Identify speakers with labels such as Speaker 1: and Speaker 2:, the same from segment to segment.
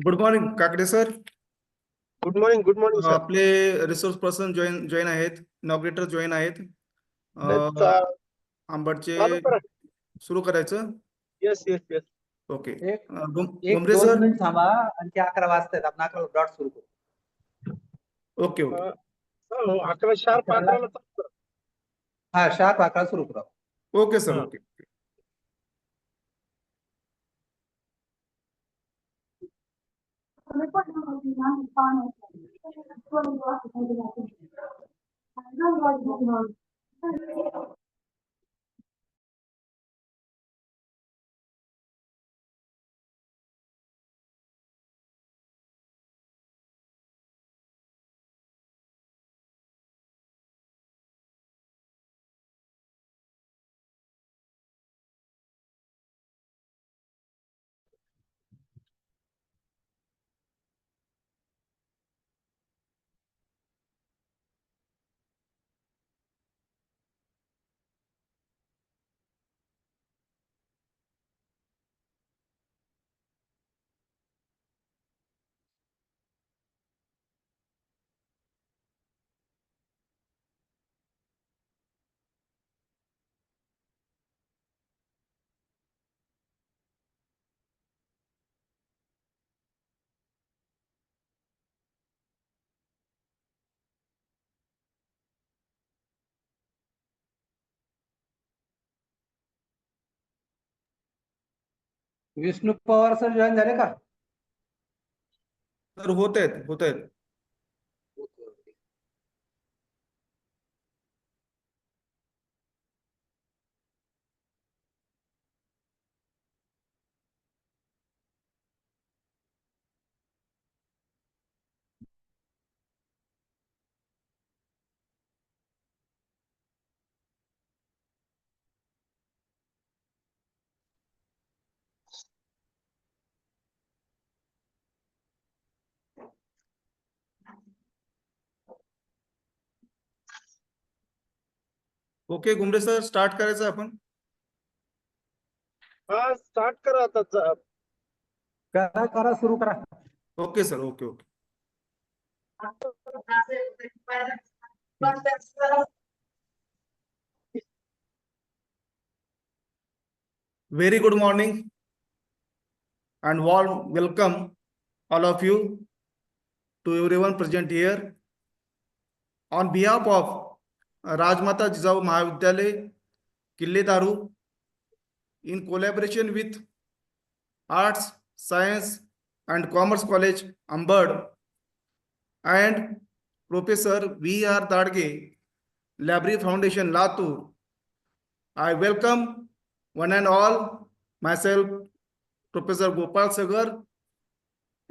Speaker 1: Good morning Kakade sir.
Speaker 2: Good morning sir.
Speaker 1: आपले resource person join आहेत, इनॉग्रेटर join आहेत. आंबडचे
Speaker 2: चालू करा.
Speaker 1: सुरू करायचं.
Speaker 2: Yes yes yes.
Speaker 1: ओके.
Speaker 3: एक
Speaker 1: गुमरे
Speaker 3: दोन
Speaker 1: सर.
Speaker 3: मिनिट थांबा आणि ते 11 वाजतायत. आपण 11 डॉट सुरू करू.
Speaker 1: Okay okay.
Speaker 2: 11 शार्प 11 ला चालू करा.
Speaker 3: हा, शार्प 11 सुरू करा.
Speaker 1: Okay sir. Okay.
Speaker 3: Vishnu Pawar sir join झाले का?
Speaker 1: सर होत आहेत. ओके गुमरे सर, स्टार्ट करायचं आपण.
Speaker 2: हा, स्टार्ट करा आता.
Speaker 3: करा सुरू करा.
Speaker 1: Okay sir. Okay okay. Very good morning and warm welcome all of you to everyone present here. On behalf of Rajmata Jijau Mahavidyalaya, Kille-Dharur, in collaboration with Arts, Science and Commerce College, Ambad, and Professor V.R. Dadge, Library Foundation, Latur, I welcome one and all myself, Professor Gopal Sagar,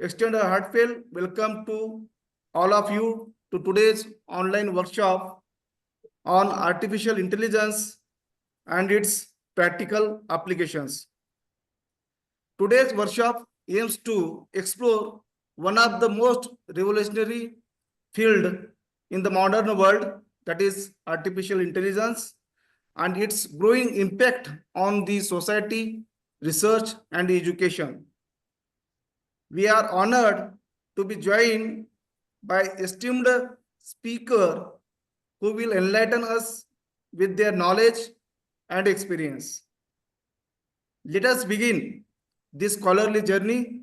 Speaker 1: extend a heartfelt welcome to all of you to today's online workshop on artificial intelligence and its practical applications. Today's workshop aims to explore one of the most revolutionary field in the modern world, that is artificial intelligence, and its growing impact on the society, research, and education. We are honored to be joined by esteemed speaker who will enlighten us with their knowledge and experience. Let us begin this scholarly journey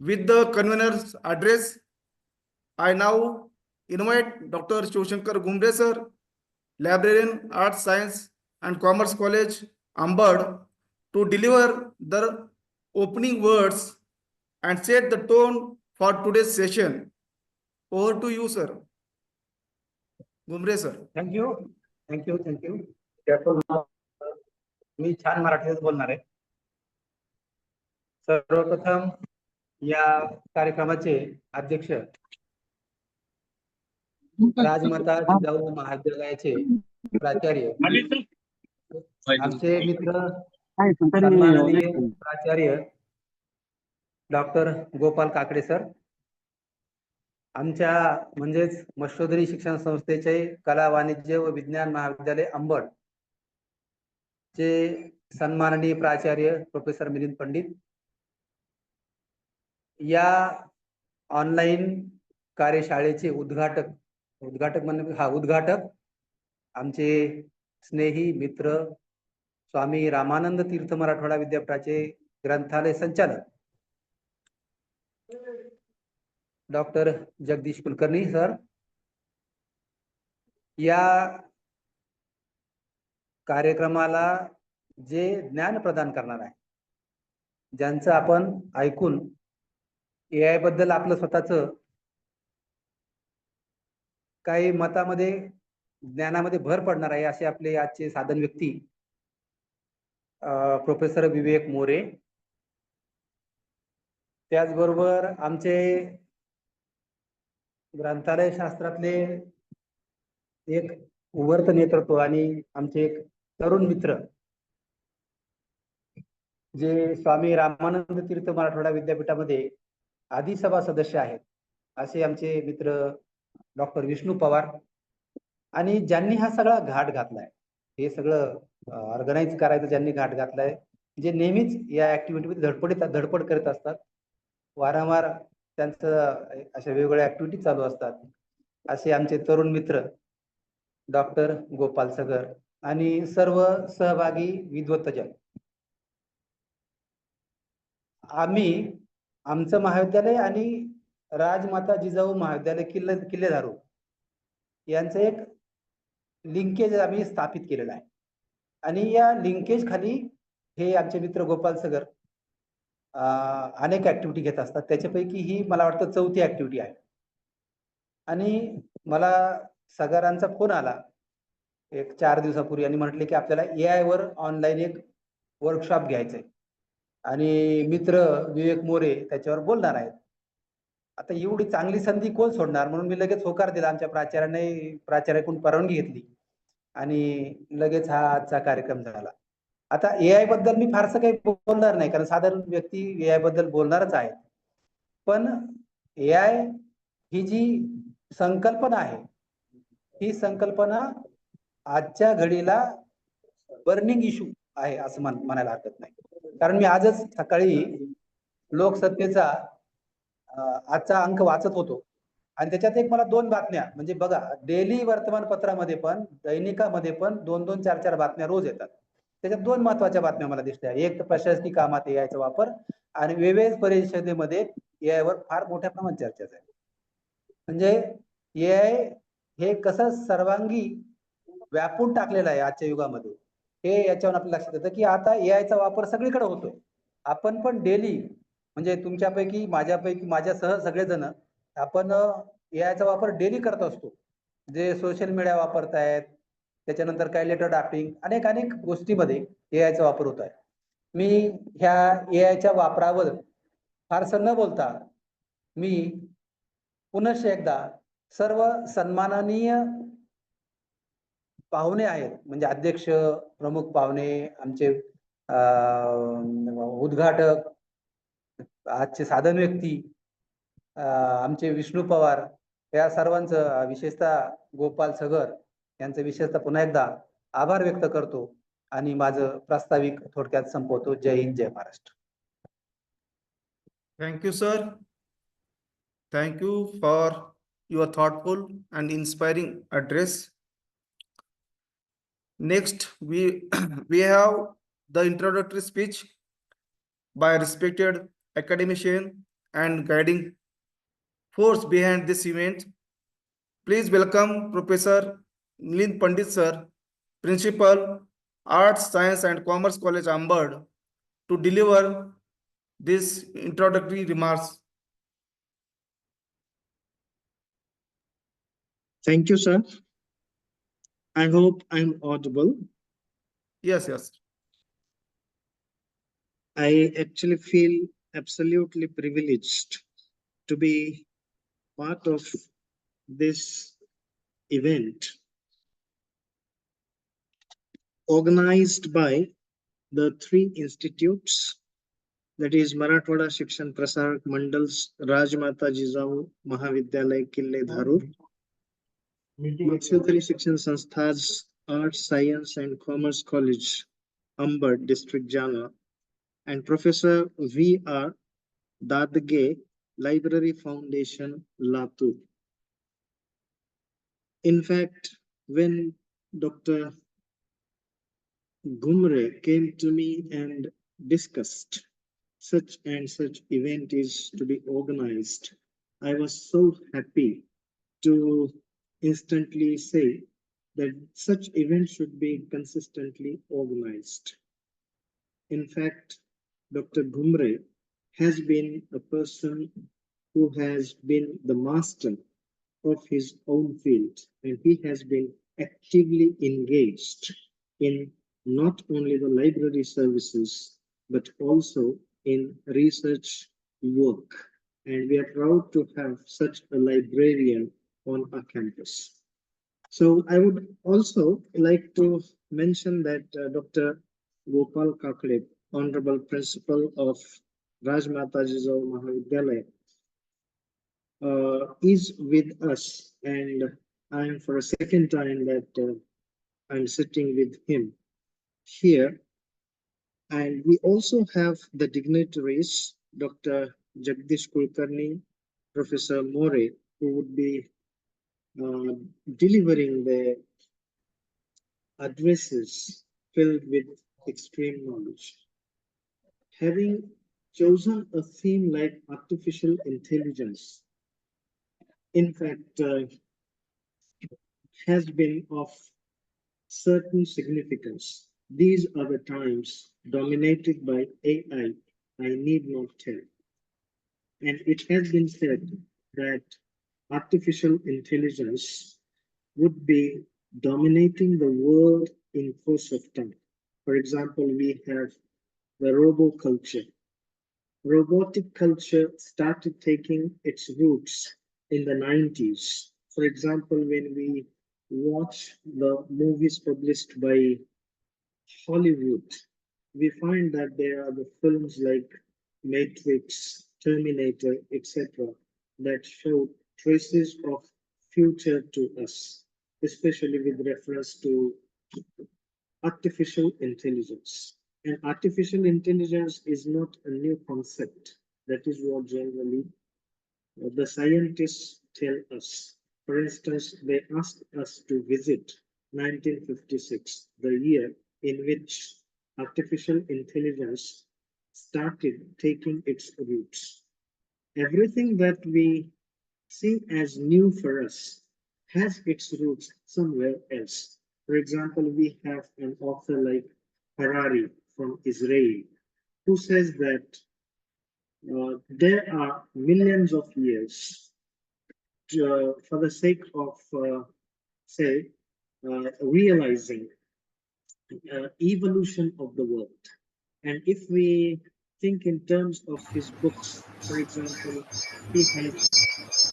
Speaker 1: with the convener's address. I now invite Dr. Shivshankar Gumre sir, Librarian, Arts, Science and Commerce College, Ambad, to deliver the opening words and set the tone for today's session. Over to you, sir. Gumre sir.
Speaker 3: Thank you. मी छान मराठीत बोलणार आहे. सर्वप्रथम या कार्यक्रमाचे अध्यक्ष राजमाता जिजाऊ महाविद्यालयाचे प्राचार्य, आमचे मित्र सन्माननीय प्राचार्य डॉक्टर गोपाल काकडे सर, आमच्या म्हणजेच मशोदरी शिक्षण संस्थेचे कला, वाणिज्य व विज्ञान महाविद्यालय अंबड चे सन्माननीय प्राचार्य प्रोफेसर मिलिंद पंडित, या ऑनलाईन कार्यशाळेचे उद्घाटक आमचे स्नेही मित्र स्वामी रामानंद तीर्थ मराठवाडा विद्यापीठाचे ग्रंथालय संचालक डॉक्टर जगदीश कुलकर्णी सर, या कार्यक्रमाला जे ज्ञान प्रदान करणार आहे, ज्यांचं आपण ऐकून AI बद्दल आपलं स्वतःच काही मतामध्ये ज्ञानामध्ये भर पडणार आहे, असे आपले आजचे साधन व्यक्ती प्रोफेसर विवेक मोरे, त्याचबरोबर आमचे ग्रंथालय शास्त्रातले एक उवर्त नेतृत्व आणि आमचे एक तरुण मित्र जे स्वामी रामानंद तीर्थ मराठवाडा विद्यापीठामध्ये आदिसभा सदस्य आहेत, असे आमचे मित्र डॉक्टर विष्णू पवार, आणि ज्यांनी हा सगळा घाट घातलाय, हे सगळं ऑर्गनाईज करायचं ज्यांनी घाट घातलाय, जे नेहमीच या ऍक्टिव्हिटीमध्ये धडपड करत असतात, वारंवार त्यांचं अशा वेगवेगळ्या ऍक्टिव्हिटी चालू असतात, असे आमचे तरुण मित्र डॉक्टर गोपाल सगर आणि सर्व सहभागी विद्वत्तजन. आम्ही आमचं महाविद्यालय आणि राजमाता जिजाऊ महाविद्यालय किल्ले-धारूर यांचं एक लिंकेज आम्ही स्थापित केलेलं आहे, आणि या लिंकेज खाली हे आमचे मित्र गोपाल सगर अनेक ऍक्टिव्हिटी घेत असतात. त्याच्यापैकी ही मला वाटतं 4थी ऍक्टिव्हिटी आहे. आणि मला सगरांचा फोन आला एक 4 दिवसापूर्वी आणि म्हटले की आपल्याला AI वर ऑनलाईन एक वर्कशॉप घ्यायचंय आणि मित्र विवेक मोरे त्याच्यावर बोलणार आहेत. आता एवढी चांगली संधी कोण सोडणार, म्हणून मी लगेच होकार दिला. आमच्या प्राचार्याकडून परवानगी घेतली आणि लगेच हा आजचा कार्यक्रम झाला. आता AI बद्दल मी फारसं काही बोलणार नाही, कारण साधारण व्यक्ती AI बद्दल बोलणारच आहे. पण AI ही जी संकल्पना आहे, ही संकल्पना आजच्या घडीला बर्निंग इश्यू आहे असं म्हणायला हरकत नाही. कारण मी आजच सकाळी लोकसत्तेचा आजचा अंक वाचत होतो आणि त्याच्यात एक मला 2 बातम्या, म्हणजे बघा, डेली वर्तमानपत्रामध्ये पण दैनिकामध्ये पण 2-2, 4-4 बातम्या रोज येतात. त्याच्यात 2 महत्वाच्या बातम्या मला दिसल्या. एक तर प्रशासकीय कामात AIचा वापर, आणि विवेक परिषदेमध्ये AI वर फार मोठ्या प्रमाणात चर्चा झाली. म्हणजे AI हे कसं सर्वांगी व्यापून टाकलेलं आहे आजच्या युगामध्ये, हे याच्यावर आपल्याला लक्षात येतं की आता AIचा वापर सगळीकडे होतोय. आपण पण डेली, म्हणजे तुमच्यापैकी माझ्यापैकी माझ्यासह सगळेजण आपण AIचा वापर डेली करत असतो. जे सोशल मीडिया वापरतायत, त्याच्यानंतर काही लेटर ड्राफ्टिंग, अनेक गोष्टीमध्ये AIचा वापर होत आहे. मी ह्या AIच्या वापरावर फारसं न बोलता मी पुनश्च एकदा सर्व सन्माननीय पाहुणे आहेत, म्हणजे अध्यक्ष, प्रमुख पाहुणे, आमचे उद्घाटक, आजचे साधन व्यक्ती, आमचे विष्णू पवार, या सर्वांचं, विशेषतः गोपाल सगर यांचं विशेषतः पुन्हा एकदा आभार व्यक्त करतो आणि माझं प्रास्ताविक थोडक्यात संपवतो. जय हिंद, जय Maharashtra.
Speaker 1: Thank you, sir. Thank you for your thoughtful and inspiring address. Next, we have the introductory speech by respected academician and guiding force behind this event. Please welcome Professor Milind Pandit sir, Principal, Arts, Science and Commerce College, Ambad, to deliver this introductory remarks.
Speaker 4: Thank you, sir. I hope I'm audible.
Speaker 1: Yes.
Speaker 4: I actually feel absolutely privileged to be part of this event organized by the 3 institutes, that is Marathwada Shikshan Prasarak Mandals, Rajmata Jijau Mahavidyalaya Kille-Dharur, Mahavidyalaya Shikshan Sanstha's Arts, Science and Commerce College, Ambad, District Jalna, and Professor V.R. Dadge Library Foundation, Latur. In fact, when Dr. Gumre came to me and discussed such and such event is to be organized, I was so happy to instantly say that such events should be consistently organized. In fact, Dr. Gumre has been a person who has been the master of his own field, and he has been actively engaged in not only the library services but also in research work. And we are proud to have such a librarian on our campus. So I would also like to mention that Dr. Gopal Kakade, Honorable Principal of Rajmata Jijau Mahavidyalaya, is with us, and I'm for a second time that I'm sitting with him here. And we also have the dignitaries, Dr. Jagdish Kulkarni, Professor More, who would be delivering the addresses filled with extreme knowledge. Having chosen a theme like artificial intelligence, in fact, has been of certain significance. These are the times dominated by AI, I need not tell. And it has been said that artificial intelligence would be dominating the world in course of time. For example, we have the robo culture. Robotic culture started taking its roots in the 90s. For example, when we watch the movies published by Hollywood, we find that there are the films like Matrix, Terminator, etc., that show traces of future to us, especially with reference to artificial intelligence. And artificial intelligence is not a new concept. That is what generally the scientists tell us. For instance, they asked us to visit 1956, the year in which artificial intelligence started taking its roots. Everything that we see as new for us has its roots somewhere else. For example, we have an author like Harari from Israel who says that there are millions of years for the sake of, say, realizing evolution of the world. And if we think in terms of his books, for example, he has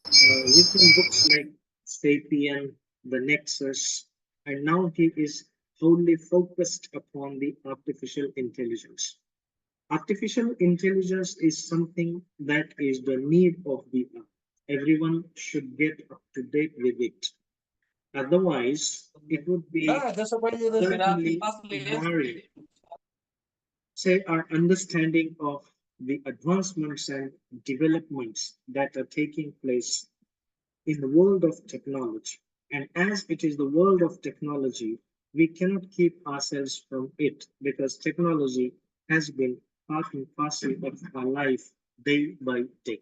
Speaker 4: written books like Sapien, The Nexus, and now he is wholly focused upon the artificial intelligence. Artificial intelligence is something that is the need of the hour. Everyone should get up to date with it. Otherwise, it would be certainly marring, say, our understanding of the advancements and developments that are taking place in the world of technology. And as it is the world of technology, we cannot keep ourselves from it because technology has been part and parcel of our life day by day.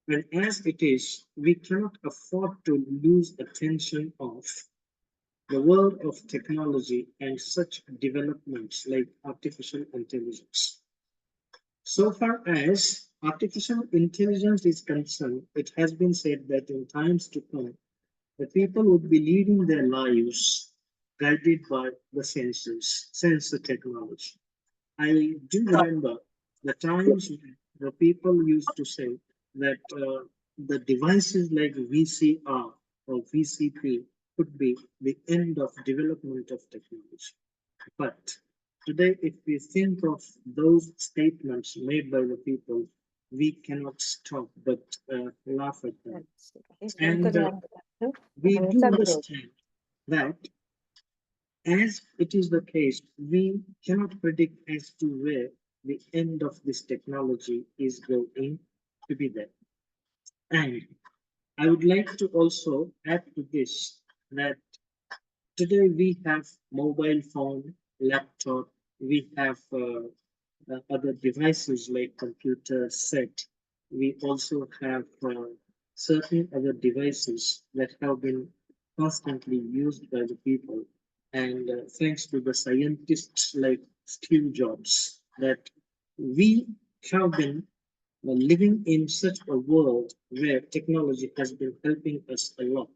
Speaker 4: And as it is, we cannot afford to lose attention of the world of technology and such developments like artificial intelligence. So far as artificial intelligence is concerned, it has been said that in times to come, the people would be leading their lives guided by the senses, sensor technology. I do remember the times the people used to say that the devices like VCR or VCP could be the end of development of technology. But today, if we think of those statements made by the people, we cannot stop but laugh at them. And we do understand that as it is the case, we cannot predict as to where the end of this technology is going, to be there. And I would like to also add to this that today we have mobile phone, laptop, we have other devices like computer set. We also have certain other devices that have been constantly used by the people. And thanks to the scientists like Steve Jobs, that we have been living in such a world where technology has been helping us a lot.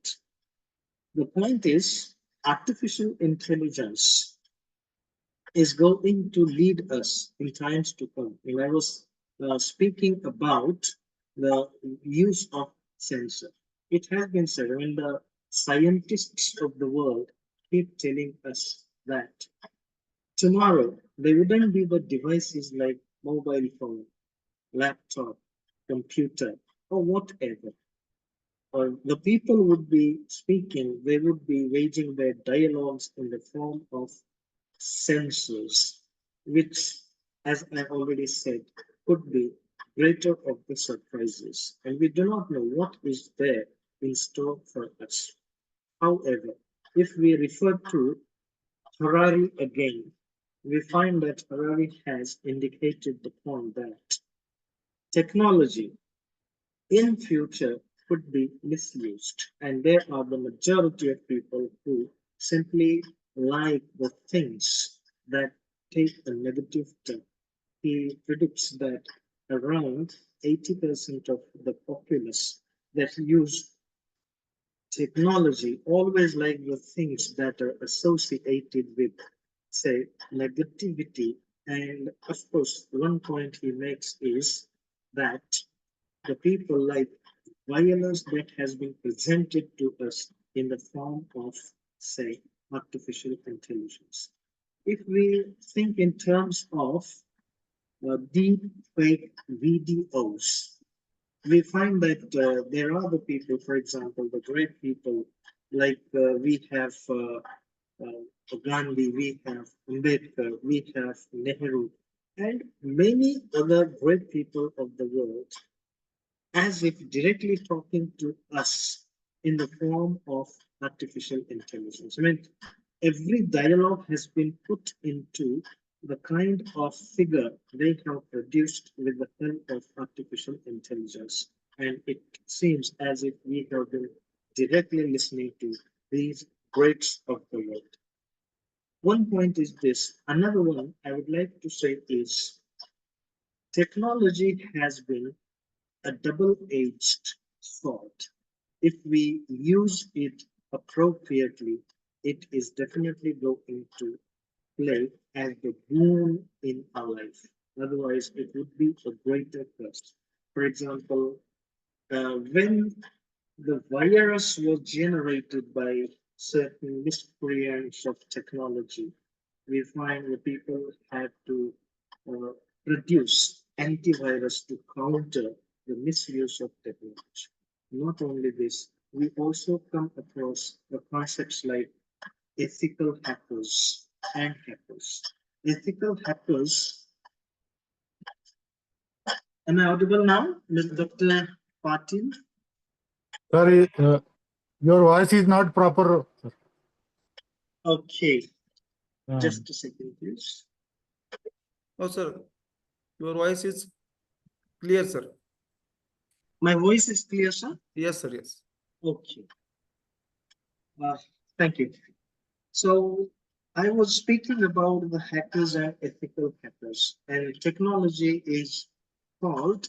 Speaker 4: The point is, artificial intelligence is going to lead us in times to come. And I was speaking about the use of sensor. It has been said when the scientists of the world keep telling us that tomorrow there wouldn't be the devices like mobile phone, laptop, computer, or whatever. Or the people would be speaking, they would be waging their dialogues in the form of sensors, which, as I already said, could be greater of the surprises. And we do not know what is there in store for us. However, if we refer to Harari again, we find that Harari has indicated the point that technology in future could be misused, and there are the majority of people who simply like the things that take a negative turn. He predicts that around 80% of the populace that use technology always like the things that are associated with, say, negativity. And of course, one point he makes is that the people like violence that has been presented to us in the form of, say, artificial intelligence. If we think in terms of deep fake videos, we find that there are the people, for example, the great people like we have Gandhi, we have Ambedkar, we have Nehru, and many other great people of the world, as if directly talking to us in the form of artificial intelligence. I mean, every dialogue has been put into the kind of figure they have produced with the help of artificial intelligence. And it seems as if we have been directly listening to these greats of the world. One point is this. Another one I would like to say is technology has been a double-edged sword. If we use it appropriately, it is definitely going to play as the boon in our life. Otherwise, it would be a greater curse. For example, when the virus was generated by certain miscreants of technology, we find the people had to uh, produce antivirus to counter the misuse of technology. Not only this, we also come across the concepts like ethical hackers and hackers. Ethical hackers, am I audible now, Dr. Patil?
Speaker 5: Sorry, your voice is not proper. Sir.
Speaker 4: Okay,
Speaker 5: Um,
Speaker 4: just a second, please.
Speaker 1: Oh, sir, your voice is clear, sir.
Speaker 4: My voice is clear, sir?
Speaker 1: Yes, sir, yes.
Speaker 4: Okay. Thank you. So I was speaking about the hackers and ethical hackers, and technology is called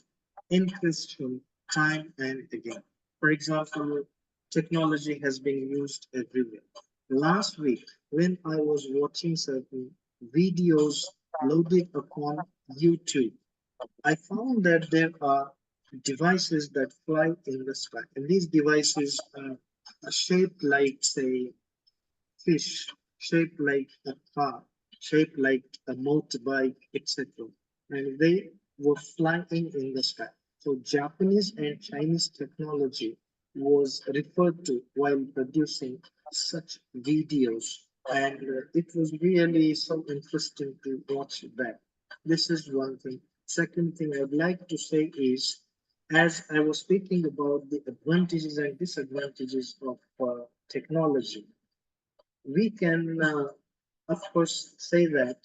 Speaker 4: encryption time and again. For example, technology has been used everywhere. Last week, when I was watching certain videos loaded upon YouTube, I found that there are devices that fly in the sky, and these devices are shaped like, say, fish, shaped like a car, shaped like a motorbike, etc. And they were flying in the sky. So Japanese and Chinese technology was referred to while producing such videos. And it was really so interesting to watch that. This is one thing. Second thing I'd like to say is as I was speaking about the advantages and disadvantages of technology, we can, of course, say that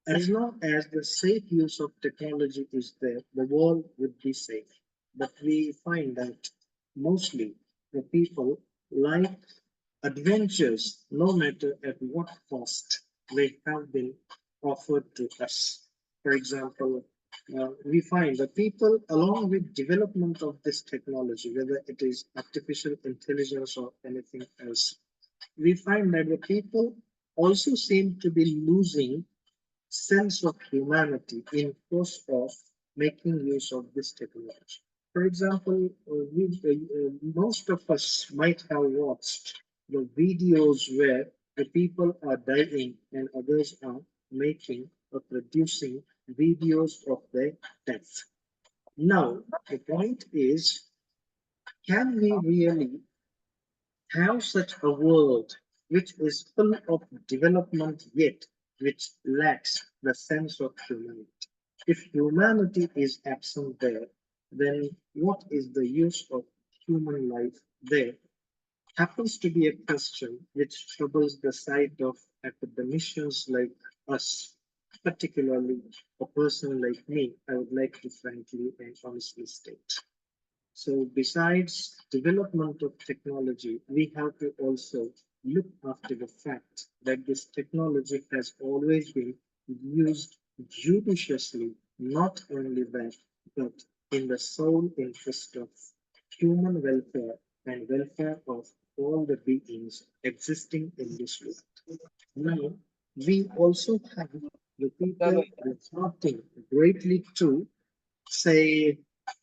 Speaker 4: as long as the safe use of technology is there, the world would be safe. But we find that mostly the people like adventures, no matter at what cost they have been offered to us. For example, we find that people, along with development of this technology, whether it is artificial intelligence or anything else, we find that the people also seem to be losing sense of humanity in course of making use of this technology. For example, most of us might have watched the videos where the people are dying and others are making or producing videos of their death. Now, the point is, can we really have such a world which is full of development yet which lacks the sense of humanity? If humanity is absent there, then what is the use of human life there? Happens to be a question which troubles the side of academicians like us, particularly a person like me, I would like to frankly and honestly state. So besides development of technology, we have to also look after the fact that this technology has always been used judiciously, not only that, but in the sole interest of human welfare and welfare of all the beings existing in this world. Now, we also have the people resorting greatly to say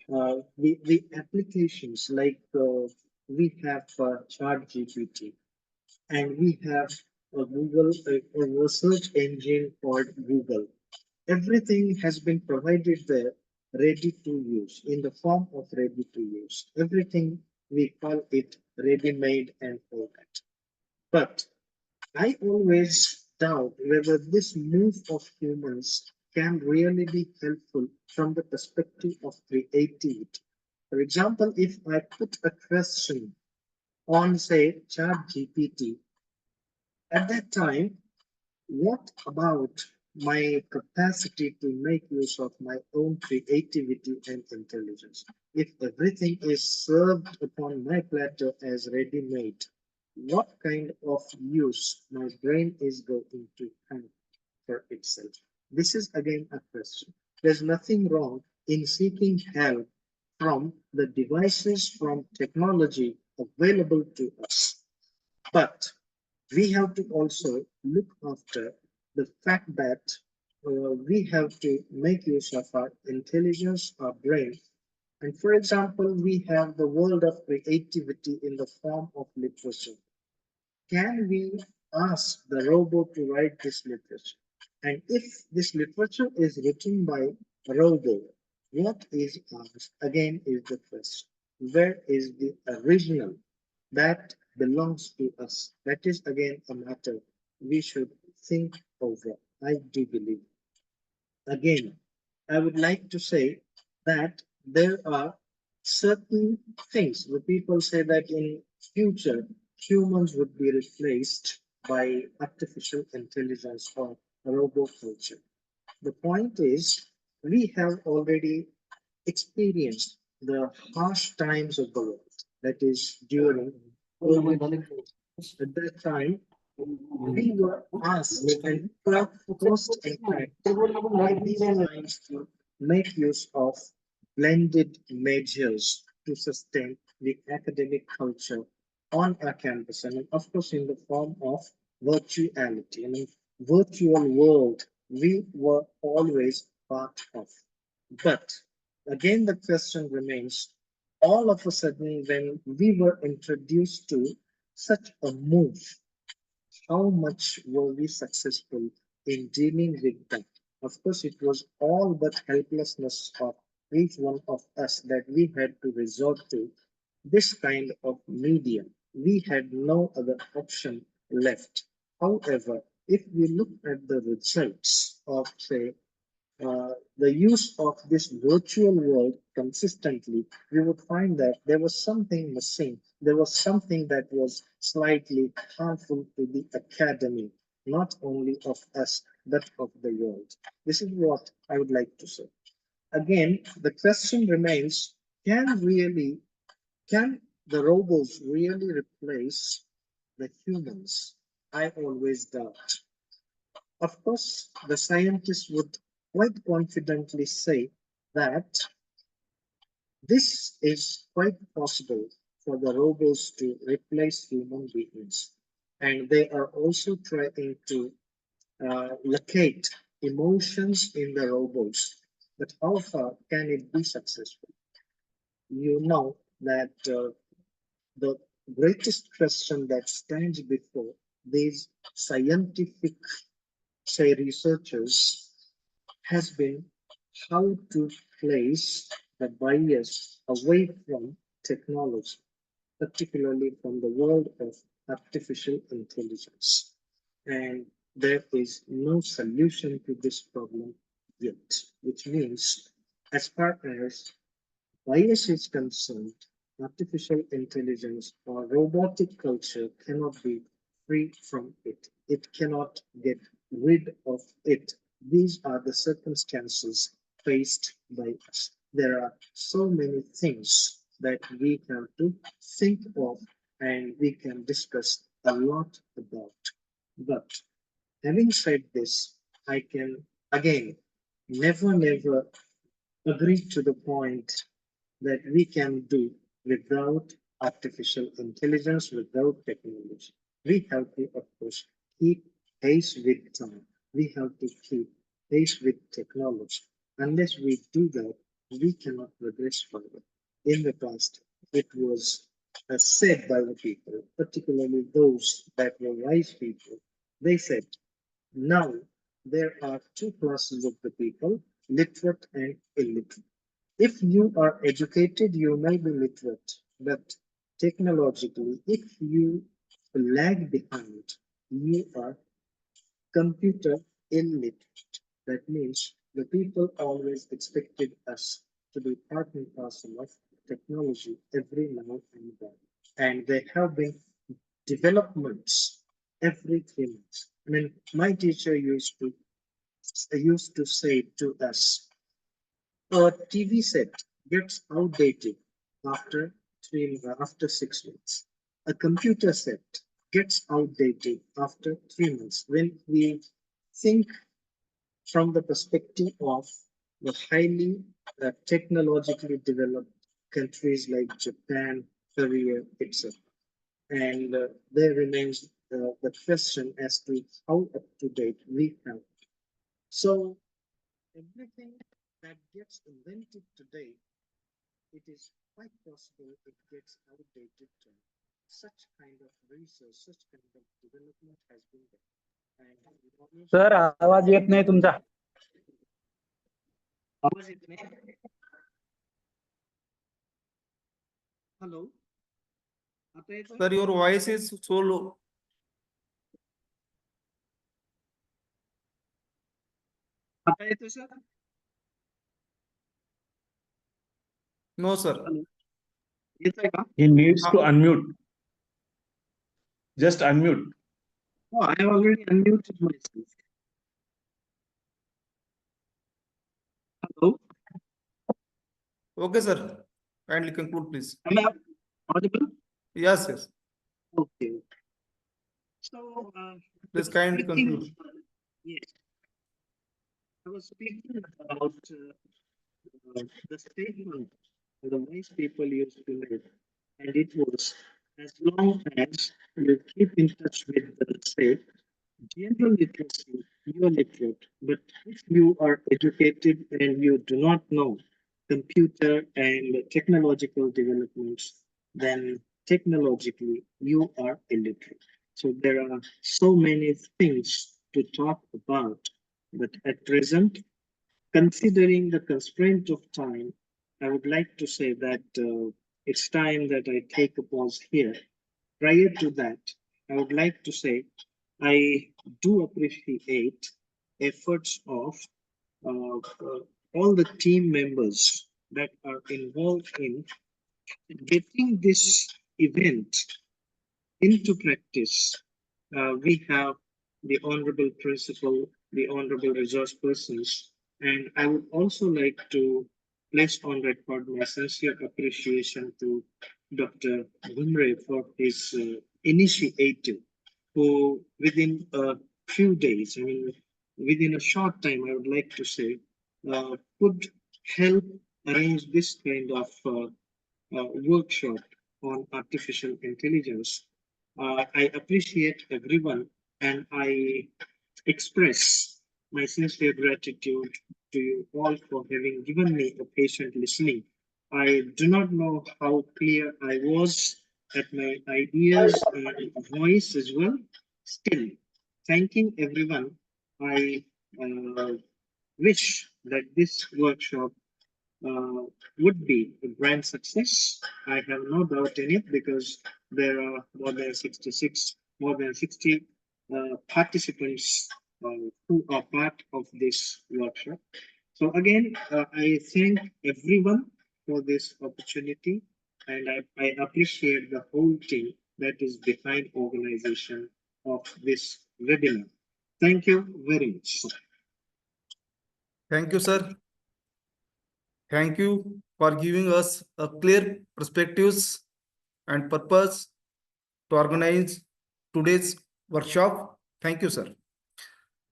Speaker 4: the applications like we have chat gpt and we have a google a research engine called google. Everything has been provided there ready to use in the form of ready to use. Everything we call it ready made and all that. But I always doubt whether this move of humans can really be helpful from the perspective of creativity. For example, if I put a question on, say, ChatGPT, at that time, what about my capacity to make use of my own creativity and intelligence? If everything is served upon my platter as ready made, what kind of use my brain is going to have for itself? This is again a question. There's nothing wrong in seeking help from the devices, from technology available to us. But we have to also look after the fact that we have to make use of our intelligence, our brain. And for example, we have the world of creativity in the form of literature. Can we ask the robot to write this literature? And if this literature is written by a robot, what is asked again is the question. Where is the original that belongs to us? That is again a matter we should think over. I do believe. Again, I would like to say that there are certain things where people say that in future humans would be replaced by artificial intelligence or roboculture. The point is we have already experienced the harsh times of the world, that is during COVID. At that time, we were asked and forced, in fact, in these times to make use of blended measures to sustain the academic culture on our campus, and of course, in the form of virtuality. I mean, virtual world we were always part of. But again, the question remains, all of a sudden, when we were introduced to such a move, how much were we successful in dealing with that? Of course, it was all but helplessness of each one of us that we had to resort to this kind of medium. We had no other option left. However, if we look at the results of, say, the the use of this virtual world consistently, we would find that there was something missing. There was something that was slightly harmful to the academy, not only of us, but of the world. This is what I would like to say. Again, the question remains, can the robots really replace the humans? I always doubt. Of course, the scientists would quite confidently say that this is quite possible for the robots to replace human beings. And they are also trying to locate emotions in the robots. But how far can it be successful? You know that the greatest question that stands before these scientific, say, researchers has been how to place the bias away from technology, particularly from the world of artificial intelligence. And there is no solution to this problem yet, which means as far as bias is concerned, artificial intelligence or robotic culture cannot be free from it. It cannot get rid of it. These are the circumstances faced by us. There are so many things that we have to think of and we can discuss a lot about. But having said this, I can again never agree to the point that we can do without artificial intelligence, without technology. We have to, of course, keep pace with time. We have to keep pace with technology. Unless we do that, we cannot progress further. In the past, it was said by the people, particularly those that were wise people, they said, now there are two classes of the people, literate and illiterate. If you are educated, you may be literate, but technologically, if you lag behind, you are computer illiterate. That means the people always expected us to be part and parcel of technology every now and then. And there have been developments every 3 months. I mean, my teacher used to say to us, a TV set gets outdated after after 6 months. A computer set gets outdated after 3 months. When we think from the perspective of the highly technologically developed countries like Japan, Korea, etc. And there remains the question as to how up to date we have. So everything that gets invented today, it is quite possible it gets outdated too. Such kind of research, such kind of development has been done. And
Speaker 3: sir आवाज येत नाही तुमचा.
Speaker 4: आवाज येत नाही. Hello. आता येतोय?
Speaker 1: Sir, your voice is so low.
Speaker 4: आता येतोय सर?
Speaker 1: No, sir.
Speaker 4: येतोय का?
Speaker 6: He needs to unmute. Just unmute.
Speaker 4: Oh, I have already unmuted myself. Hello.
Speaker 1: Okay, sir. Kindly conclude, please.
Speaker 4: Am I audible?
Speaker 1: Yes, yes.
Speaker 4: Okay. So,
Speaker 1: Please kindly
Speaker 4: speaking-
Speaker 1: conclude.
Speaker 4: Yes. I was speaking about the statement the wise people used to make, and it was as long as you keep in touch with the say general literacy, you are literate. But if you are educated and you do not know computer and technological developments, then technologically you are illiterate. So there are so many things to talk about, but at present, considering the constraint of time, I would like to say that it's time that I take a pause here. Prior to that, I would like to say I do appreciate efforts of all the team members that are involved in getting this event into practice. We have the honorable principal, the honorable resource persons, and I would also like to place on record my sincere appreciation to Dr. Bhumre for his initiative, who within a few days, I mean, within a short time, I would like to say, could help arrange this kind of workshop on artificial intelligence. I appreciate everyone and I express my sincere gratitude to you all for having given me a patient listening. I do not know how clear I was at my ideas and voice as well. Still, thanking everyone, I wish that this workshop would be a grand success. I have no doubt in it because there are more than 60 participants who are part of this workshop. So again, I thank everyone for this opportunity and I appreciate the whole team that is behind organization of this webinar. Thank you very much.
Speaker 1: Thank you, sir. Thank you for giving us a clear perspectives and purpose to organize today's workshop. Thank you, sir.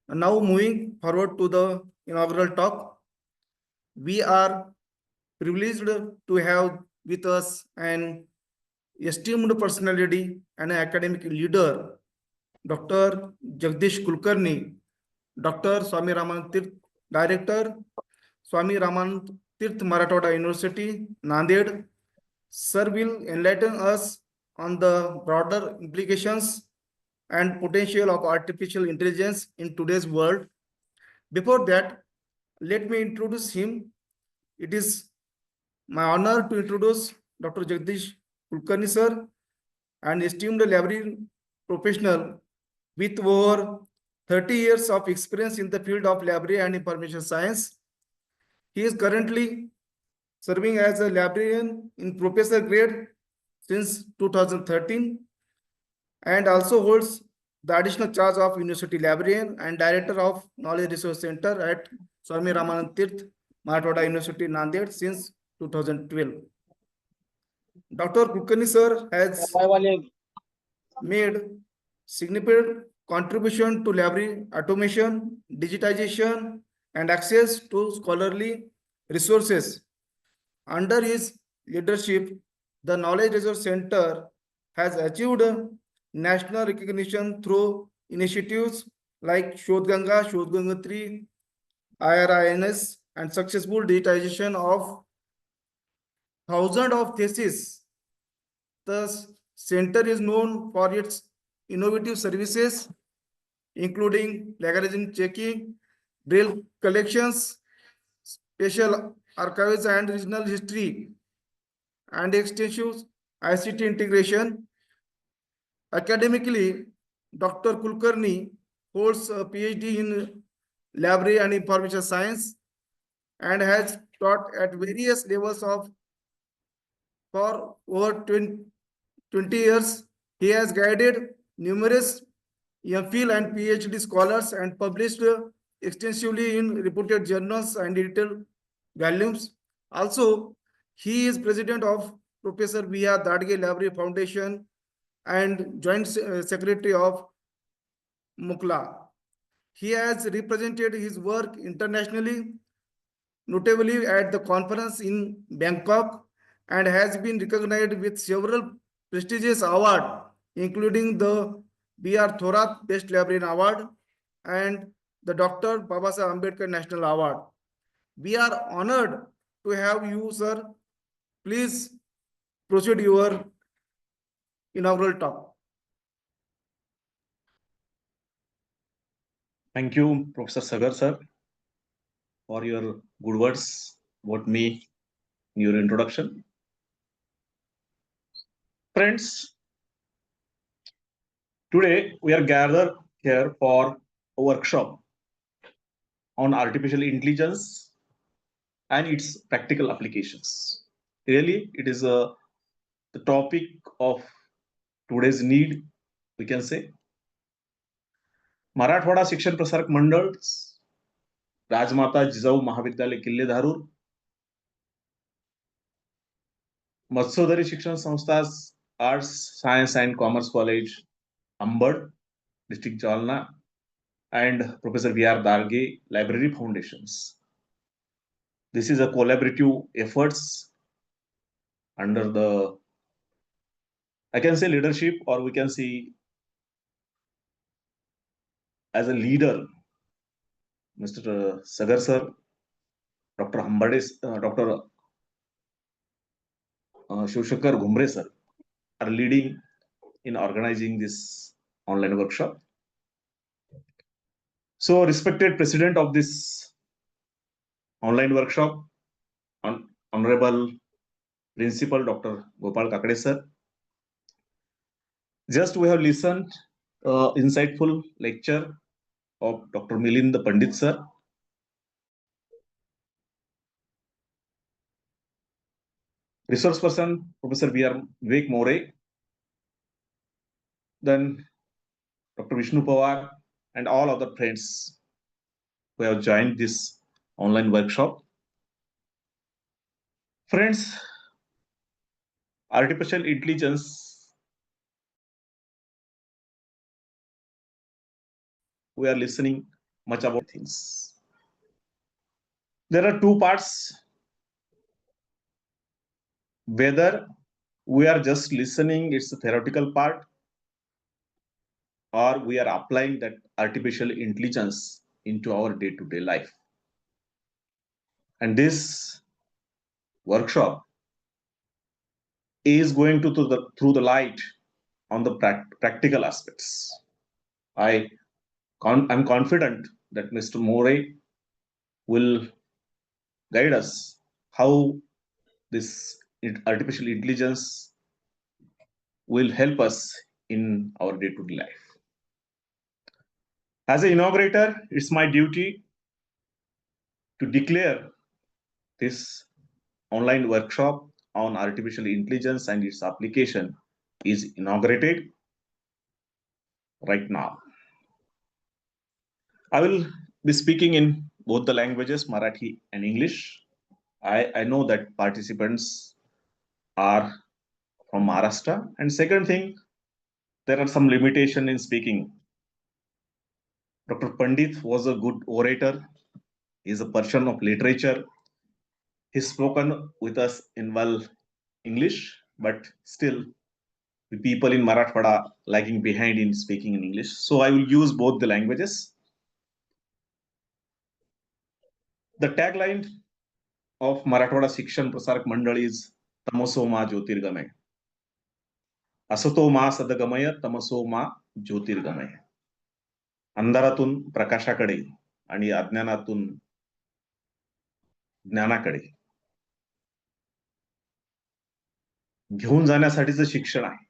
Speaker 1: And now moving forward to the inaugural talk, we are privileged to have with us an esteemed personality and an academic leader, Dr. Jagdish Kulkarni, Dr. Swami Ramanand Tirth, Director, Swami Ramanand Tirth Marathwada University, Nanded. Sir will enlighten us on the broader implications and potential of artificial intelligence in today's world. Before that, let me introduce him. It is my honor to introduce Dr. Jagdish Kulkarni sir, an esteemed library professional with over 30 years of experience in the field of library and information science. He is currently serving as a librarian in professor grade since 2013 and also holds the additional charge of university librarian and director of Knowledge Resource Center at Swami Ramanand Tirth, Marathwada University, Nanded since 2012. Dr. Kulkarni sir has made significant contribution to library automation, digitization, and access to scholarly resources. Under his leadership, the Knowledge Resource Center has achieved national recognition through initiatives like Shodh Ganga 3, IRINS, and successful digitization of thousands of theses. The center is known for its innovative services, including plagiarism checking, braille collections, special archives and regional history, and extensive ICT integration. Academically, Dr. Kulkarni holds a PhD in library and information science and has taught at various levels of for over 20 years. He has guided numerous MPhil and PhD scholars and published extensively in reputed journals and edited volumes. Also, he is president of Professor B.R. Dadge Library Foundation and joint secretary of Mukla. He has represented his work internationally, notably at the conference in Bangkok, and has been recognized with several prestigious awards, including the B.R. Thorat Best Librarian Award and the Dr. Babasaheb Ambedkar National Award. We are honored to have you, sir. Please proceed your inaugural talk.
Speaker 6: Thank you, Professor Sagar sir, for your good words about me in your introduction. Friends, today we are gathered here for a workshop on artificial intelligence and its practical applications. Really, it is the topic of today's need, we can say. Marathwada शिक्षण प्रसारक मंडळ, राजमाता जिजाऊ महाविद्यालय किल्ले-धारूर, मत्स्योदरी शिक्षण संस्था, arts science and commerce college, Ambad, district Jalna, and Professor V.R. Dadge Library Foundations. This is a collaborative efforts under the, I can say, leadership, or we can see as a leader, Mr. Sagar sir, Dr. Ambad, Dr. Shivshankar Ghumre sir are leading in organizing this online workshop. So, respected president of this online workshop, Honorable Principal Dr. Gopal Kakade sir. Just we have listened insightful lecture of Dr. Milind Pandit sir. Resource person Professor V.R. Vivek More. Then Dr. Vishnu Pawar and all other friends who have joined this online workshop. Friends, artificial intelligence, we are listening much about things. There are two parts. Whether we are just listening, it's a theoretical part, or we are applying that artificial intelligence into our day-to-day life. And this workshop is going to through the light on the practical aspects. I'm confident that Mr. More will guide us how this artificial intelligence will help us in our day-to-day life. As an inaugurator, it's my duty to declare this online workshop on artificial intelligence and its application is inaugurated right now. I will be speaking in both the languages, Marathi and English. I know that participants are from Maharashtra. And second thing, there are some limitation in speaking. Dr. Pandit was a good orator. He is a person of literature. He's spoken with us in well English, but still the people in Marathwada lagging behind in speaking in English. So I will use both the languages. The tagline of Marathwada Shikshan Prasarak Mandal is Tamaso Ma Jyotirgamay. Asato Ma Sadagamaya, Tamaso Ma Jyotirgamay. अंधारातून प्रकाशाकडे आणि अज्ञानातून ज्ञानाकडे घेऊन जाण्यासाठीचं शिक्षण आहे.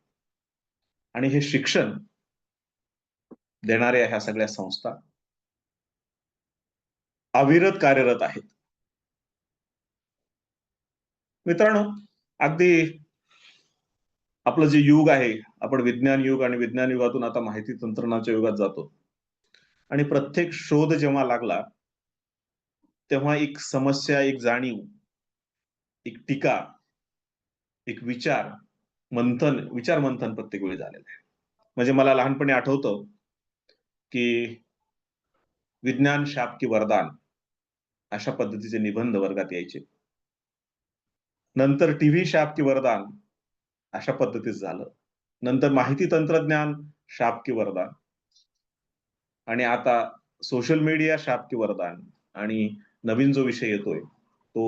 Speaker 6: आणि हे शिक्षण देणाऱ्या ह्या सगळ्या संस्था अविरत कार्यरत आहेत. मित्रांनो, अगदी आपलं जे युग आहे, आपण विज्ञान युग आणि विज्ञान युगातून आता माहिती तंत्रज्ञानाच्या युगात जातो. आणि प्रत्येक शोध जेव्हा लागला तेव्हा एक समस्या, एक जाणीव, एक टीका, एक विचार मंथन प्रत्येक वेळी झालेलं आहे. म्हणजे मला लहानपणी आठवतं की विज्ञान शाप की वरदान अशा पद्धतीचे निबंध वर्गात यायचे. नंतर टीव्ही शाप की वरदान अशा पद्धतीचं झालं. नंतर माहिती तंत्रज्ञान शाप की वरदान, आणि आता सोशल मीडिया शाप की वरदान, आणि नवीन जो विषय येतोय तो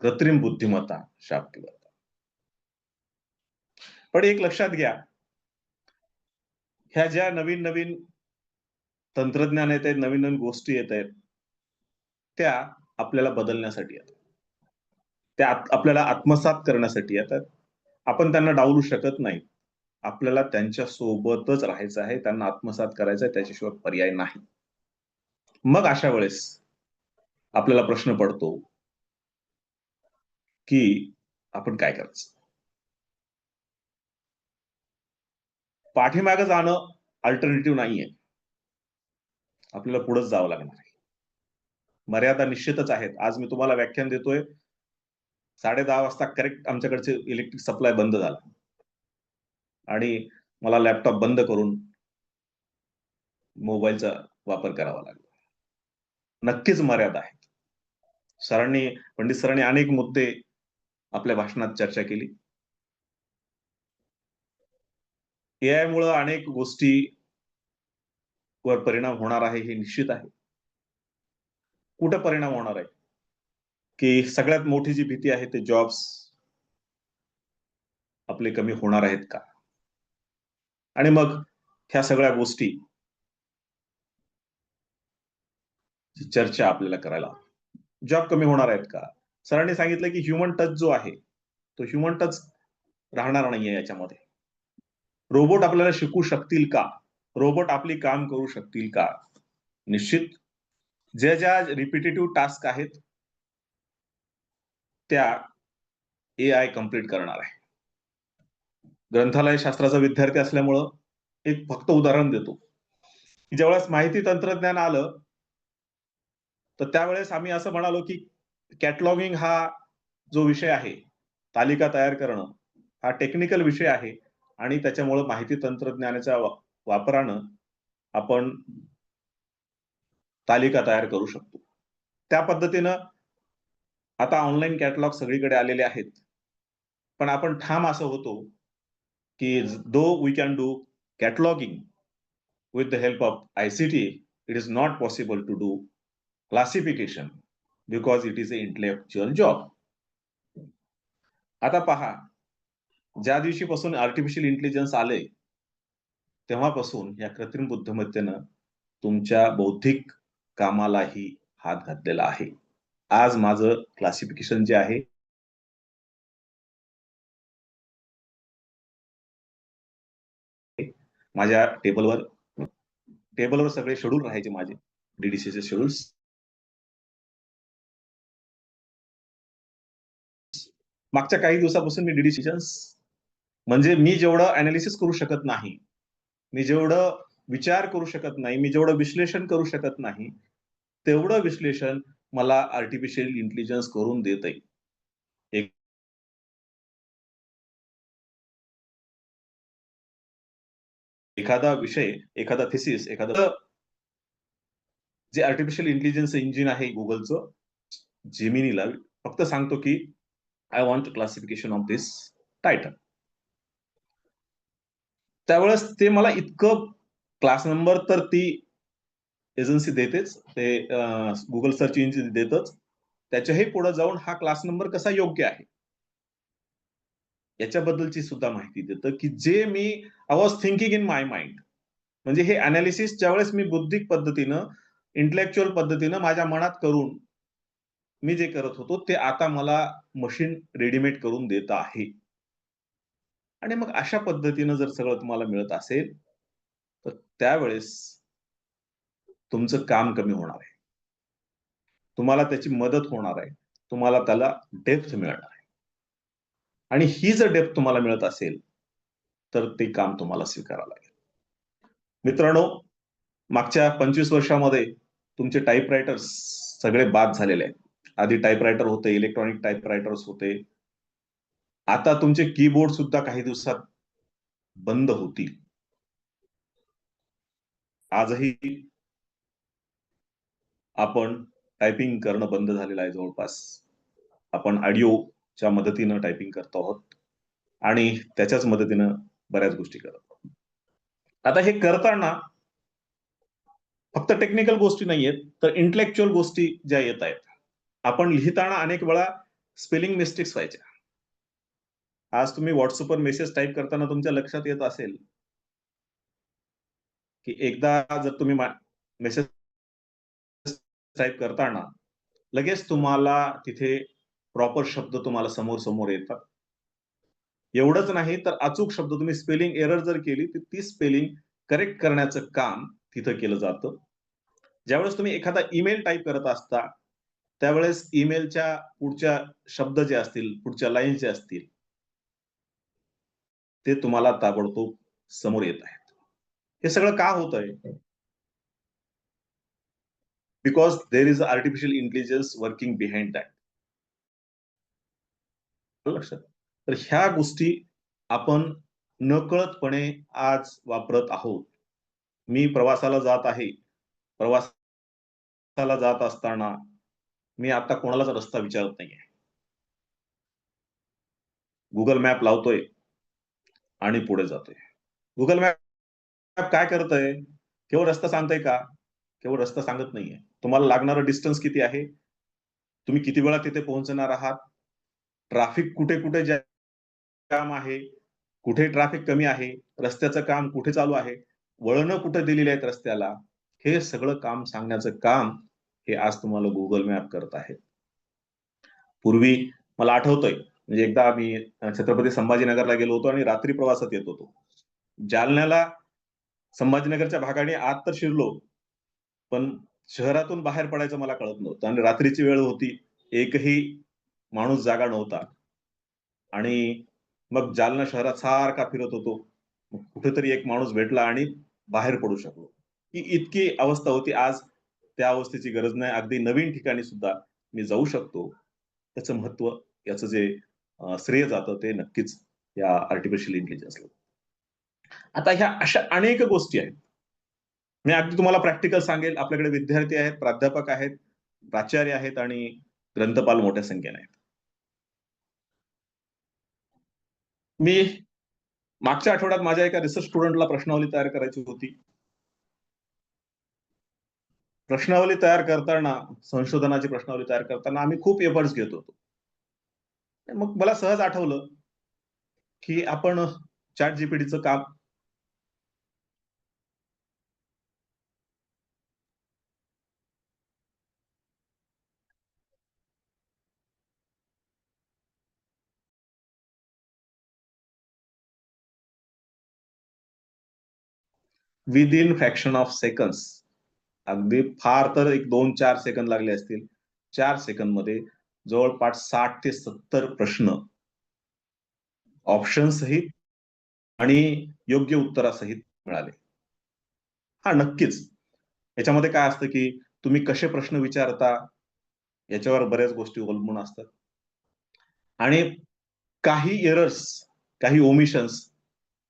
Speaker 6: कृत्रिम बुद्धिमत्ता शाप की वरदान. पण एक लक्षात घ्या, ह्या ज्या नवीन नवीन तंत्रज्ञान येत आहेत, नवीन नवीन गोष्टी येत आहेत, त्या आपल्याला बदलण्यासाठी येतात, त्या आपल्याला आत्मसात करण्यासाठी येतात. आपण त्यांना डावलू शकत नाही. आपल्याला त्यांच्या सोबतच राहायचं आहे, त्यांना आत्मसात करायचं आहे, त्याच्याशिवाय पर्याय नाही. मग अशा वेळेस आपल्याला प्रश्न पडतो की आपण काय करायचं. पाठीमागे जाणं अल्टरनेटिव्ह नाहीये, आपल्याला पुढेच जावं लागणार आहे. मर्यादा निश्चितच आहेत. आज मी तुम्हाला व्याख्यान देतोय, 10:30 वाजता करेक्ट आमच्याकडचे इलेक्ट्रिक सप्लाय बंद झाला आणि मला लॅपटॉप बंद करून मोबाईलचा वापर करावा लागला. नक्कीच मर्यादा आहेत. पंडित सरांनी अनेक मुद्दे आपल्या भाषणात चर्चा केली. AI मुळे अनेक गोष्टी वर परिणाम होणार आहे हे निश्चित आहे. कुठे परिणाम होणार आहे की सगळ्यात मोठी जी भीती आहे ते जॉब्स आपले कमी होणार आहेत का, आणि मग ह्या सगळ्या गोष्टी चर्चा आपल्याला करायला. जॉब कमी होणार आहेत का? सरांनी सांगितलं की ह्युमन टच जो आहे तो ह्युमन टच राहणार नाहीये याच्यामध्ये. रोबोट आपल्याला शिकू शकतील का? रोबोट आपली काम करू शकतील का? निश्चित ज्या रिपिटेटिव्ह टास्क आहेत त्या AI कम्प्लीट करणार आहे. ग्रंथालय शास्त्राचा विद्यार्थी असल्यामुळं एक फक्त उदाहरण देतो की ज्यावेळेस माहिती तंत्रज्ञान आलं तर त्यावेळेस आम्ही असं म्हणालो की कॅटलॉगिंग हा जो विषय आहे, तालिका तयार करणं हा टेक्निकल विषय आहे आणि त्याच्यामुळे माहिती तंत्रज्ञानाच्या वापरानं आपण तालिका तयार करू शकतो. त्या पद्धतीनं आता ऑनलाईन कॅटलॉग सगळीकडे आलेले आहेत, पण आपण ठाम असं होतो की though we can do cataloguing with the help of ICT, it is not possible to do classification because it is an intellectual job. आता पहा, ज्या दिवशीपासून आर्टिफिशियल इंटेलिजन्स आले तेव्हापासून या कृत्रिम बुद्धिमत्तेनं तुमच्या बौद्धिक कामालाही हात घातलेला आहे. आज माझं क्लासिफिकेशन जे आहे माझ्या टेबलवर सगळे शेड्यूल राहायचे माझे डीडीसीचे शेड्यूल्स. मागच्या काही दिवसापासून मी डीडीसीजन्स म्हणजे मी जेवढं अनालिसिस करू शकत नाही, मी जेवढं विचार करू शकत नाही, मी जेवढं विश्लेषण करू शकत नाही, तेवढं विश्लेषण मला आर्टिफिशियल इंटेलिजन्स करून देत आहे. एखादा विषय, एखादा थिसिस, एखादं जे आर्टिफिशियल इंटेलिजन्स इंजिन आहे गुगलचं, जेमिनीला फक्त सांगतो की I want classification of this title. त्यावेळेस ते मला इतकं क्लास नंबर तर ती एजन्सी देतेच, ते गुगल सर्च इंजिन देतच, त्याच्याही पुढे जाऊन हा क्लास नंबर कसा योग्य आहे याच्याबद्दलची सुद्धा माहिती देतं की जे मी I was thinking in my mind. म्हणजे हे अनालिसिस ज्यावेळेस मी बौद्धिक पद्धतीनं, इंटेलेक्च्युअल पद्धतीनं माझ्या मनात करून मी जे करत होतो ते आता मला मशीन रेडीमेड करून देत आहे. आणि मग अशा पद्धतीनं जर सगळं तुम्हाला मिळत असेल तर त्यावेळेस तुमचं काम कमी होणार आहे, तुम्हाला त्याची मदत होणार आहे, तुम्हाला त्याला डेप्थ मिळणार आहे. आणि ही जर डेप्थ तुम्हाला मिळत असेल तर ते काम तुम्हाला स्वीकारावं लागेल. मित्रांनो, मागच्या 25 वर्षामध्ये तुमचे टाईपरायटर्स सगळे बाद झालेले आहेत. आधी टाईपरायटर होते, इलेक्ट्रॉनिक टाईपरायटर्स होते. आता तुमचे कीबोर्ड सुद्धा काही दिवसात बंद होतील. आजही आपण टायपिंग करणं बंद झालेलं आहे जवळपास. आपण ऑडिओच्या मदतीनं टायपिंग करतो आहोत आणि त्याच्याच मदतीनं बऱ्याच गोष्टी करतो. आता हे करताना फक्त टेक्निकल गोष्टी नाहीयेत तर इंटेलेक्च्युअल गोष्टी ज्या येत आहेत. आपण लिहिताना अनेक वेळा स्पेलिंग मिस्टेक्स व्हायच्या. आज तुम्ही व्हॉट्सअपवर मेसेज टाईप करताना तुमच्या लक्षात येत असेल की एकदा जर तुम्ही मेसेज टाईप करताना लगेच तुम्हाला तिथे प्रॉपर शब्द तुम्हाला समोर येतात. एवढंच नाही तर अचूक शब्द, तुम्ही स्पेलिंग एरर जर केली तर ती स्पेलिंग करेक्ट करण्याचं काम तिथं केलं जातं. ज्यावेळेस तुम्ही एखादा ईमेल टाईप करत असता त्यावेळेस ईमेलच्या पुढच्या शब्द जे असतील, पुढच्या लाईन जे असतील, ते तुम्हाला ताबडतोब समोर येत आहेत. हे सगळं का होतंय? Because there is artificial intelligence working behind that. लक्षात. तर ह्या गोष्टी आपण नकळतपणे आज वापरत आहोत. मी प्रवासाला जात आहे. प्रवासाला जात असताना मी आता कोणालाच रस्ता विचारत नाहीये. गुगल मॅप लावतोय आणि पुढे जातोय. गुगल मॅप काय करतंय? केवळ रस्ता सांगतंय का? केवळ रस्ता सांगत नाहीये. तुम्हाला लागणारं डिस्टन्स किती आहे? तुम्ही किती वेळा तिथे पोहोचणार आहात? ट्रॅफिक कुठे कुठे जाम आहे, कुठे ट्रॅफिक कमी आहे, रस्त्याचं काम कुठे चालू आहे, वळणं कुठे दिलेली आहेत रस्त्याला, हे सगळं काम सांगण्याचं काम हे आज तुम्हाला गुगल मॅप करत आहे. पूर्वी मला आठवतंय, म्हणजे एकदा आम्ही छत्रपती संभाजीनगरला गेलो होतो आणि रात्री प्रवासात येत होतो. जालन्याला संभाजीनगरच्या भागाने आत तर शिरलो, पण शहरातून बाहेर पडायचं मला कळत नव्हतं आणि रात्रीची वेळ होती, एकही माणूस जागा नव्हता आणि मग जालना शहरात सारखा फिरत होतो. कुठेतरी एक माणूस भेटला आणि बाहेर पडू शकलो. ही इतकी अवस्था होती. आज त्या अवस्थेची गरज नाही. अगदी नवीन ठिकाणी सुद्धा मी जाऊ शकतो. त्याचं महत्व, याचं जे श्रेय जातं ते नक्कीच या आर्टिफिशियल इंटेलिजन्सला. आता ह्या अशा अनेक गोष्टी आहेत. मी अगदी तुम्हाला प्रॅक्टिकल सांगेल. आपल्याकडे विद्यार्थी आहेत, प्राध्यापक आहेत, प्राचार्य आहेत आणि ग्रंथपाल मोठ्या संख्येने आहेत. मी मागच्या आठवड्यात माझ्या एका रिसर्च स्टुडंटला प्रश्नावली तयार करायची होती. प्रश्नावली तयार करताना, संशोधनाची प्रश्नावली तयार करताना आम्ही खूप एफर्ट्स घेत होतो. मग मला सहज आठवलं की आपण चॅट जीपीटीचं काम विदिन फ्रॅक्शन ऑफ सेकंड्स, अगदी फार तर एक 2-4 सेकंद लागले असतील, 4 सेकंद मध्ये जवळपास 60 ते 70 प्रश्न ऑप्शन सहित आणि योग्य उत्तरासहित मिळाले. हा नक्कीच याच्यामध्ये काय असतं की तुम्ही कसे प्रश्न विचारता याच्यावर बऱ्याच गोष्टी अवलंबून असतात आणि काही एरर्स, काही ओमिशन्स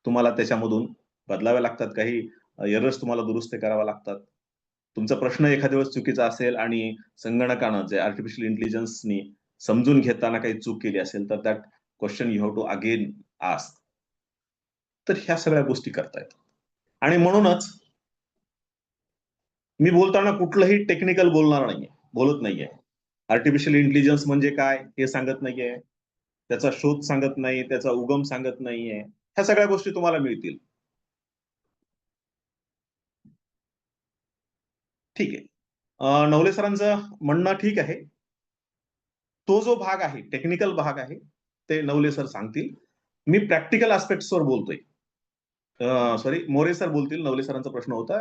Speaker 6: तुम्हाला त्याच्यामधून बदलाव्या लागतात, काही एरर्स तुम्हाला दुरुस्त कराव्या लागतात. तुमचा प्रश्न एखाद्या वेळेस चुकीचा असेल आणि संगणकानं, जे आर्टिफिशियल इंटेलिजन्सनी समजून घेताना काही चूक केली असेल तर that question you have to again ask. तर ह्या सगळ्या गोष्टी करतायत आणि म्हणूनच मी बोलताना कुठलंही टेक्निकल बोलत नाहीये. आर्टिफिशियल इंटेलिजन्स म्हणजे काय हे सांगत नाहीये, त्याचा शोध सांगत नाही, त्याचा उगम सांगत नाहीये. ह्या सगळ्या गोष्टी तुम्हाला मिळतील. ठीक आहे. नवले सरांचं म्हणणं ठीक आहे. तो जो भाग आहे, टेक्निकल भाग आहे, ते नवले सर सांगतील. मी प्रॅक्टिकल वर बोलतोय. सॉरी, मोरे सर बोलतील. नवले सरांचा प्रश्न होता.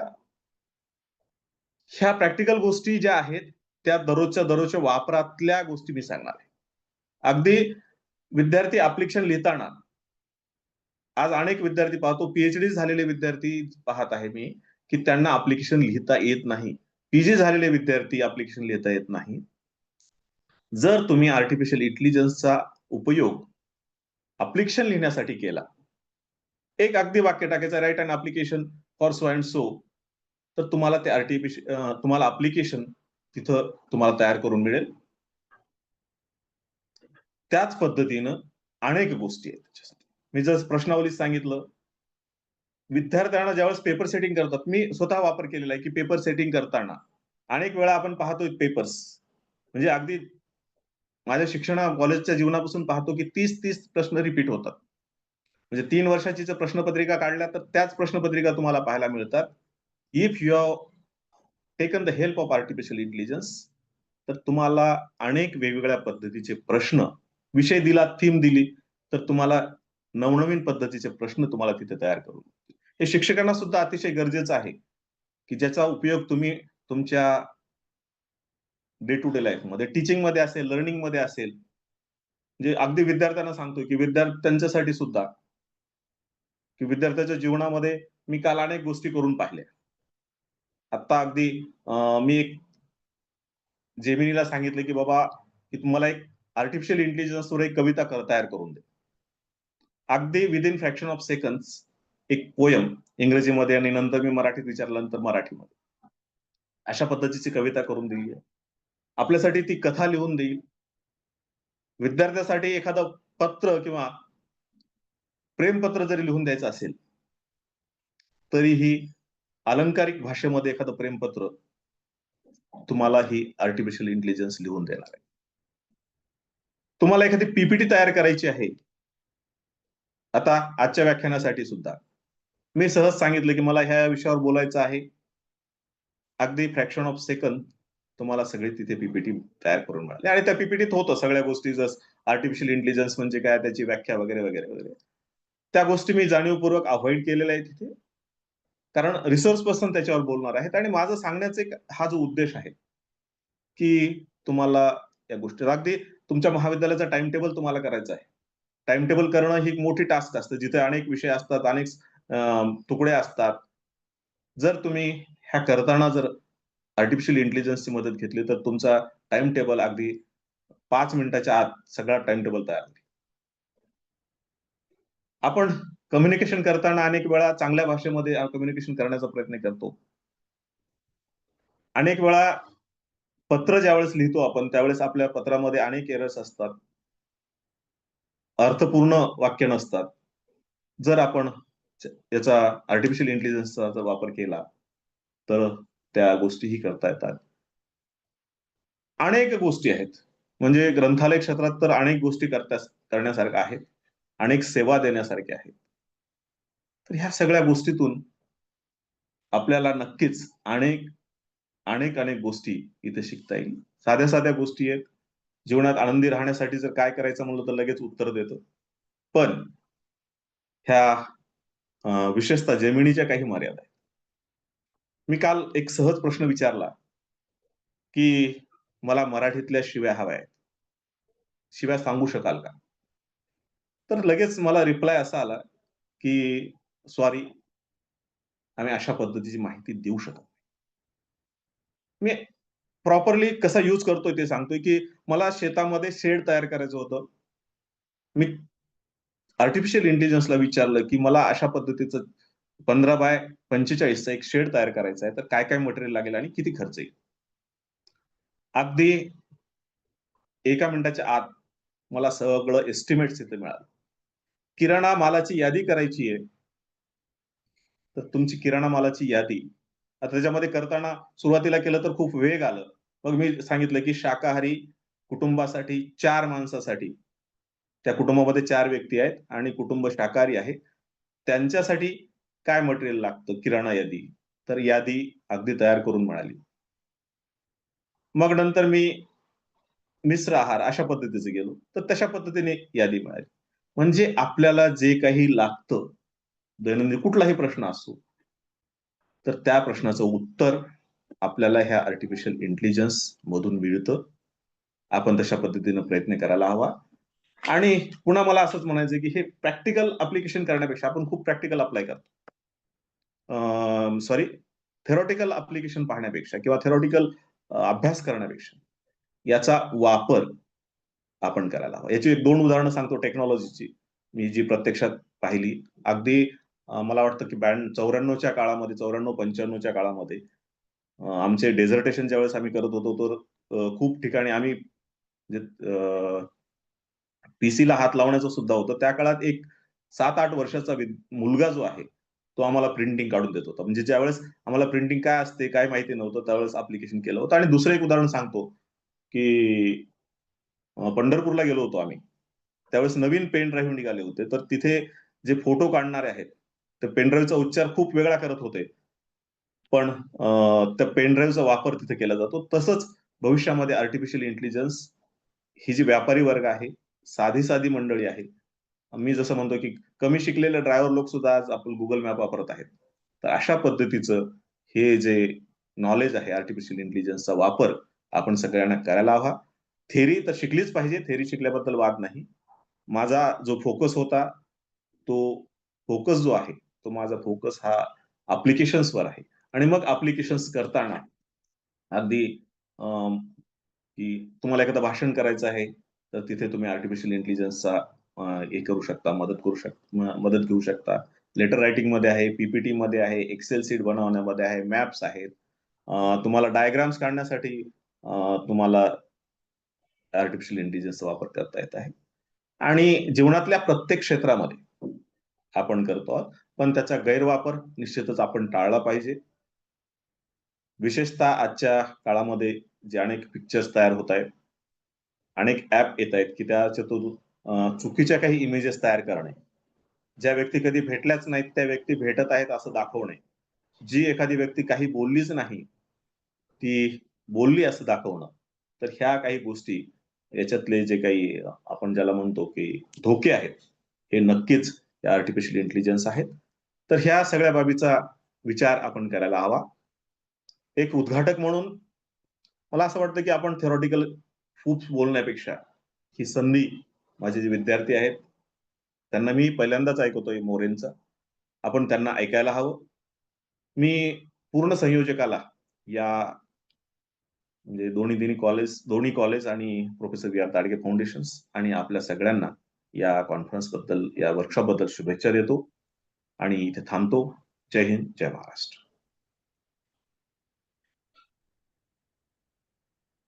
Speaker 6: ह्या प्रॅक्टिकल गोष्टी ज्या आहेत त्या दररोजच्या वापरातल्या गोष्टी मी सांगणार आहे. अगदी विद्यार्थी ऍप्लिकेशन लिहिताना, आज अनेक विद्यार्थी पाहतो, पीएचडी झालेले विद्यार्थी पाहत आहे मी, की त्यांना ऍप्लिकेशन लिहिता येत नाही. पीजी झालेले विद्यार्थी ऍप्लिकेशन लिहिता येत नाही. जर तुम्ही आर्टिफिशियल इंटेलिजन्सचा उपयोग ऍप्लिकेशन लिहिण्यासाठी केला, एक अगदी वाक्य टाकायचं, write an application for so and so, तर तुम्हाला ते तुम्हाला ऍप्लिकेशन तिथं तुम्हाला तयार करून मिळेल. त्याच पद्धतीनं अनेक गोष्टी आहेत त्याच्यासाठी. मी जर प्रश्नावलीत सांगितलं, विद्यार्थ्यांना ज्यावेळेस पेपर सेटिंग करतात, मी स्वतः वापर केलेला आहे की पेपर सेटिंग करताना अनेक वेळा आपण पाहतोय पेपर्स, म्हणजे अगदी माझ्या कॉलेजच्या जीवनापासून पाहतो की 30 प्रश्न रिपीट होतात. म्हणजे 3 वर्षाची जर प्रश्नपत्रिका काढल्या तर त्याच प्रश्नपत्रिका तुम्हाला पाहायला मिळतात. If you have taken the help of artificial intelligence, तर तुम्हाला अनेक वेगवेगळ्या पद्धतीचे प्रश्न, विषय दिला, थीम दिली, तर तुम्हाला नवनवीन पद्धतीचे प्रश्न तुम्हाला तिथे तयार करून, हे शिक्षकांना सुद्धा अतिशय गरजेचं आहे की ज्याचा उपयोग तुम्ही तुमच्या डे टू डे लाईफ मध्ये, टीचिंग मध्ये असेल, लर्निंग मध्ये असेल, म्हणजे अगदी विद्यार्थ्यांना सांगतो की विद्यार्थ्यांच्यासाठी सुद्धा, की विद्यार्थ्याच्या जीवनामध्ये मी काल अनेक गोष्टी करून पाहिल्या. आता अगदी मी एक जेमिनीला सांगितलं की बाबा की तुम्हाला एक आर्टिफिशियल इंटेलिजन्सवर एक कविता तयार करून दे. अगदी विदिन फ्रॅक्शन ऑफ सेकंड्स एक पोयम इंग्रजीमध्ये आणि नंतर मी मराठीत विचारल्यानंतर मराठीमध्ये अशा पद्धतीची कविता करून दिली आहे. आपल्यासाठी ती कथा लिहून देईल. विद्यार्थ्यासाठी एखादं पत्र किंवा प्रेमपत्र जरी लिहून द्यायचं असेल तरीही अलंकारिक भाषेमध्ये एखादं प्रेमपत्र तुम्हाला ही आर्टिफिशियल इंटेलिजन्स लिहून देणार आहे. तुम्हाला एखादी पीपीटी तयार करायची आहे, आता आजच्या व्याख्यानासाठी सुद्धा मी सहज सांगितलं की मला ह्या विषयावर बोलायचं आहे, अगदी फ्रॅक्शन ऑफ सेकंद तुम्हाला सगळी तिथे पीपीटी तयार करून मिळाली. आणि त्या पीपीटीत होतं सगळ्या गोष्टी, जसं आर्टिफिशियल इंटेलिजन्स म्हणजे काय, त्याची व्याख्या वगैरे वगैरे वगैरे. त्या गोष्टी मी जाणीवपूर्वक अवॉइड केलेल्या आहेत तिथे, कारण रिसोर्स पर्सन त्याच्यावर बोलणार आहेत. आणि माझं सांगण्याचा हा जो उद्देश आहे की तुम्हाला या गोष्टी, अगदी तुमच्या महाविद्यालयाचा टाइम टेबल तुम्हाला करायचा आहे. टाइम टेबल करणं ही एक मोठी टास्क असते, जिथे अनेक विषय असतात, अनेक तुकडे असतात. जर तुम्ही ह्या करताना जर आर्टिफिशियल इंटेलिजन्सची मदत घेतली तर तुमचा टाइम टेबल अगदी 5 मिनिटाच्या आत सगळा टाइम टेबल तयार होईल. आपण कम्युनिकेशन करताना अनेक वेळा चांगल्या भाषेमध्ये कम्युनिकेशन करण्याचा प्रयत्न करतो. अनेक वेळा पत्र ज्यावेळेस लिहितो आपण त्यावेळेस आपल्या पत्रामध्ये अनेक एरर्स असतात, अर्थपूर्ण वाक्य नसतात. जर आपण याचा आर्टिफिशियल इंटेलिजन्सचा जर वापर केला तर त्या गोष्टीही करता येतात. अनेक गोष्टी आहेत, म्हणजे ग्रंथालय क्षेत्रात तर अनेक गोष्टी करण्यासारख्या आहेत, अनेक सेवा देण्यासारख्या आहेत. तर ह्या सगळ्या गोष्टीतून आपल्याला नक्कीच अनेक अनेक अनेक गोष्टी इथे शिकता येईल. साध्या साध्या गोष्टी आहेत. जीवनात आनंदी राहण्यासाठी जर काय करायचं म्हणलं तर लगेच उत्तर देतो. पण ह्या विशेषतः जेमिनीच्या काही मर्यादा आहेत. मी काल एक सहज प्रश्न विचारला की मला मराठीतल्या शिव्या हव्या आहेत, शिव्या सांगू शकाल का? तर लगेच मला रिप्लाय असा आला की सॉरी, आम्ही अशा पद्धतीची माहिती देऊ शकत नाही. मी प्रॉपरली कसा यूज करतोय ते सांगतोय की मला शेतामध्ये शेड तयार करायचं होतं. मी आर्टिफिशियल इंटेलिजन्सला विचारलं की मला अशा पद्धतीचं 15x45 एक शेड तयार करायचा आहे, तर काय काय मटेरियल लागेल आणि किती खर्च येईल. अगदी 1 मिनिटाच्या आत मला सगळं एस्टिमेट्स इथे मिळालं. किराणा मालाची यादी करायची आहे, तर तुमची किराणा मालाची यादी आता त्याच्यामध्ये करताना सुरुवातीला केलं तर खूप वेग आलं. मग मी सांगितलं की शाकाहारी कुटुंबासाठी 4 माणसासाठी, त्या कुटुंबामध्ये 4 व्यक्ती आहेत आणि कुटुंब शाकाहारी आहे, त्यांच्यासाठी काय मटेरियल लागतं किराणा यादी, तर यादी अगदी तयार करून मिळाली. मग नंतर मी मिश्र आहार अशा पद्धतीचे गेलो तर तशा पद्धतीने यादी मिळाली. म्हणजे आपल्याला जे काही लागतं दैनंदिन कुठलाही प्रश्न असो, तर त्या प्रश्नाचं उत्तर आपल्याला ह्या आर्टिफिशियल इंटेलिजन्स मधून मिळतं. आपण तशा पद्धतीने प्रयत्न करायला हवा. आणि पुन्हा मला असंच म्हणायचं की हे प्रॅक्टिकल अप्लिकेशन करण्यापेक्षा आपण खूप प्रॅक्टिकल अप्लाय करतो, सॉरी थेरॉटिकल अप्लिकेशन पाहण्यापेक्षा किंवा थेरॉटिकल अभ्यास करण्यापेक्षा याचा वापर आपण करायला हवा. याची 2 उदाहरणं सांगतो टेक्नॉलॉजीची, मी जी प्रत्यक्षात पाहिली. अगदी मला वाटतं की 94च्या काळामध्ये, 94-95च्या काळामध्ये आमचे डेझर्टेशन ज्यावेळेस आम्ही करत होतो तर खूप ठिकाणी आम्ही पीसीला हात लावण्याचं सुद्धा होतं. त्या काळात एक 7-8 वर्षाचा मुलगा जो आहे तो आम्हाला प्रिंटिंग काढून देत होता. म्हणजे ज्यावेळेस आम्हाला प्रिंटिंग काय असते काय माहिती नव्हतं त्यावेळेस अप्लिकेशन केलं होतं. आणि दुसरं एक उदाहरण सांगतो की पंढरपूरला गेलो होतो आम्ही, त्यावेळेस नवीन पेन ड्राईव्ह निघाले होते, तर तिथे जे फोटो काढणारे आहेत ते पेन ड्राईव्हचा उच्चार खूप वेगळा करत होते, पण त्या पेन ड्राईव्हचा वापर तिथे केला जातो. तसंच भविष्यामध्ये आर्टिफिशियल इंटेलिजन्स ही जी व्यापारी वर्ग आहे, साधी साधी मंडळी आहे, मी जसं म्हणतो की कमी शिकलेले ड्रायव्हर लोक सुद्धा आज आपण गुगल मॅप वापरत आहेत. तर अशा पद्धतीचं हे जे नॉलेज आहे आर्टिफिशियल इंटेलिजन्सचा वापर आपण सगळ्यांना करायला हवा. थेरी तर शिकलीच पाहिजे, थेरी शिकल्याबद्दल वाद नाही. माझा जो फोकस होता तो फोकस जो आहे तो माझा फोकस हा ऍप्लिकेशन्सवर आहे. आणि मग ऍप्लिकेशन्स करताना अगदी की तुम्हाला एखादं भाषण करायचं आहे तर तिथे तुम्ही आर्टिफिशियल इंटेलिजन्सचा हे करू शकता, मदत घेऊ शकता. लेटर रायटिंग मध्ये आहे, पीपीटी मध्ये आहे, एक्सेल सीट बनवण्यामध्ये आहे, मॅप्स आहेत. तुम्हाला डायग्राम्स काढण्यासाठी तुम्हाला आर्टिफिशियल इंटेलिजन्सचा वापर करता येत आहे. आणि जीवनातल्या प्रत्येक क्षेत्रामध्ये आपण करतो आहोत, पण त्याचा गैरवापर निश्चितच आपण टाळला पाहिजे. विशेषतः आजच्या काळामध्ये जे अनेक पिक्चर्स तयार होत आहेत, अनेक ऍप येत आहेत की त्याच्यातून चुकीच्या काही इमेजेस तयार करणे, ज्या व्यक्ती कधी भेटल्याच नाहीत त्या व्यक्ती भेटत आहेत असं दाखवणे, जी एखादी व्यक्ती काही बोललीच नाही ती बोलली असं दाखवणं. तर ह्या काही गोष्टी, याच्यातले जे काही आपण ज्याला म्हणतो की धोके आहेत, हे नक्कीच आर्टिफिशियल इंटेलिजन्स आहेत. तर ह्या सगळ्या बाबीचा विचार आपण करायला हवा. एक उद्घाटक म्हणून मला असं वाटतं की आपण थेरॉटिकल खूप बोलण्यापेक्षा ही संधी माझे जे विद्यार्थी आहेत त्यांना मी पहिल्यांदाच ऐकतोय मोरेंचा, आपण त्यांना ऐकायला हवं. मी पूर्ण संयोजकाला या म्हणजे दोन्ही कॉलेज आणि प्रोफेसर वी आर दाडगे फाउंडेशन्स आणि आपल्या सगळ्यांना या कॉन्फरन्स बद्दल, या वर्कशॉप बद्दल शुभेच्छा देतो आणि इथे थांबतो. जय हिंद, जय Maharashtra.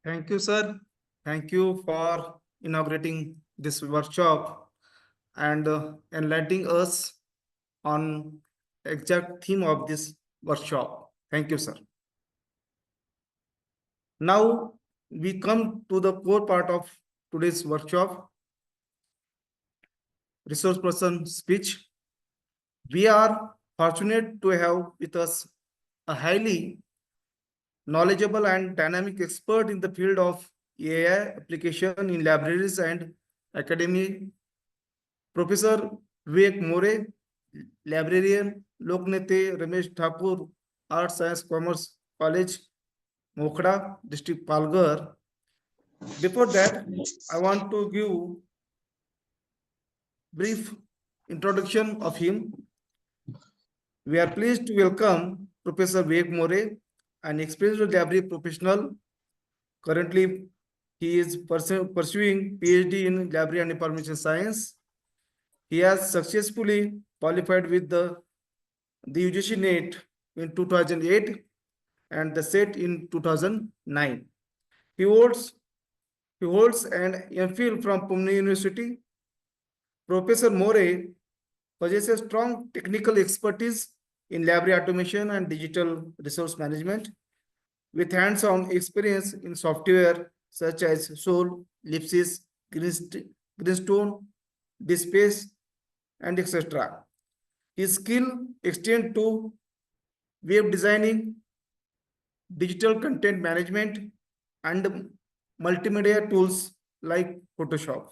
Speaker 1: Thank you, sir. Thank you for inaugurating this workshop and enlightening us on exact theme of this workshop. Thank you, sir. Now we come to the core part of today's workshop, resource person speech. We are fortunate to have with us a highly knowledgeable and dynamic expert in the field of AI application in libraries and academy, Professor Vivek More, librarian, Loknete Ramesh Thakur, Arts Science Commerce College, Mokhda, District Palghar. Before that, I want to give brief introduction of him. We are pleased to welcome Professor Vivek More, an experienced library professional. Currently, he is pursuing PhD in library and information science. He has successfully qualified with the UGC NET in 2008 and the SET in 2009. He holds an MPhil from Pune University. Professor More possesses strong technical expertise in library automation and digital resource management, with hands-on experience in software such as Soul, Lipsys, Greenstone, Dispace, and etc. His skill extends to web designing, digital content management, and multimedia tools like Photoshop.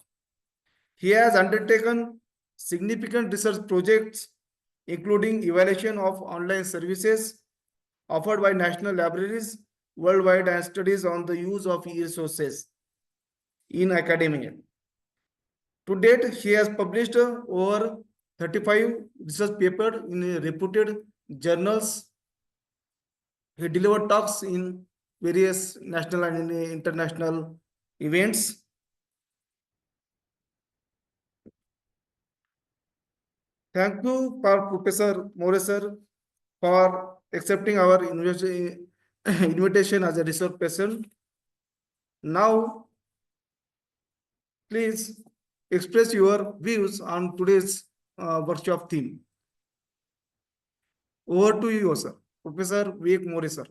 Speaker 1: He has undertaken significant research projects, including evaluation of online services offered by national libraries worldwide and studies on the use of e-resources in academia. To date, he has published over 35 research papers in reputed journals. He delivered talks in various national and international events. Thank you for Professor More sir for accepting our invitation as a research person. Now, please express your views on today's workshop theme. Over to you, sir. Professor Vivek More, sir.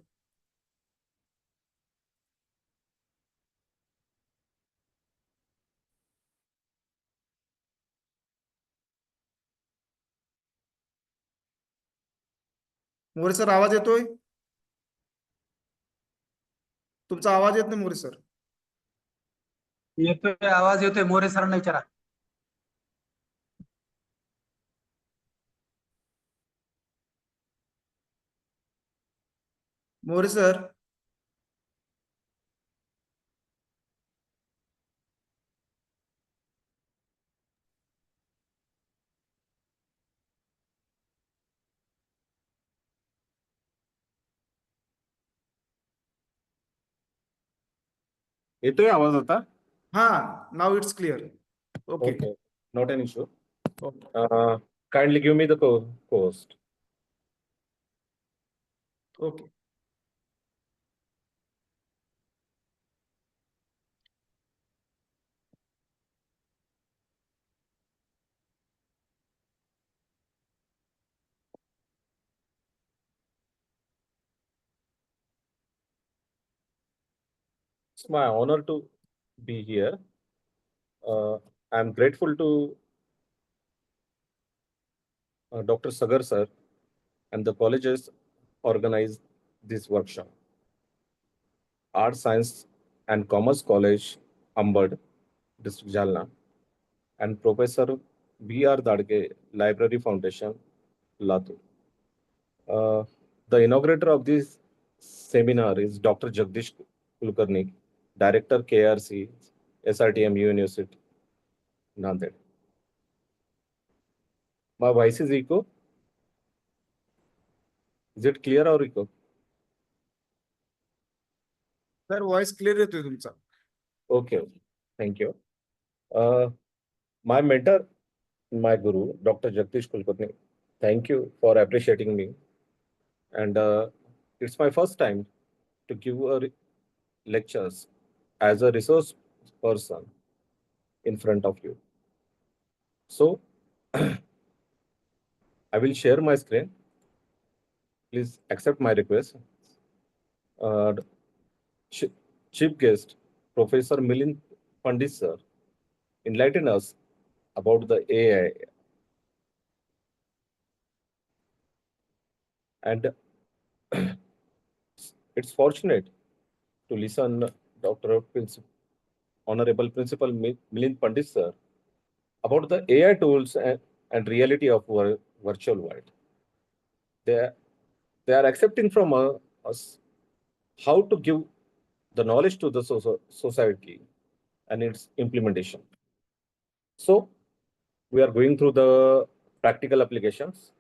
Speaker 1: More sir आवाज येतोय? तुमचा आवाज येत नाही मोरे sir.
Speaker 3: येतोय आवाज येतोय. मोरे सरांना विचारा.
Speaker 1: मोरे सर
Speaker 7: येतोय आवाज आता?
Speaker 1: Ha, now it's clear. Okay.
Speaker 7: Okay, not an issue.
Speaker 1: Okay.
Speaker 7: Kindly give me the co-host.
Speaker 1: Okay.
Speaker 7: It's my honor to be here. I'm grateful to Dr. Sagar sir and the colleges organized this workshop. Art, Science and Commerce College, Ambad, District Jalna, and Professor B.R. Dadge, Library Foundation, Latur. The inaugurator of this seminar is Dr. Jagdish Kulkarni, Director KRC, SRTM University, Nanded. My voice is echo. Is it clear or echo?
Speaker 1: Sir, voice clear येतोय तुमचा.
Speaker 7: Okay, thank you. My mentor, my guru, Dr. Jagdish Kulkarni, thank you for appreciating me. And it's my first time to give lectures as a resource person in front of you. So I will share my screen. Please accept my request. Chief guest, Professor Milind Pandit sir, enlighten us about the AI. And it's fortunate to listen Dr. Honorable Principal Milind Pandit sir about the AI tools and reality of virtual world. They are accepting from us how to give the knowledge to the society and its implementation. So we are going through the practical applications.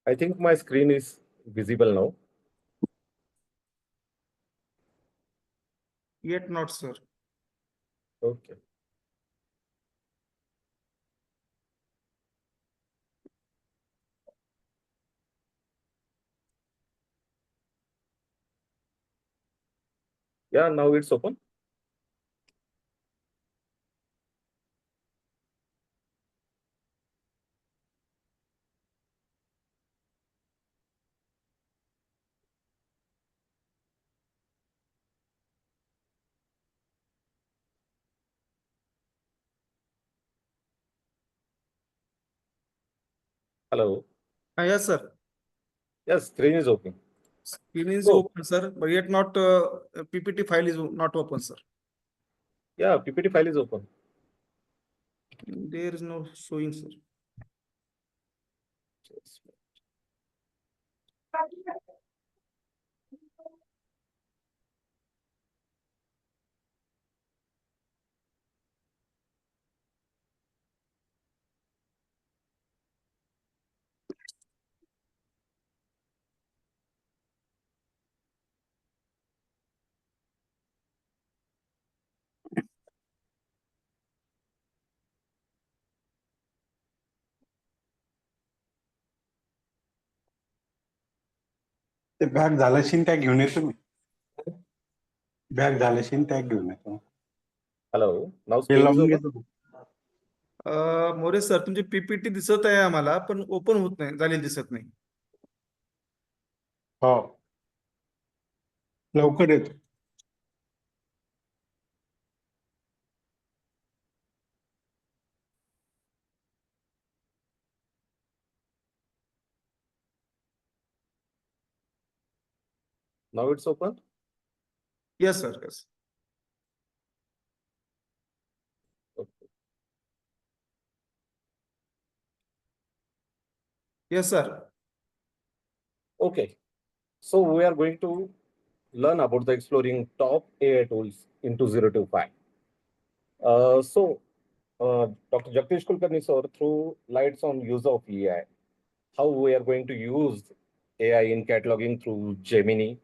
Speaker 7: I think my screen is visible now.
Speaker 1: Yet not, sir.
Speaker 7: Okay. Yeah, now it's open. Hello.
Speaker 1: Yes, sir.
Speaker 7: Yes, screen is open.
Speaker 1: Screen is
Speaker 7: Oh.
Speaker 1: open, sir, but yet not PPT file is not open, sir.
Speaker 7: Yeah, PPT file is open.
Speaker 1: There is no showing, sir.
Speaker 8: ते bag झाल्याशी tag घेऊन येतो मी. Bag झाल्याशी tag घेऊन येतो.
Speaker 7: Hello. Now
Speaker 8: hey
Speaker 7: screen is
Speaker 8: लावून
Speaker 7: open.
Speaker 8: घेतो.
Speaker 1: मोरे sir तुमची PPT दिसत आहे आम्हाला पण ओपन होत नाही, झालेली दिसत नाही.
Speaker 8: हो लवकर येतो.
Speaker 7: Now it's open.
Speaker 1: Yes, sir. Yes.
Speaker 7: Okay.
Speaker 1: Yes, sir.
Speaker 7: Okay. So we are going to learn about the exploring top AI tools in 2025. Dr. Jagdish Kulkarni sir threw lights on use of AI, how we are going to use AI in cataloging through Gemini,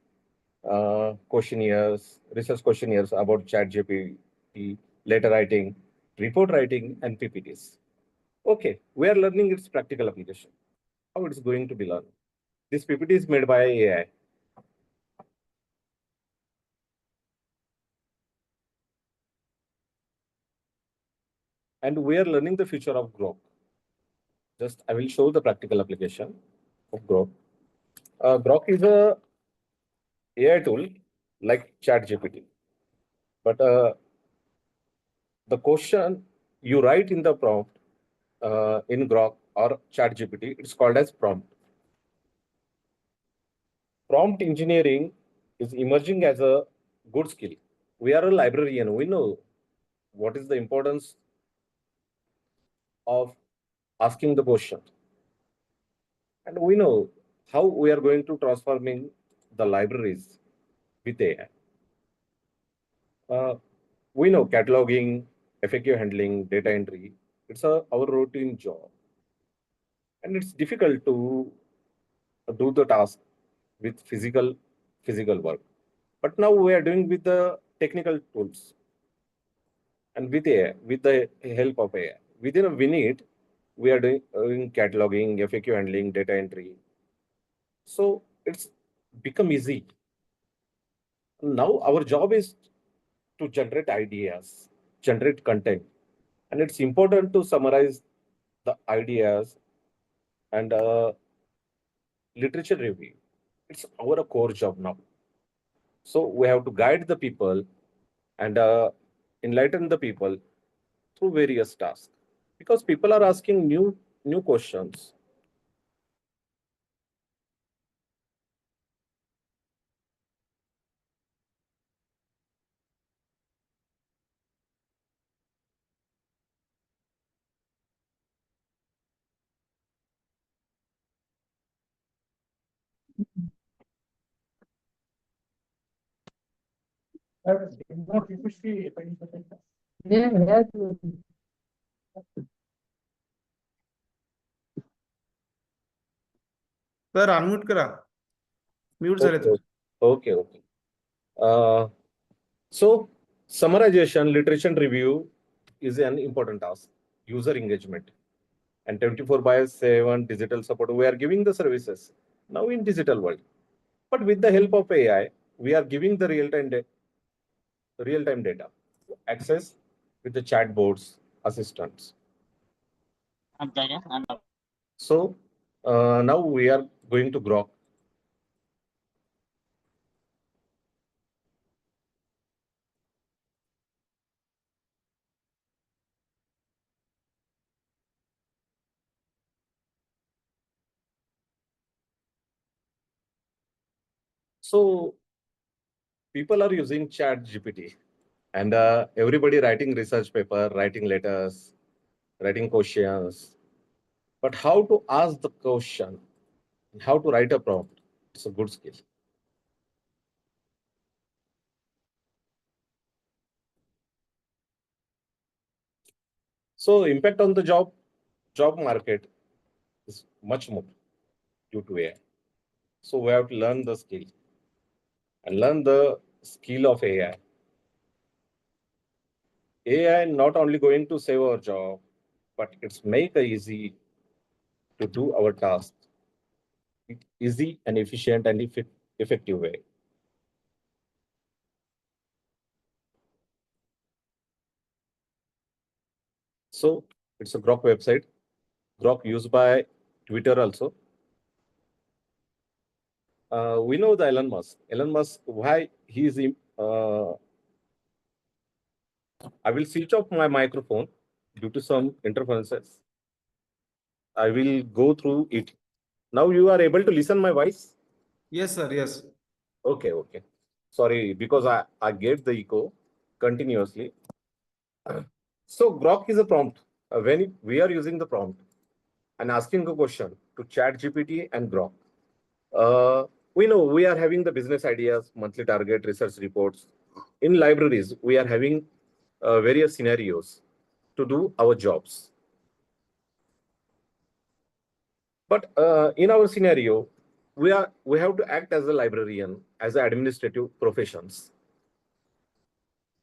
Speaker 7: questionnaires, research questionnaires about ChatGPT, letter writing, report writing, and PPTs. Okay, we are learning its practical application. How it's going to be learned. This PPT is made by AI. And we are learning the future of Grok. Just I will show the practical application of Grok. Grok is a AI tool like ChatGPT, but the question you write in the prompt in Grok or ChatGPT, it's called as prompt. Prompt engineering is emerging as a good skill. We are a librarian. We know what is the importance of asking the question. And we know how we are going to transforming the libraries with AI. We know cataloging, FAQ handling, data entry, it's our routine job. And it's difficult to do the task with physical work. But now we are doing with the technical tools and with AI, with the help of AI. Within a minute, we are doing cataloging, FAQ handling, data entry. So it's become easy. Now our job is to generate ideas, generate content. And it's important to summarize the ideas and literature review. It's our core job now. So we have to guide the people and enlighten the people through various tasks because people are asking new questions.
Speaker 1: Sir unmute करा mute झाले तुमचे.
Speaker 7: Okay. So summarization, literature review is an important task. User engagement and 24/7 digital support. We are giving the services now in digital world, but with the help of AI, we are giving the real-time data access with the chatbots, assistants. So now we are going to Grok. So people are using ChatGPT, and everybody writing research paper, writing letters, writing questions. But how to ask the question, how to write a prompt, it's a good skill. So impact on the job market is much more due to AI. So we have to learn the skill and learn the skill of AI. AI not only going to save our job, but it's make it easy to do our task. Easy and efficient and effective way. So it's a Grok website. Grok used by Twitter also. We know the Elon Musk. Elon Musk, why he is I will switch off my microphone due to some interferences. I will go through it. Now you are able to listen my voice?
Speaker 1: Yes, sir. Yes.
Speaker 7: Okay. Sorry, because I get the echo continuously. So Grok is a prompt. When we are using the prompt and asking a question to ChatGPT and Grok, we know we are having the business ideas, monthly target, research reports. In libraries, we are having various scenarios to do our jobs. But in our scenario, we have to act as a librarian, as administrative professions,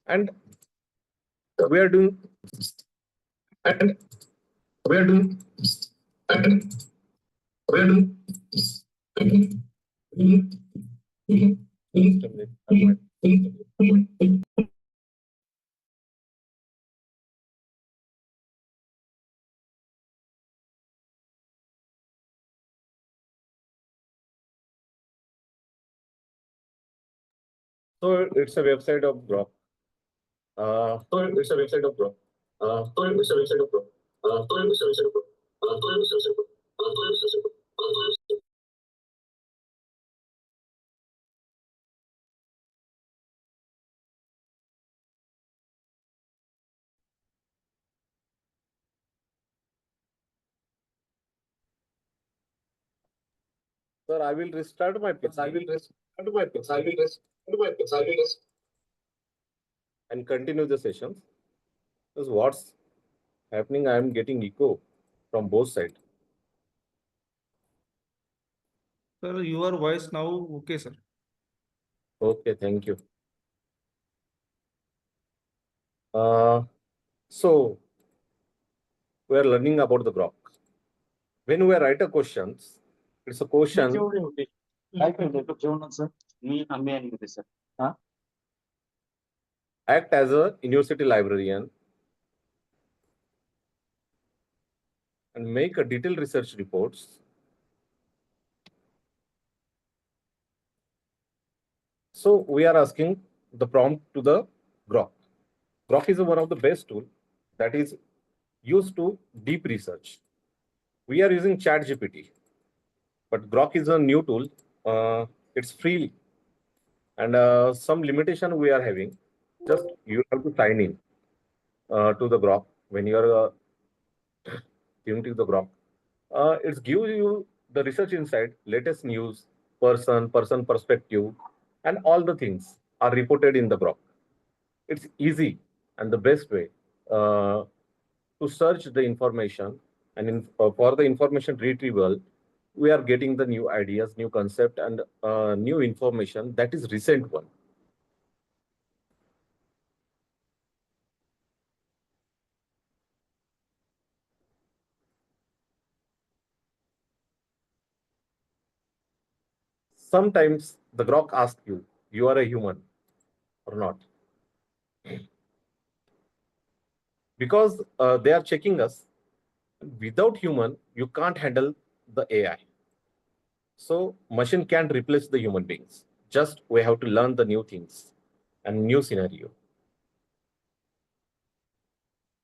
Speaker 7: and we are doing and we are doing and we are doing. Just a minute. So it's a website of Grok. So it's a website of Grok. So it's a website of Grok. So it's a website of Grok. So it's a website of Grok. So it's a website of Grok. Sir, I will restart my PC. I will restart my PC. I will restart my PC. I will restart and continue the sessions. Because what's happening, I am getting echo from both sides.
Speaker 1: Sir, your voice now okay, sir.
Speaker 7: Okay, thank you. So we are learning about the Grok. When we write a questions, it's a question. Act as a university librarian and make a detailed research reports. So we are asking the prompt to the Grok. Grok is one of the best tool that is used to deep research. We are using ChatGPT, but Grok is a new tool. It's free, and some limitation we are having. Just you have to sign in to the Grok when you are tuned to the Grok. It gives you the research insight, latest news, person perspective, and all the things are reported in the Grok. It's easy and the best way to search the information, and for the information retrieval, we are getting the new ideas, new concept, and new information that is recent one. Sometimes the Grok asks you, you are a human or not? Because they are checking us. Without human, you can't handle the AI. So machine can't replace the human beings. Just we have to learn the new things and new scenario.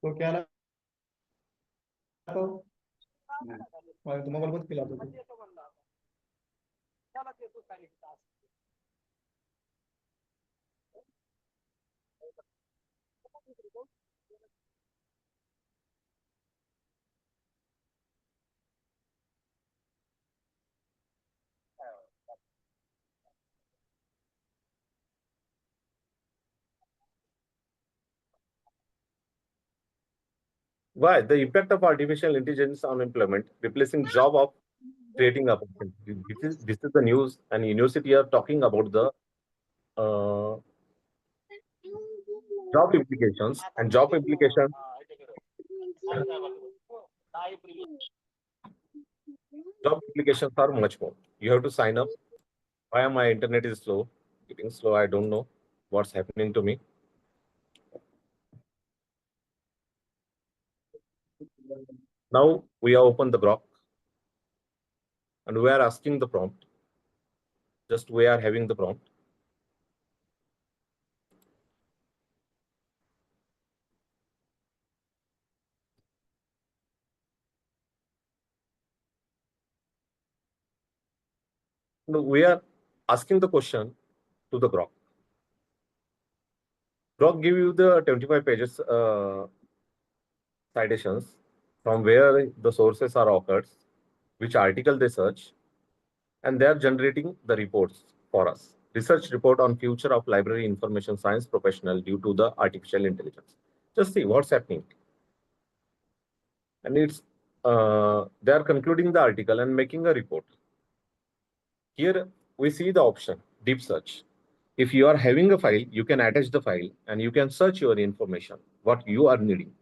Speaker 1: तो क्या ना तो तुम्हारा बहुत खिला दो
Speaker 7: Why? The impact of artificial intelligence on employment, replacing job of creating opportunity. This is the news, and university are talking about the uh, job implications, and job implications. Job implications are much more. You have to sign up. Why my internet is slow? Getting slow. I don't know what's happening to me. Now we have opened the Grok, and we are asking the prompt. Just we are having the prompt. We are asking the question to the Grok. Grok give you the 25 pages citations from where the sources are occurred, which article they search, and they are generating the reports for us. Research report on future of library information science professional due to the artificial intelligence. Just see what's happening. And it's they are concluding the article and making a report. Here we see the option deep search. If you are having a file, you can attach the file and you can search your information, what you are needing.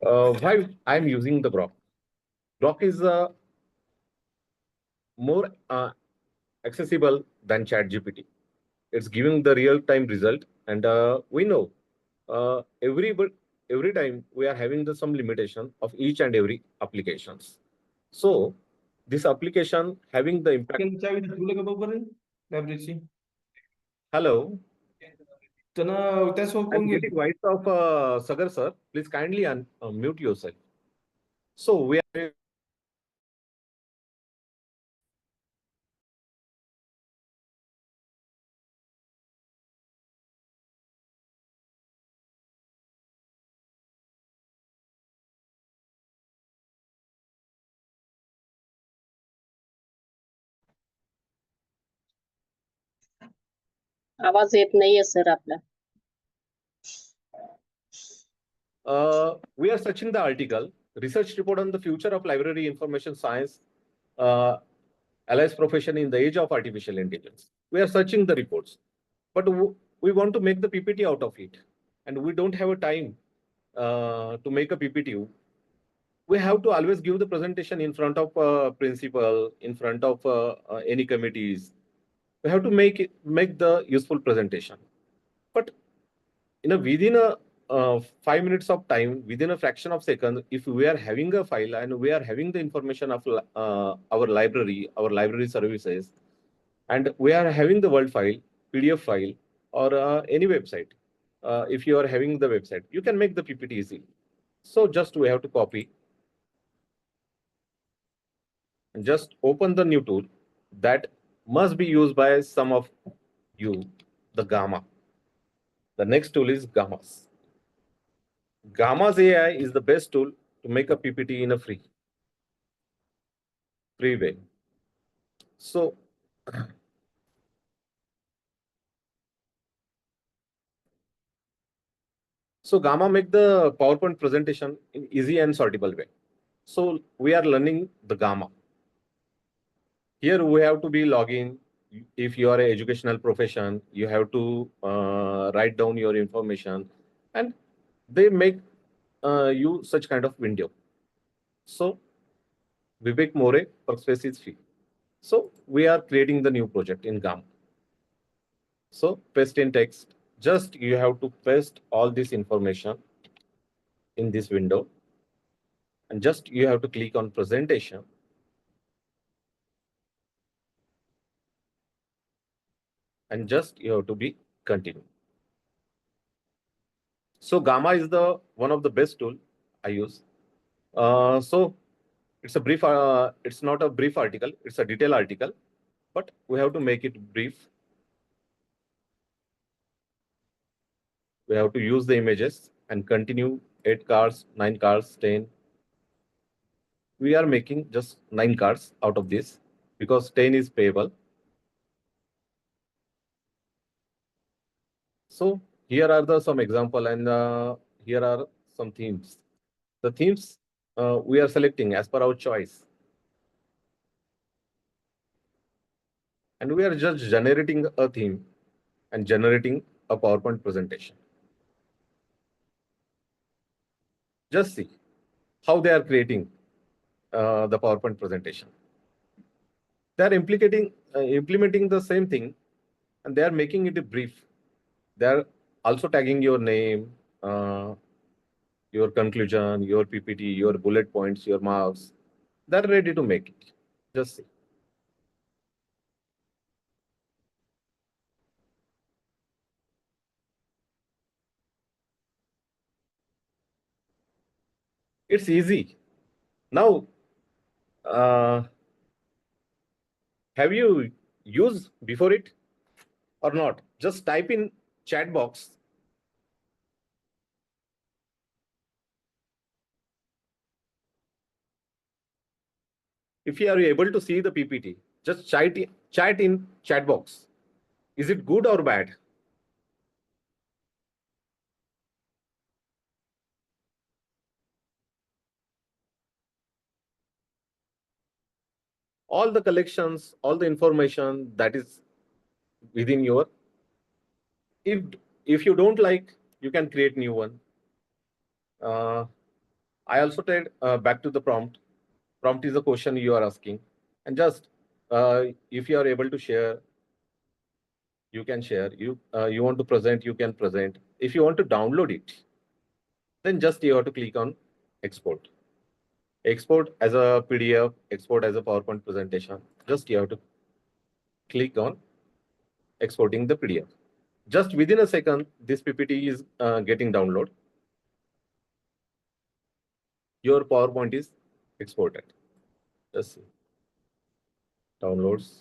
Speaker 7: Why I'm using the Grok? Grok is more accessible than ChatGPT. It's giving the real-time result, and we know every time we are having some limitation of each and every applications. So this application having the impact. Hello. I'm getting voice of Sagar sir. Please kindly unmute yourself. So we are.
Speaker 9: आवाज येत नाहीये sir आपला.
Speaker 7: We are searching the article, research report on the future of library information science, allies profession in the age of artificial intelligence. We are searching the reports, but we want to make the PPT out of it, and we don't have a time to make a PPT. We have to always give the presentation in front of principal, in front of any committees. We have to make the useful presentation, but within a 5 minutes of time, within a fraction of second, if we are having a file and we are having the information of our library services, and we are having the Word file, PDF file, or any website, if you are having the website, you can make the PPT easily. So just we have to copy and just open the new tool that must be used by some of you, the Gamma. The next tool is Gammas. Gamma's AI is the best tool to make a PPT in a free way. So Gamma make the PowerPoint presentation in easy and sortable way. So we are learning the Gamma. Here we have to be login. If you are an educational profession, you have to write down your information, and they make you such kind of window. So Vivek More workspace is free. So we are creating the new project in Gamma. So paste in text. Just you have to paste all this information in this window, and just you have to click on presentation. And just you have to be continue. So Gamma is the one of the best tool I use. So it's a brief. It's not a brief article. It's a detailed article, but we have to make it brief. We have to use the images and continue 8 cards, 9 cards, 10. We are making just 9 cards out of this because 10 is payable. So here are some example, and here are some themes. The themes we are selecting as per our choice. And we are just generating a theme and generating a PowerPoint presentation. Just see how they are creating the PowerPoint presentation. They are implementing the same thing, and they are making it a brief. They are also tagging your name, your conclusion, your PPT, your bullet points, your marks. They're ready to make it. Just see. It's easy. Now, have you used before it or not? Just type in chat box. If you are able to see the PPT, just chat in chat box. Is it good or bad? all the collections, all the information that is within your. If you don't like, you can create new one. I also said back to the prompt. Prompt is the question you are asking, and just if you are able to share, you can share. You want to present, you can present. If you want to download it, then just you have to click on export. Export as a PDF, export as a PowerPoint presentation. Just you have to click on exporting the PDF. Just within a second, this PPT is getting download. Your PowerPoint is exported. Just see. Downloads.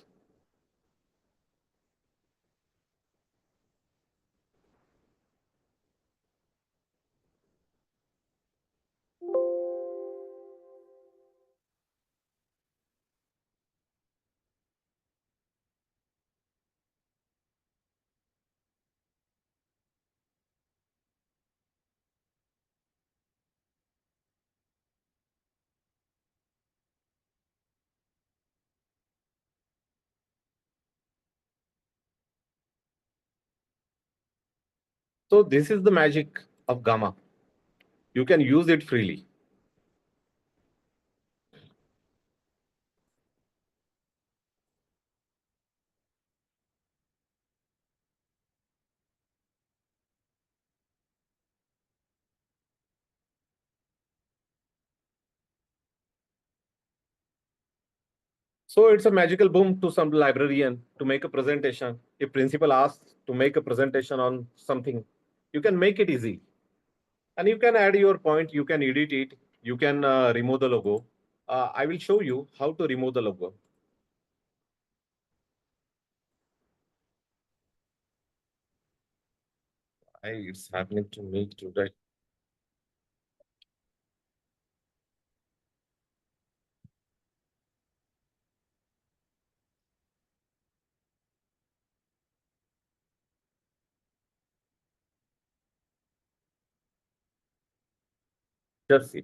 Speaker 7: So this is the magic of Gamma. You can use it freely. So it's a magical boom to some librarian to make a presentation. If principal asks to make a presentation on something, you can make it easy. And you can add your point, you can edit it, you can remove the logo. I will show you how to remove the logo. It's happening to me today. Just see.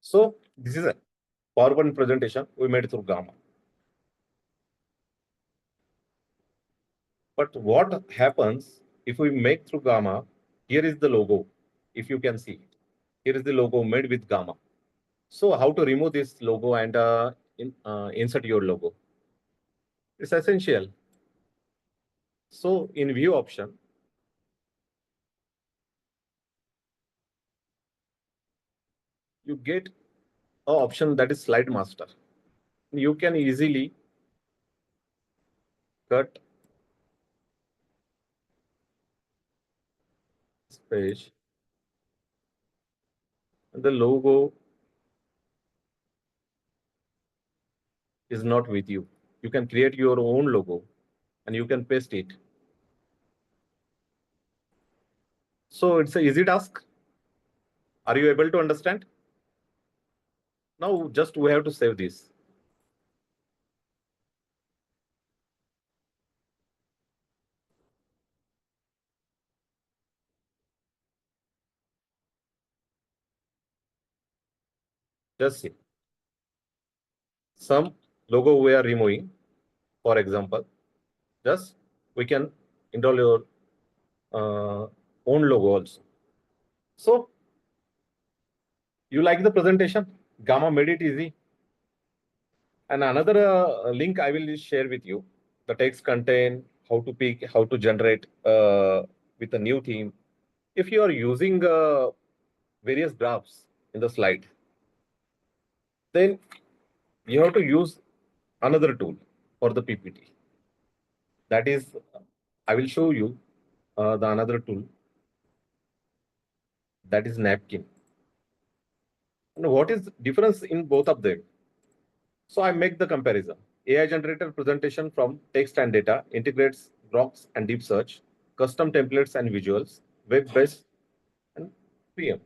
Speaker 7: So this is a PowerPoint presentation we made through Gamma. But what happens if we make through Gamma? Here is the logo, if you can see. Here is the logo made with Gamma. So how to remove this logo and insert your logo? It's essential. So in view option, you get an option that is slide master. You can easily cut this page and the logo is not with you. You can create your own logo and you can paste it. So it's an easy task. Are you able to understand? Now just we have to save this. Just see. Some logo we are removing, for example, just we can install your own logo also. So you like the presentation? Gamma made it easy. And another link I will share with you, the text content, how to pick, how to generate with a new theme. If you are using various graphs in the slide, then you have to use another tool for the PPT. That is, I will show you the another tool, that is napkin. And what is difference in both of them? So I make the comparison. AI generated presentation from text and data integrates blocks and deep search, custom templates and visuals, web-based and PM.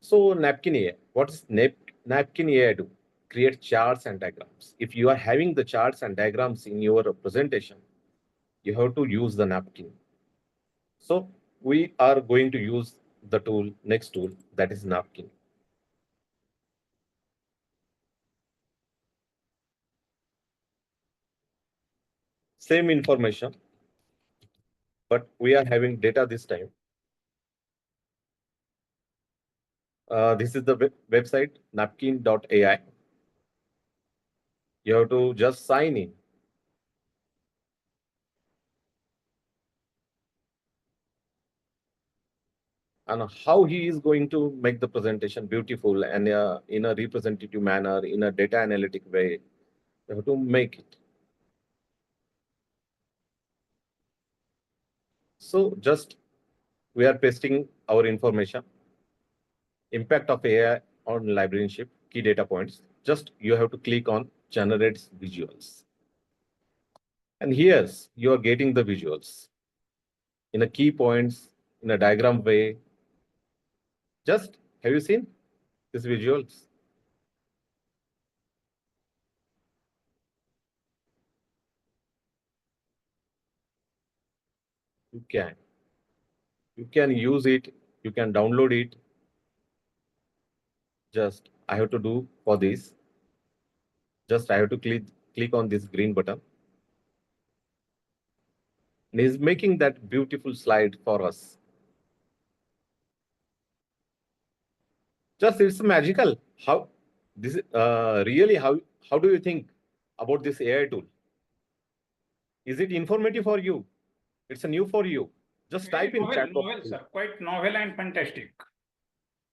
Speaker 7: So napkin AI. What is napkin AI do? create charts and diagrams. If you are having the charts and diagrams in your presentation, you have to use the napkin. So we are going to use the tool, next tool, that is napkin. Same information, but we are having data this time. This is the website, napkin.ai. You have to just sign in. And how he is going to make the presentation beautiful and in a representative manner, in a data analytic way. You have to make it. So just we are pasting our information. Impact of AI on librarianship, key data points. Just you have to click on generate visuals. And here's you are getting the visuals in a key points, in a diagram way. Just have you seen these visuals? You can use it, you can download it. Just I have to do for this. Just I have to click on this green button. And he's making that beautiful slide for us. Just it's magical. How this really how do you think about this AI tool? Is it informative for you? It's a new for you. Just type in chat box.
Speaker 9: Novel, sir. Quite novel and fantastic.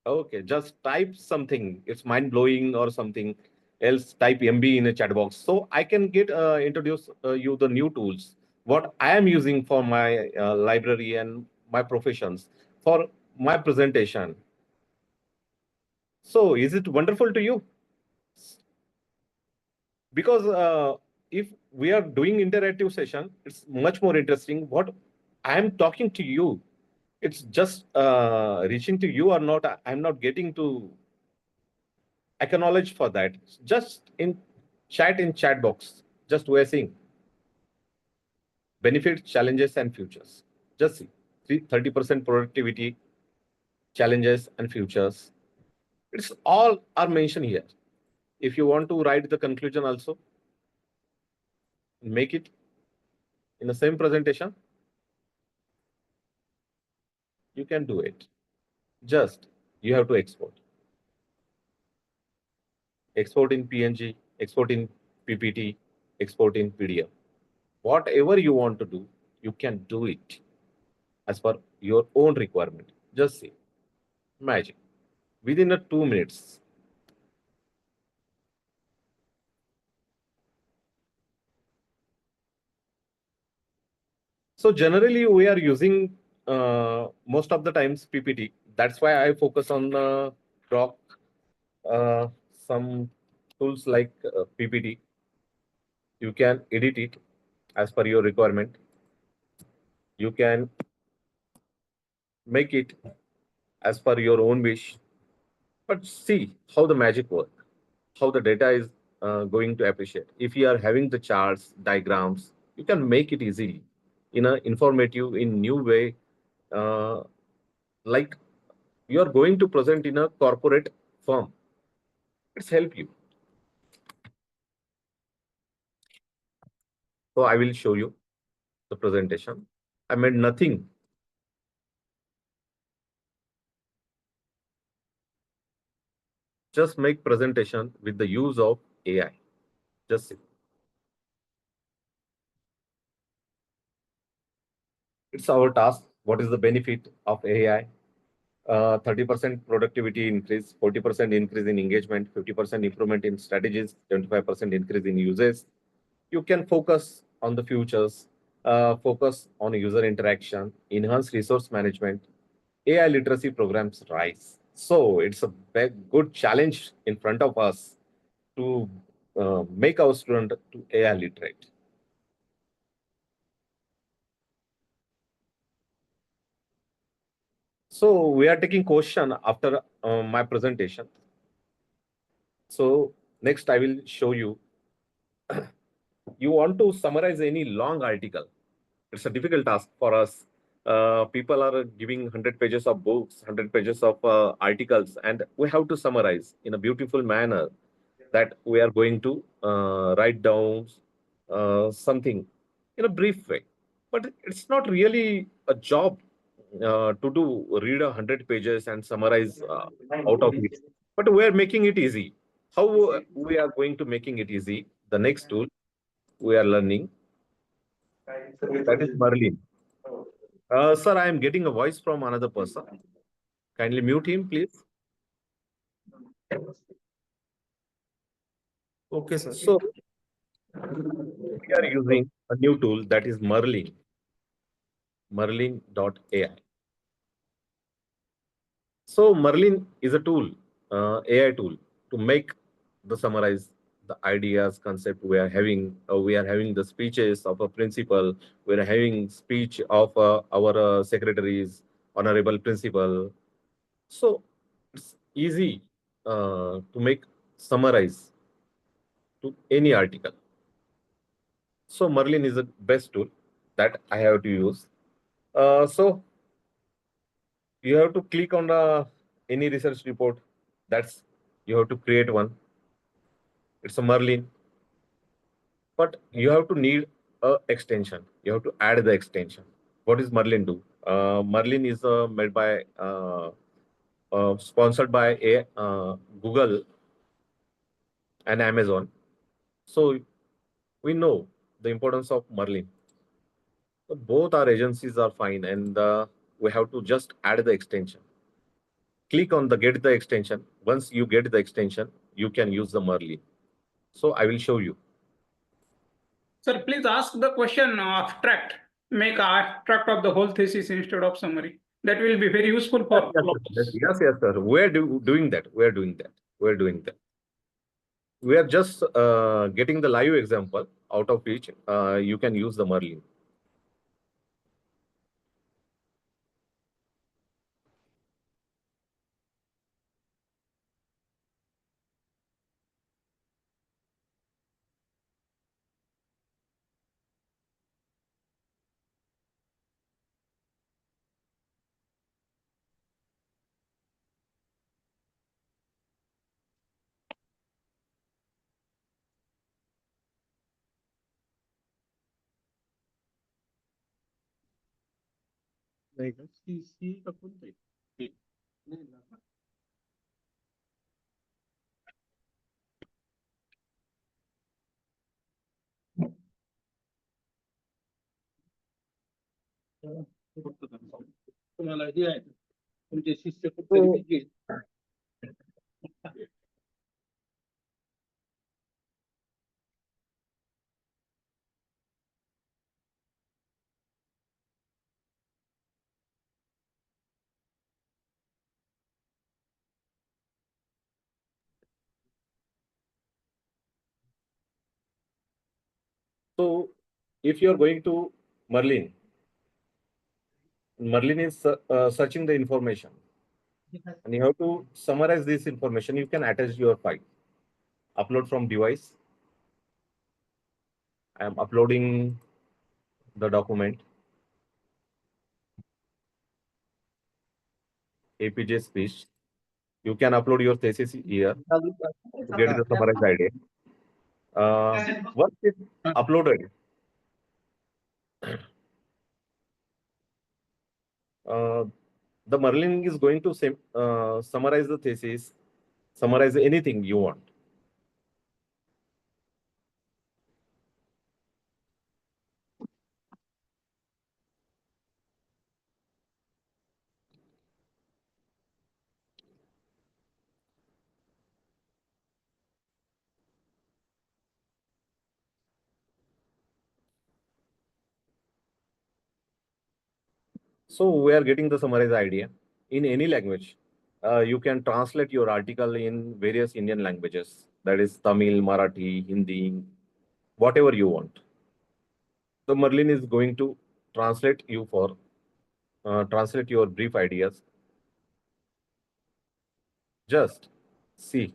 Speaker 7: Okay, just type something. It's mind blowing or something else. Type MB in a chat box. So I can get introduce you the new tools. What I am using for my library and my professions for my presentation. So is it wonderful to you? Because if we are doing interactive session, it's much more interesting. What I am talking to you, it's just reaching to you or not. I'm not getting to acknowledge for that. Just in chat box, just we're seeing benefits, challenges, and futures. Just see 30% productivity, challenges, and futures. It's all are mentioned here. If you want to write the conclusion also, make it in the same presentation, you can do it. Just you have to export. Export in PNG, export in PPT, export in PDF. Whatever you want to do, you can do it as per your own requirement. Just see. Magic. Within a 2 minutes. So generally we are using most of the times PPT. That's why I focus on Doc, some tools like PPT. You can edit it as per your requirement. You can make it as per your own wish. But see how the magic works, how the data is going to appreciate. If you are having the charts, diagrams, you can make it easily in an informative, in new way, like you are going to present in a corporate firm. It's help you. So I will show you the presentation. I made nothing. Just make presentation with the use of AI. Just see. It's our task. What is the benefit of AI? 30% productivity increase, 40% increase in engagement, 50% improvement in strategies, 25% increase in uses. You can focus on the futures, focus on user interaction, enhance resource management, AI literacy programs rise. So it's a good challenge in front of us to make our student to AI literate. So we are taking question after my presentation. So next I will show you. You want to summarize any long article. It's a difficult task for us. People are giving 100 pages of books, 100 pages of articles, and we have to summarize in a beautiful manner that we are going to write down something in a brief way. But it's not really a job to do, read 100 pages and summarize out of it. But we are making it easy. How we are going to making it easy? The next tool we are learning, that is Merlin. Sir, I am getting a voice from another person. Kindly mute him, please.
Speaker 1: Okay, sir.
Speaker 7: So we are using a new tool, that is Merlin. Merlin.ai. So Merlin is a tool, AI tool, to make the summarize the ideas, concept we are having. We are having the speeches of a principal. We are having speech of our secretaries, honorable principal. So it's easy to make summarize to any article. So Merlin is the best tool that I have to use. So you have to click on the any research report. That's you have to create one. It's a Merlin, but you have to need a extension. You have to add the extension. What does Merlin do? Merlin is made by sponsored by Google and Amazon. So we know the importance of Merlin. So both our agencies are fine, and we have to just add the extension. Click on the get the extension. Once you get the extension, you can use the Merlin. So I will show you.
Speaker 9: Sir, please ask the question abstract. Make abstract of the whole thesis instead of summary. That will be very useful for all of us.
Speaker 7: Yes, sir. We're doing that. We're doing that. We're doing that. We are just getting the live example out of which you can use the Merlin.
Speaker 2: तुम्हाला हे आहे तुमचे शिष्य कुठे गेले?
Speaker 7: So if you are going to Merlin, Merlin is searching the information, and you have to summarize this information. You can attach your file, upload from device. I am uploading the document, APJ speech. You can upload your thesis here to get the summarized idea. Once it's uploaded, the Merlin is going to summarize the thesis, summarize anything you want. So we are getting the summarized idea in any language. You can translate your article in various Indian languages, that is Tamil, Marathi, Hindi, whatever you want. The Merlin is going to translate you for translate your brief ideas. Just see.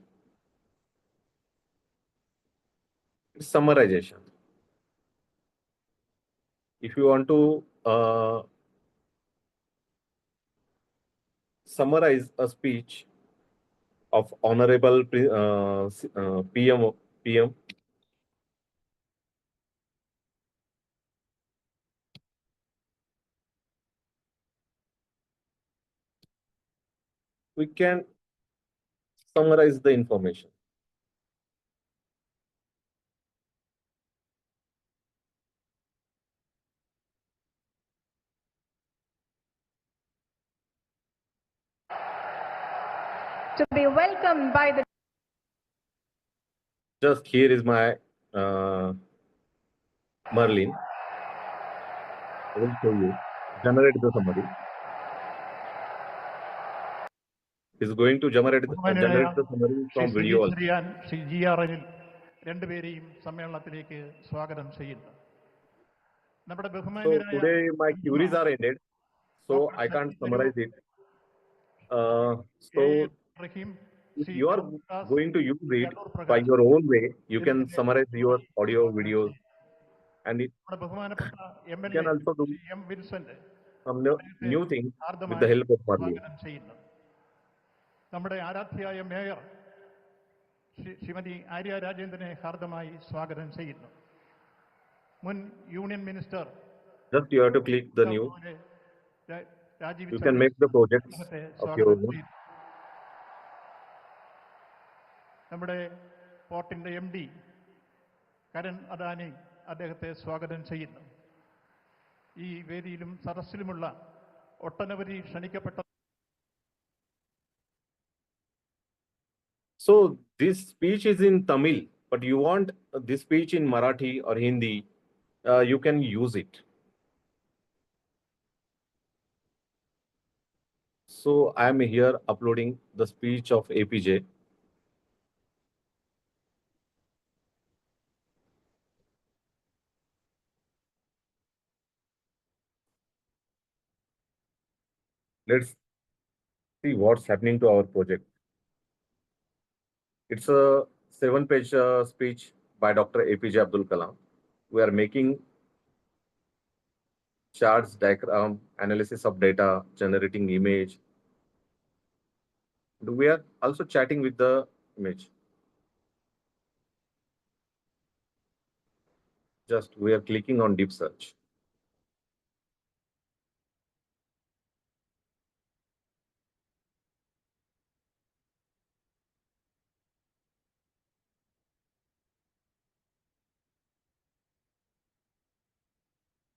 Speaker 7: summarization. If you want to summarize a speech of Honorable PM, we can summarize the information.
Speaker 10: To be welcomed by the
Speaker 7: Just here is my Merlin. I will show you. Generate the summary. Is going to generate the summary from video also.
Speaker 11: രണ്ടുപേരെയും സമ്മേളനത്തിലേക്ക് സ്വാഗതം ചെയ്യുന്നു. നമ്മുടെ
Speaker 7: So
Speaker 11: ബഹുമാന്യരായ
Speaker 7: today my queries are ended, so I can't summarize it. So if you are going to use it by your own way, you can summarize your audio, videos, and it
Speaker 11: നമ്മുടെ ബഹുമാനപ്പെട്ട
Speaker 7: can also do
Speaker 11: M Vincent
Speaker 7: some new things with the help of Merlin.
Speaker 11: സ്വാഗതം ചെയ്യുന്നു. നമ്മുടെ ആരാധ്യയായ mayor Shrimati Arya രാജേന്ദ്രനെ ഹാർദമായി സ്വാഗതം ചെയ്യുന്നു. മുൻ union minister
Speaker 7: Just you have to click the new. You can make the projects of your own.
Speaker 11: നമ്മുടെ പോർട്ടിന്റെ MD Karan Adani അദ്ദേഹത്തെ സ്വാഗതം ചെയ്യുന്നു. ഈ വേദിയിലും സദസ്സിലുമുള്ള ഒട്ടനവധി ക്ഷണിക്കപ്പെട്ട.
Speaker 7: So this speech is in Tamil, but you want this speech in Marathi or Hindi, you can use it. So I am here uploading the speech of APJ. Let's see what's happening to our project. It's a 7-page speech by Dr. APJ Abdul Kalam. We are making charts, diagram, analysis of data, generating image. We are also chatting with the image. Just we are clicking on deep search.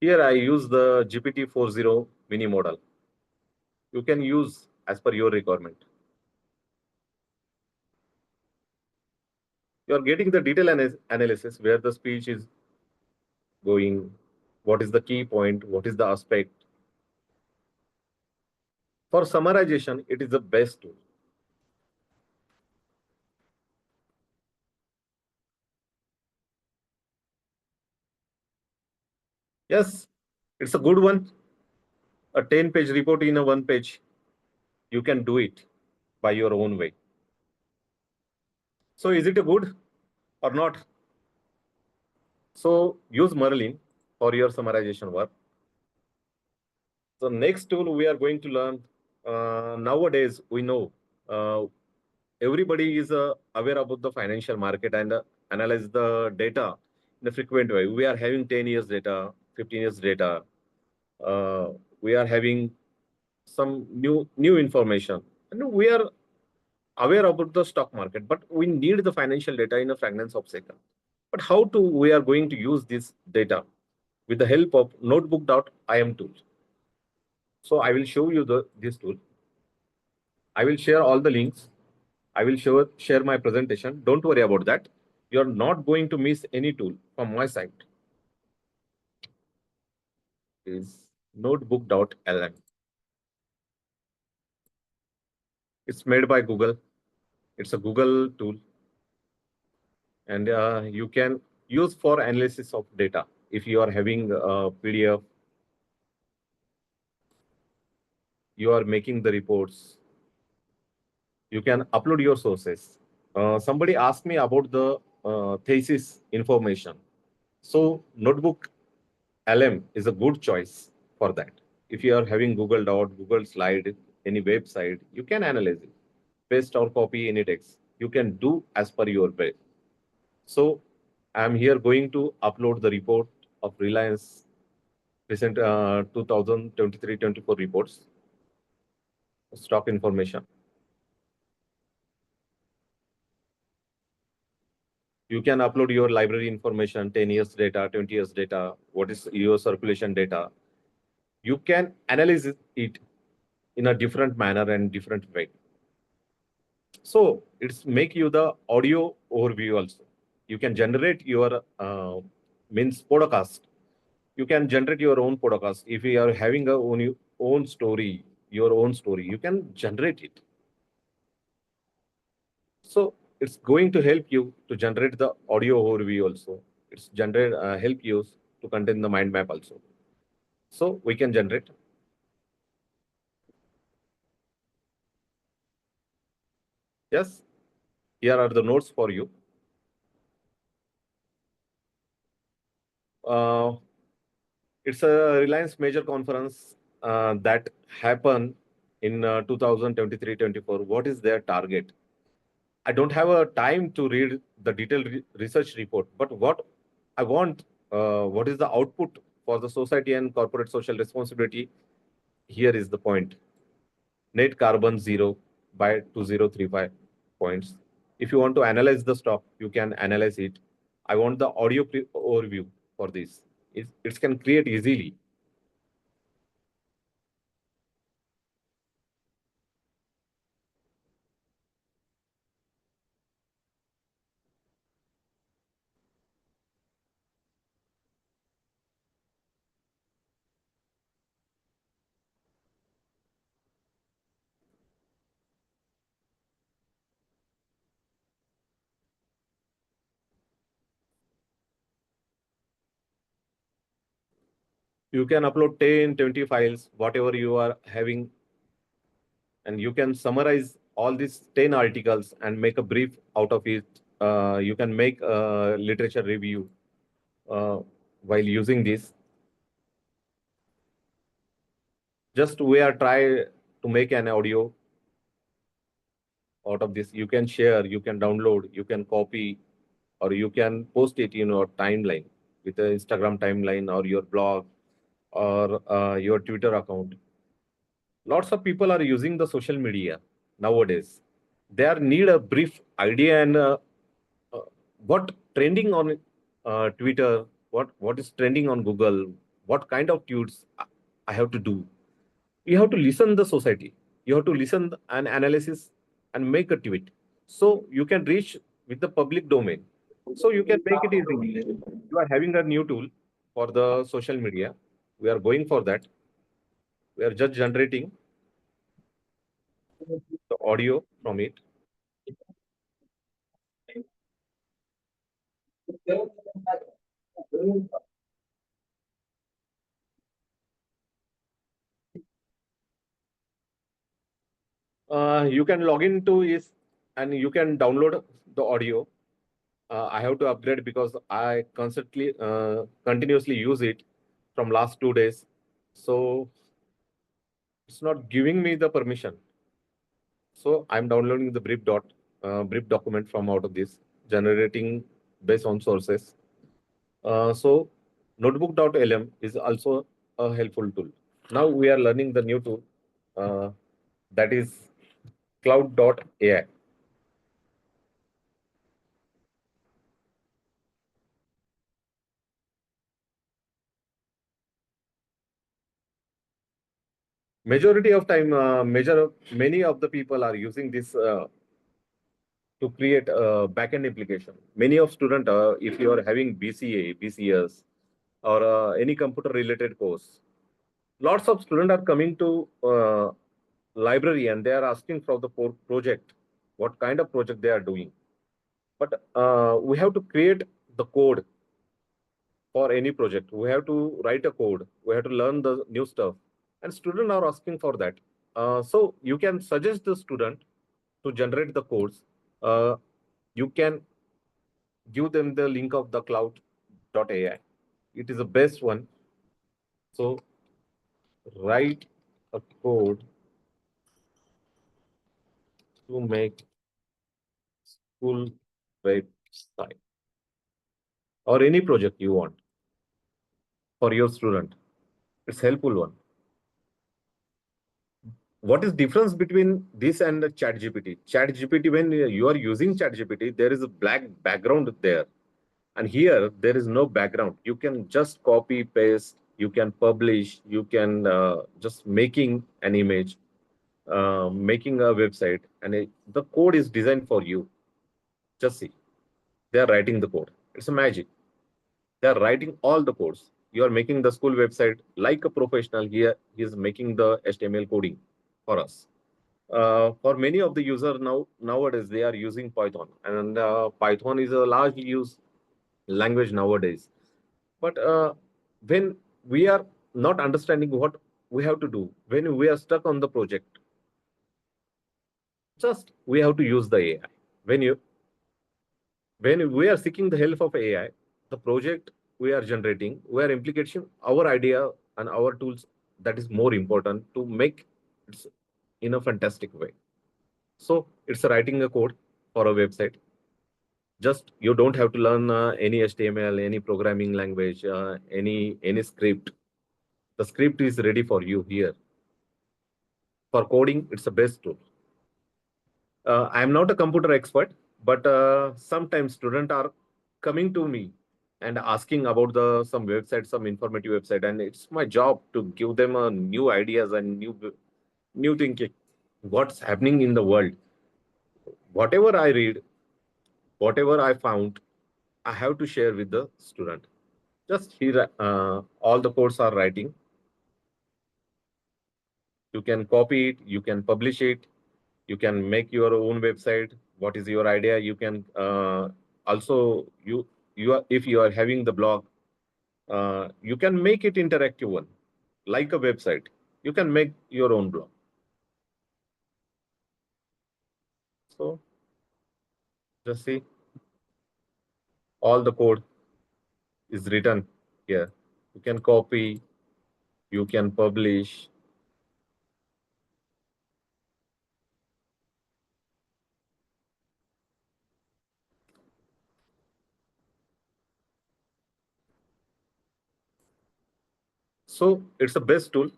Speaker 7: Here I use the GPT-4.0 mini model. You can use as per your requirement. You are getting the detail analysis where the speech is going, what is the key point, what is the aspect. For summarization, it is the best tool. Yes, it's a good one. A 10-page report in a 1 page. You can do it by your own way. So is it a good or not? So use Merlin for your summarization work. So next tool we are going to learn, nowadays we know everybody is aware about the financial market and analyze the data in a frequent way. We are having 10 years data, 15 years data. We are having some new information, and we are aware about the stock market, but we need the financial data in a fragments of second. But how to we are going to use this data with the help of notebook.im tool. So I will show you this tool. I will share all the links. I will share my presentation. Don't worry about that. You're not going to miss any tool from my side. Is notebook.lm. It's made by Google. It's a Google tool. And you can use for analysis of data. If you are having a PDF, you are making the reports, you can upload your sources. Somebody asked me about the thesis information. So Notebook LM is a good choice for that. If you are having Google Doc, Google Slide, any website, you can analyze it, paste or copy any text. You can do as per your way. So I'm here going to upload the report of Reliance recent 2023-24 reports, stock information. You can upload your library information, 10 years data, 20 years data, what is your circulation data. You can analyze it in a different manner and different way. So it's make you the audio overview also. You can generate your means podcast. You can generate your own podcast. If you are having a own story, your own story, you can generate it. So it's going to help you to generate the audio overview also. It's help you to contain the mind map also. So we can generate. Yes, here are the notes for you. It's a Reliance major conference that happened in 2023-24. What is their target? I don't have a time to read the detailed research report, but what I want, what is the output for the society and corporate social responsibility? Here is the point. Net carbon zero by 2035 points. If you want to analyze the stock, you can analyze it. I want the audio overview for this. It can create easily. You can upload 10, 20 files, whatever you are having, and you can summarize all these 10 articles and make a brief out of it. You can make a literature review while using this. Just we are try to make an audio out of this. You can share, you can download, you can copy, or you can post it in your timeline with the Instagram timeline or your blog or your Twitter account. Lots of people are using the social media nowadays. They are need a brief idea and what trending on Twitter, what is trending on Google, what kind of tweets I have to do. You have to listen the society. You have to listen and analysis and make a tweet. So you can reach with the public domain. So you can make it easy. You are having a new tool for the social media. We are going for that. We are just generating the audio from it. You can log into it and you can download the audio. I have to upgrade because I constantly, continuously use it from last 2 days. So it's not giving me the permission. So I'm downloading the brief document from out of this, generating based on sources. So notebook.lm is also a helpful tool. Now we are learning the new tool that is cloud.ai. Majority of time, many of the people are using this to create a backend application. Many of student, if you are having BCA, BCS, or any computer related course, lots of students are coming to library and they are asking for the project, what kind of project they are doing. But we have to create the code for any project. We have to write a code. We have to learn the new stuff. And students are asking for that. So you can suggest the student to generate the codes. You can give them the link of the cloud.ai. It is the best one. So write a code to make school website or any project you want for your student. It's helpful one. What is difference between this and the ChatGPT? ChatGPT, when you are using ChatGPT, there is a black background there. And here, there is no background. You can just copy, paste, you can publish, you can just making an image, making a website, and the code is designed for you. Just see, they are writing the code. It's a magic. They are writing all the codes. You are making the school website like a professional. Here, he is making the HTML coding for us. For many of the users nowadays, they are using Python, and Python is a largely used language nowadays. But when we are not understanding what we have to do, when we are stuck on the project, just we have to use the AI. When we are seeking the help of AI, the project we are generating, we are implicating our idea and our tools. That is more important to make it in a fantastic way. So it's writing a code for a website. Just you don't have to learn any HTML, any programming language, any script. The script is ready for you here. For coding, it's the best tool. I'm not a computer expert, but sometimes students are coming to me and asking about some website, some informative website, and it's my job to give them new ideas and new thinking. What's happening in the world? Whatever I read, whatever I found, I have to share with the student. Just here, all the codes are writing. You can copy it, you can publish it, you can make your own website. What is your idea? You can also if you are having the blog, you can make it interactive one, like a website. You can make your own blog. So just see, all the code is written here. You can copy, you can publish. So it's the best tool.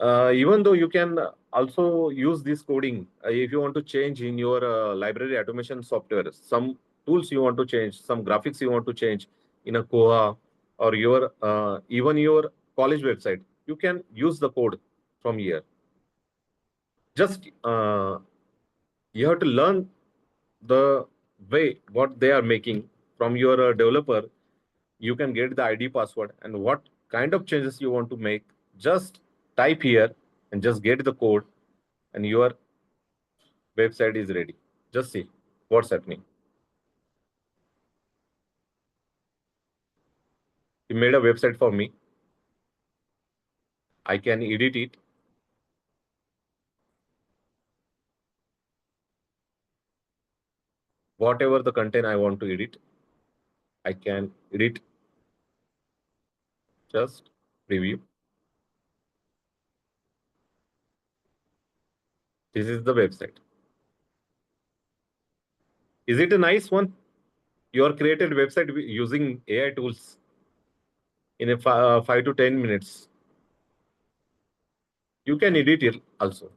Speaker 7: Even though you can also use this coding if you want to change in your library automation software, some tools you want to change, some graphics you want to change in a Koha or your even your college website, you can use the code from here. Just you have to learn the way what they are making from your developer. You can get the ID password and what kind of changes you want to make. Just type here and just get the code and your website is ready. Just see what's happening. He made a website for me. I can edit it. Whatever the content I want to edit, I can edit. Just preview. This is the website. Is it a nice one? Your created website using AI tools in a 5 to 10 minutes. You can edit it also.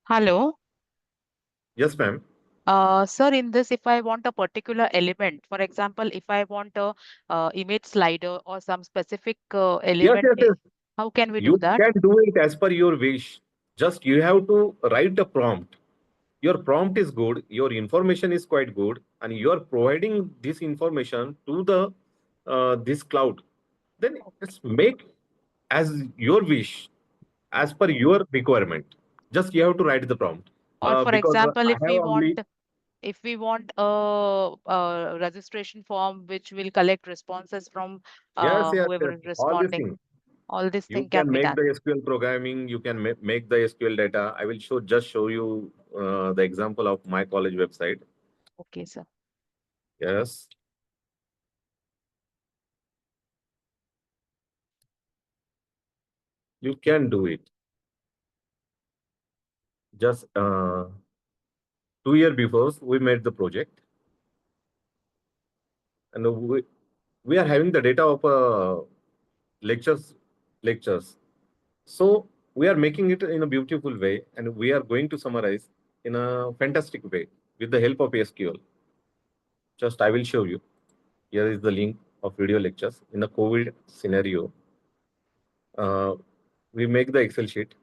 Speaker 12: Hello.
Speaker 7: Yes, ma'am.
Speaker 12: Sir, in this, if I want a particular element, for example, if I want a image slider or some specific element,
Speaker 7: Yes.
Speaker 12: how can we do
Speaker 7: You
Speaker 12: that?
Speaker 7: can do it as per your wish. Just you have to write the prompt. Your prompt is good, your information is quite good, and you are providing this information to the this cloud. Then it's make as your wish, as per your requirement. Just you have to write the prompt.
Speaker 12: Or for
Speaker 7: Because
Speaker 12: example,
Speaker 7: I have only
Speaker 12: if we want a registration form which will collect responses from
Speaker 7: yes.
Speaker 12: whoever is
Speaker 7: All these
Speaker 12: responding.
Speaker 7: things.
Speaker 12: all this
Speaker 7: You
Speaker 12: thing can
Speaker 7: can
Speaker 12: be
Speaker 7: make
Speaker 12: done.
Speaker 7: the SQL programming. You can make the SQL data. I will just show you the example of my college website.
Speaker 12: Okay, sir.
Speaker 7: Yes. You can do it. Just 2 years before we made the project, and we are having the data of lectures. So we are making it in a beautiful way, and we are going to summarize in a fantastic way with the help of SQL. Just I will show you. Here is the link of video lectures in a COVID scenario. We make the Excel sheet.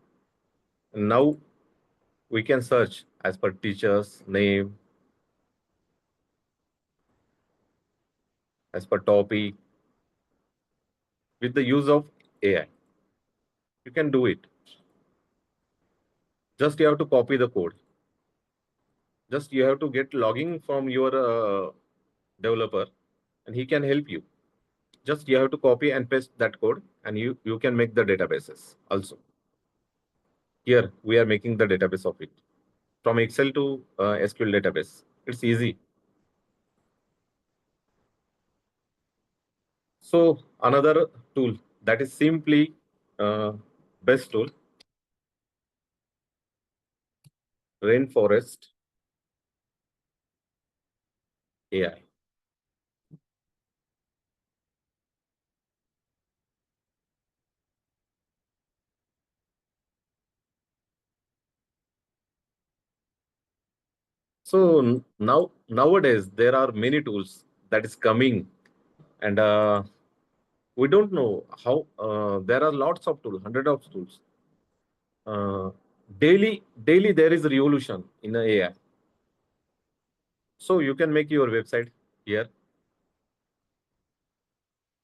Speaker 7: And now we can search as per teacher's name, as per topic, with the use of AI. You can do it. Just you have to copy the code. Just you have to get logging from your developer, and he can help you. Just you have to copy and paste that code, and you can make the databases also. Here we are making the database of it from Excel to SQL database. It's easy. So another tool that is simply best tool, Rainforest AI. So nowadays there are many tools that is coming, and we don't know how. There are lots of tools, hundred of tools. Daily there is a revolution in AI. So you can make your website here.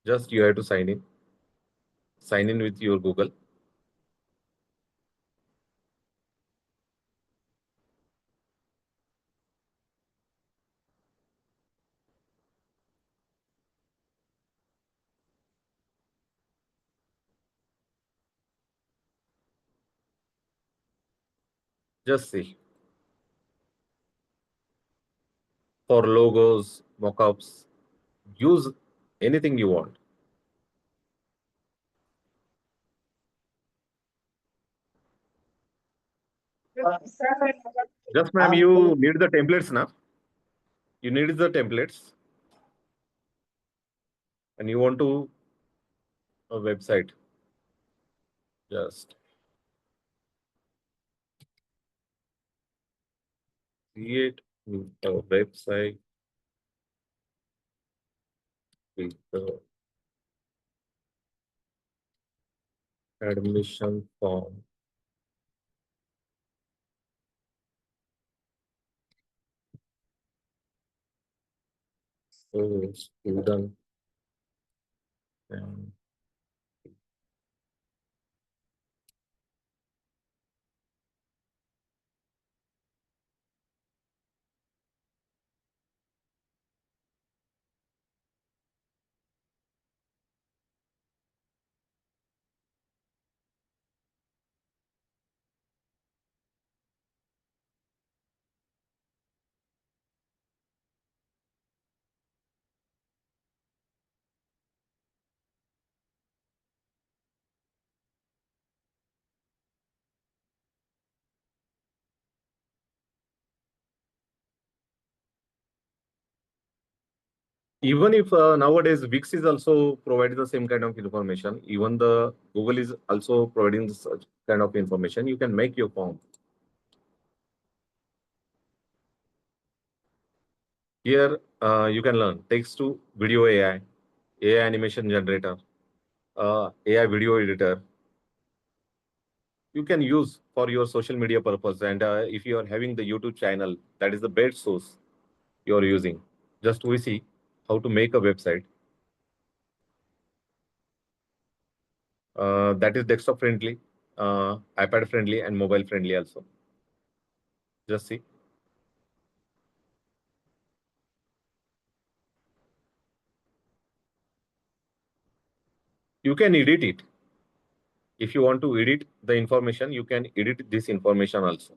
Speaker 7: Just you have to sign in. Sign in with your Google. Just see. For logos, mockups, use anything you want. Just ma'am, you need the templates now. You need the templates, and you want to a website. Just create a website with the admission form. So student and even if nowadays Wix is also providing the same kind of information, even the Google is also providing such kind of information, you can make your form. Here you can learn text to video AI, AI animation generator, AI video editor. You can use for your social media purpose, and if you are having the YouTube channel, that is the best source you are using. Just we see how to make a website that is desktop friendly, iPad friendly, and mobile friendly also. Just see. You can edit it. If you want to edit the information, you can edit this information also.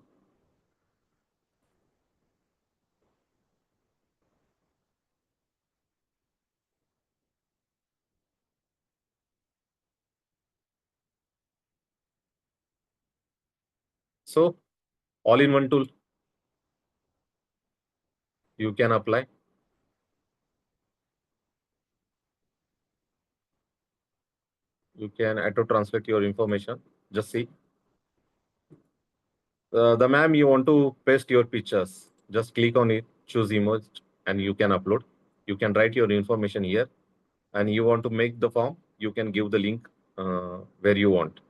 Speaker 7: So all-in-one tool, you can apply. You can auto-translate your information. Just see. The ma'am, you want to paste your pictures. Just click on it, choose image, and you can upload. You can write your information here. And you want to make the form, you can give the link where you want.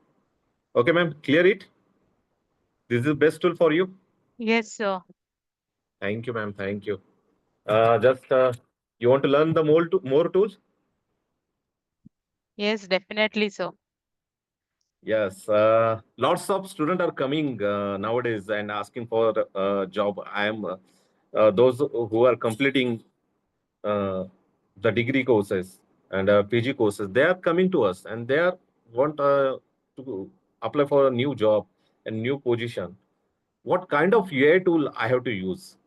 Speaker 7: Okay, ma'am, clear it? This is the best tool for you?
Speaker 12: Yes, sir.
Speaker 7: Thank you, ma'am. Thank you. You want to learn the more tools?
Speaker 12: Yes, definitely, sir.
Speaker 7: Yes. Lots of students are coming nowadays and asking for a job. I am those who are completing the degree courses and PG courses. They are coming to us and they are want to apply for a new job and new position. What kind of AI tool I have to use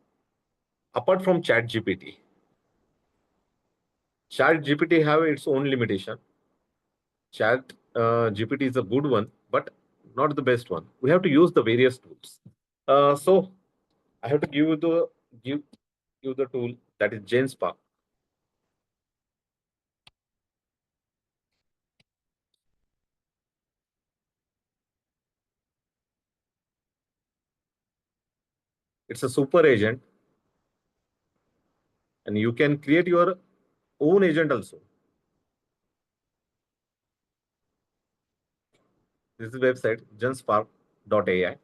Speaker 7: apart from ChatGPT? ChatGPT have its own limitation. Chat GPT is a good one, but not the best one. We have to use the various tools. So I have to give you the tool that is GenSpark. It's a super agent, and you can create your own agent also. This is the website genspark.ai.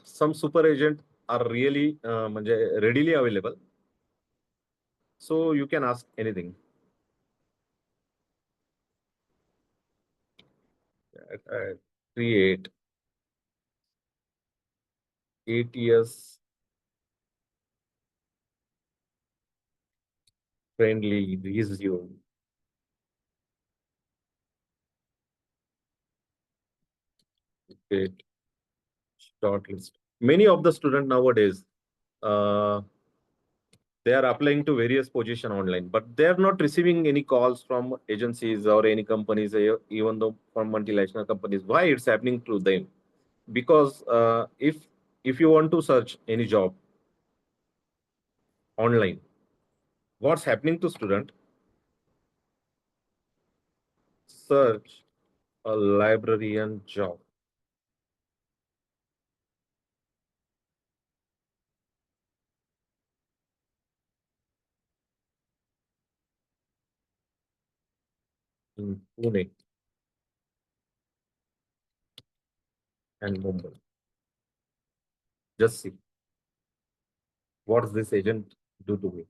Speaker 7: Some super agent are really readily available. So you can ask anything. Create 8 years friendly resume. Create shortlist. Many of the students nowadays, they are applying to various positions online, but they are not receiving any calls from agencies or any companies, even though from multinational companies. Why it's happening to them? Because if you want to search any job online, what's happening to student? Search a librarian job. In Pune and Mumbai. Just see what does this agent do to me.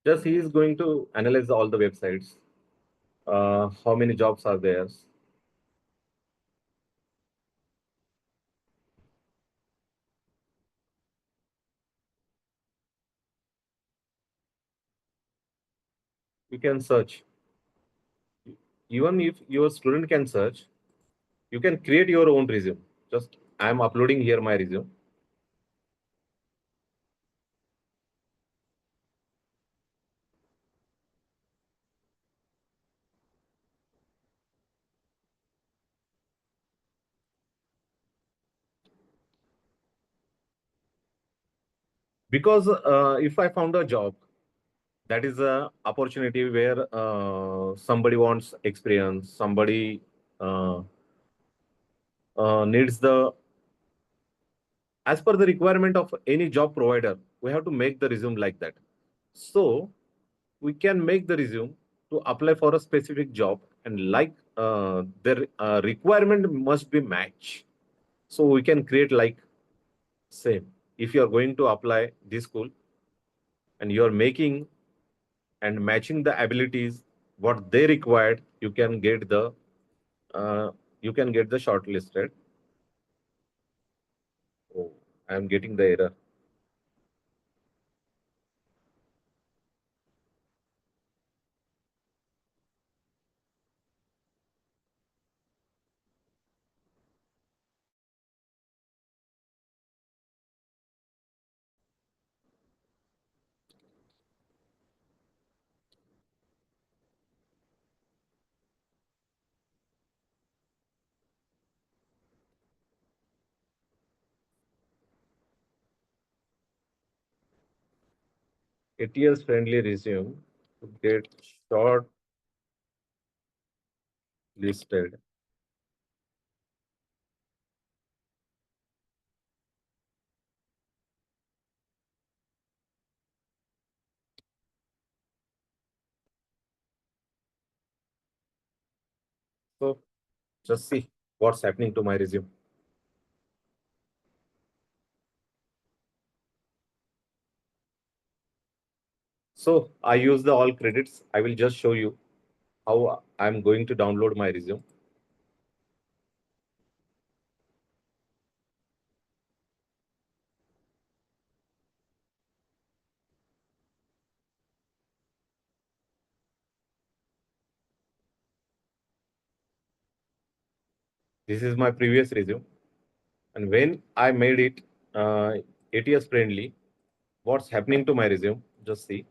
Speaker 7: Just he is going to analyze all the websites. How many jobs are there? You can search. Even if your student can search, you can create your own resume. Just I am uploading here my resume. Because if I found a job, that is a opportunity where somebody wants experience, somebody needs the, as per the requirement of any job provider, we have to make the resume like that. So we can make the resume to apply for a specific job and like their requirement must be match. So we can create like same. If you are going to apply this school and you are making and matching the abilities what they required, you can get the uh, shortlisted. Oh, I am getting the error. ATS friendly resume to get short listed. So just see what's happening to my resume. So I use the all credits. I will just show you how I'm going to download my resume. This is my previous resume. And when I made it ATS friendly, what's happening to my resume? Just see.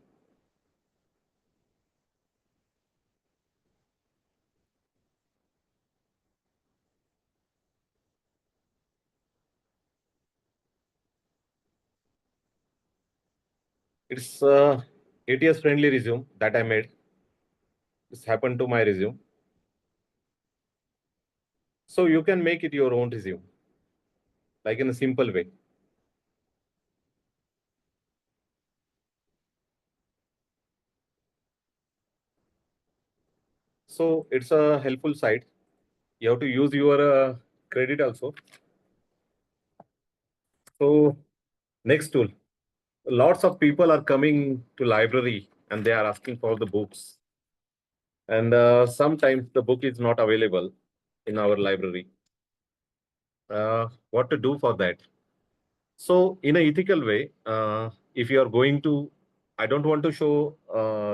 Speaker 7: It's ATS friendly resume that I made. This happened to my resume. So you can make it your own resume, like in a simple way. So it's a helpful site. You have to use your credit also. So next tool. Lots of people are coming to library and they are asking for the books. And sometimes the book is not available in our library. What to do for that? So in an ethical way, if you are going to, I don't want to show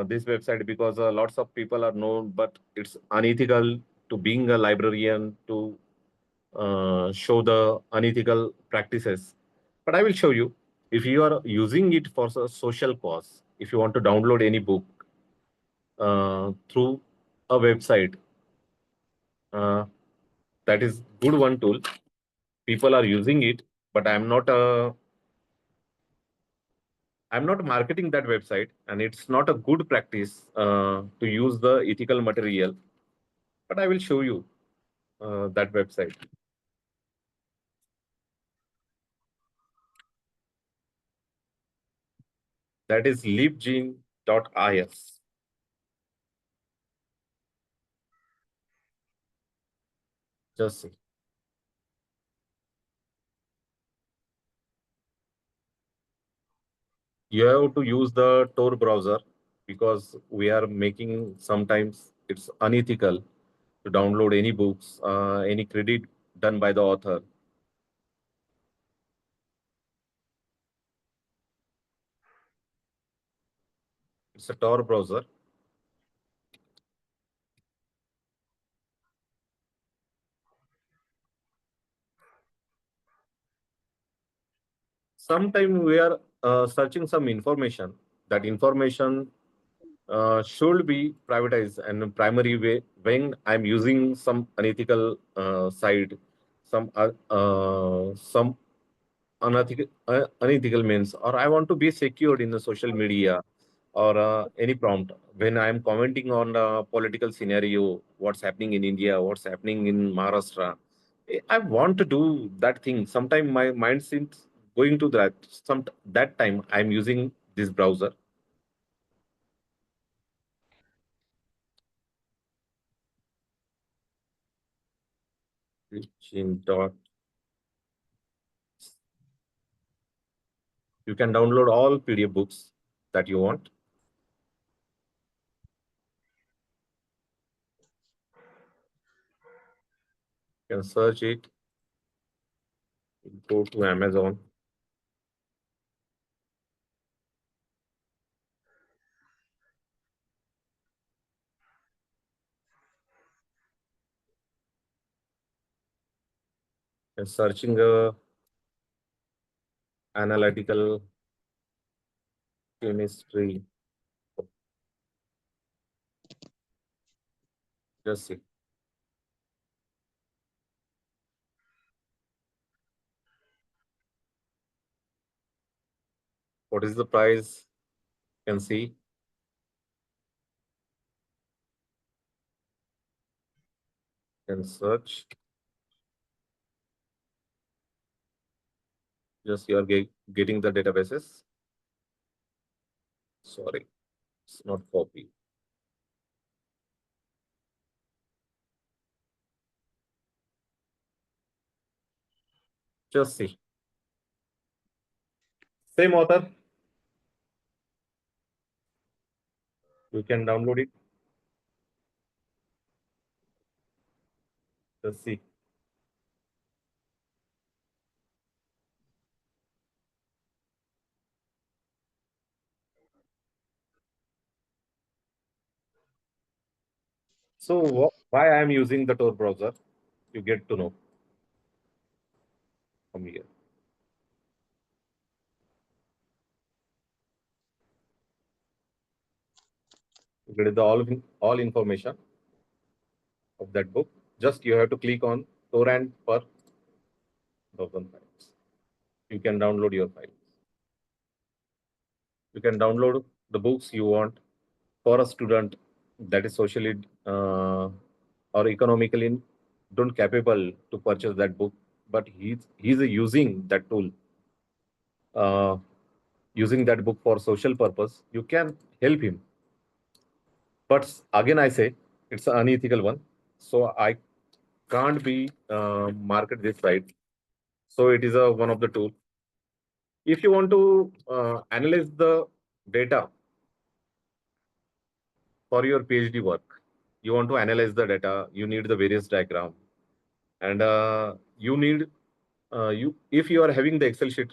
Speaker 7: this website because lots of people are known, but it's unethical to being a librarian to show the unethical practices. But I will show you if you are using it for a social cause, if you want to download any book through a website, uh, that is good one tool. People are using it, but I'm not marketing that website, and it's not a good practice to use the ethical material. But I will show you that website. That is libgene.is. Just see. You have to use the Tor browser because we are making sometimes it's unethical to download any books, any credit done by the author. It's a Tor browser. Sometimes we are searching some information. That information should be privatized and primary way when I'm using some unethical site, some unethical means, or I want to be secured in the social media or any prompt when I'm commenting on the political scenario, what's happening in India, what's happening in Maharashtra. I want to do that thing. Sometimes my mind seems going to that. That time I'm using. This browser. teaching dot. You can download all PDF books that you want. You can search it. Go to Amazon. And searching analytical chemistry. Just see. What is the price? You can see. You can search. Just you are getting the databases. Sorry, it's not copy. Just see. Same author. You can download it. Just see. So why I am using the Tor browser, you get to know from here. You get the all information of that book. Just you have to click on torrent per 1,000 files. You can download your files. You can download the books you want for a student that is socially or economically don't capable to purchase that book, but he's using that tool, using that book for social purpose. You can help him. But again, I say it's an unethical one, so I can't be market this right. So it is a one of the tool. If you want to analyze the data for your PhD work, you want to analyze the data, you need the various diagram, and you need you if you are having the Excel sheet.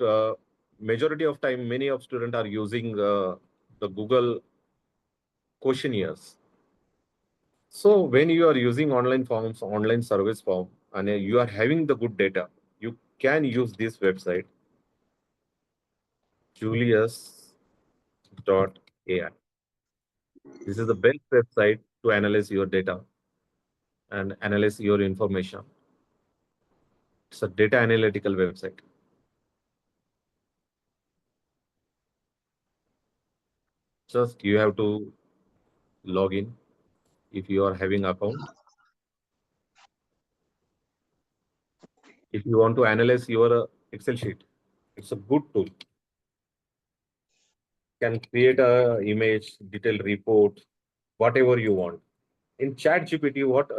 Speaker 7: Majority of time, many of students are using the Google questionnaires. So when you are using online forms, online service form, and you are having the good data, you can use this website, Julius.ai. This is the best website to analyze your data and analyze your information. It's a data analytical website. Just you have to log in if you are having account. If you want to analyze your Excel sheet, it's a good tool. Can create a image, detailed report, whatever you want. In ChatGPT, what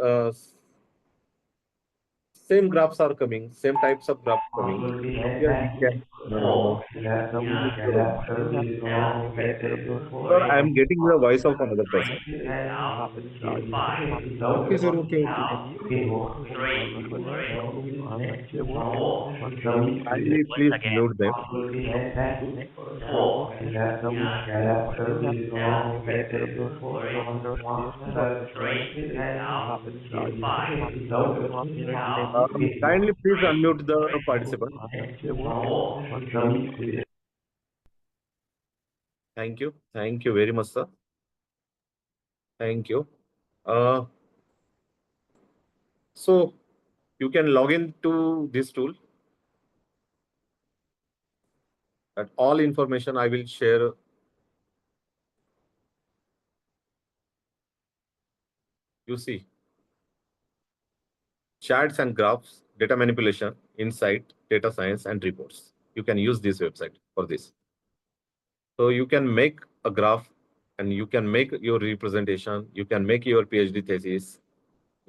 Speaker 7: same graphs are coming, same types of graphs coming. Here we can use the- Sir, I am getting the voice of another person. Okay, sir. Okay, okay. Kindly please mute them. Kindly please unmute the participant. Thank you. Thank you very much, sir. Thank you. So you can log into this tool. And all information I will share. You see, charts and graphs, data manipulation, insight, data science, and reports. You can use this website for this. So you can make a graph and you can make your representation. You can make your PhD thesis.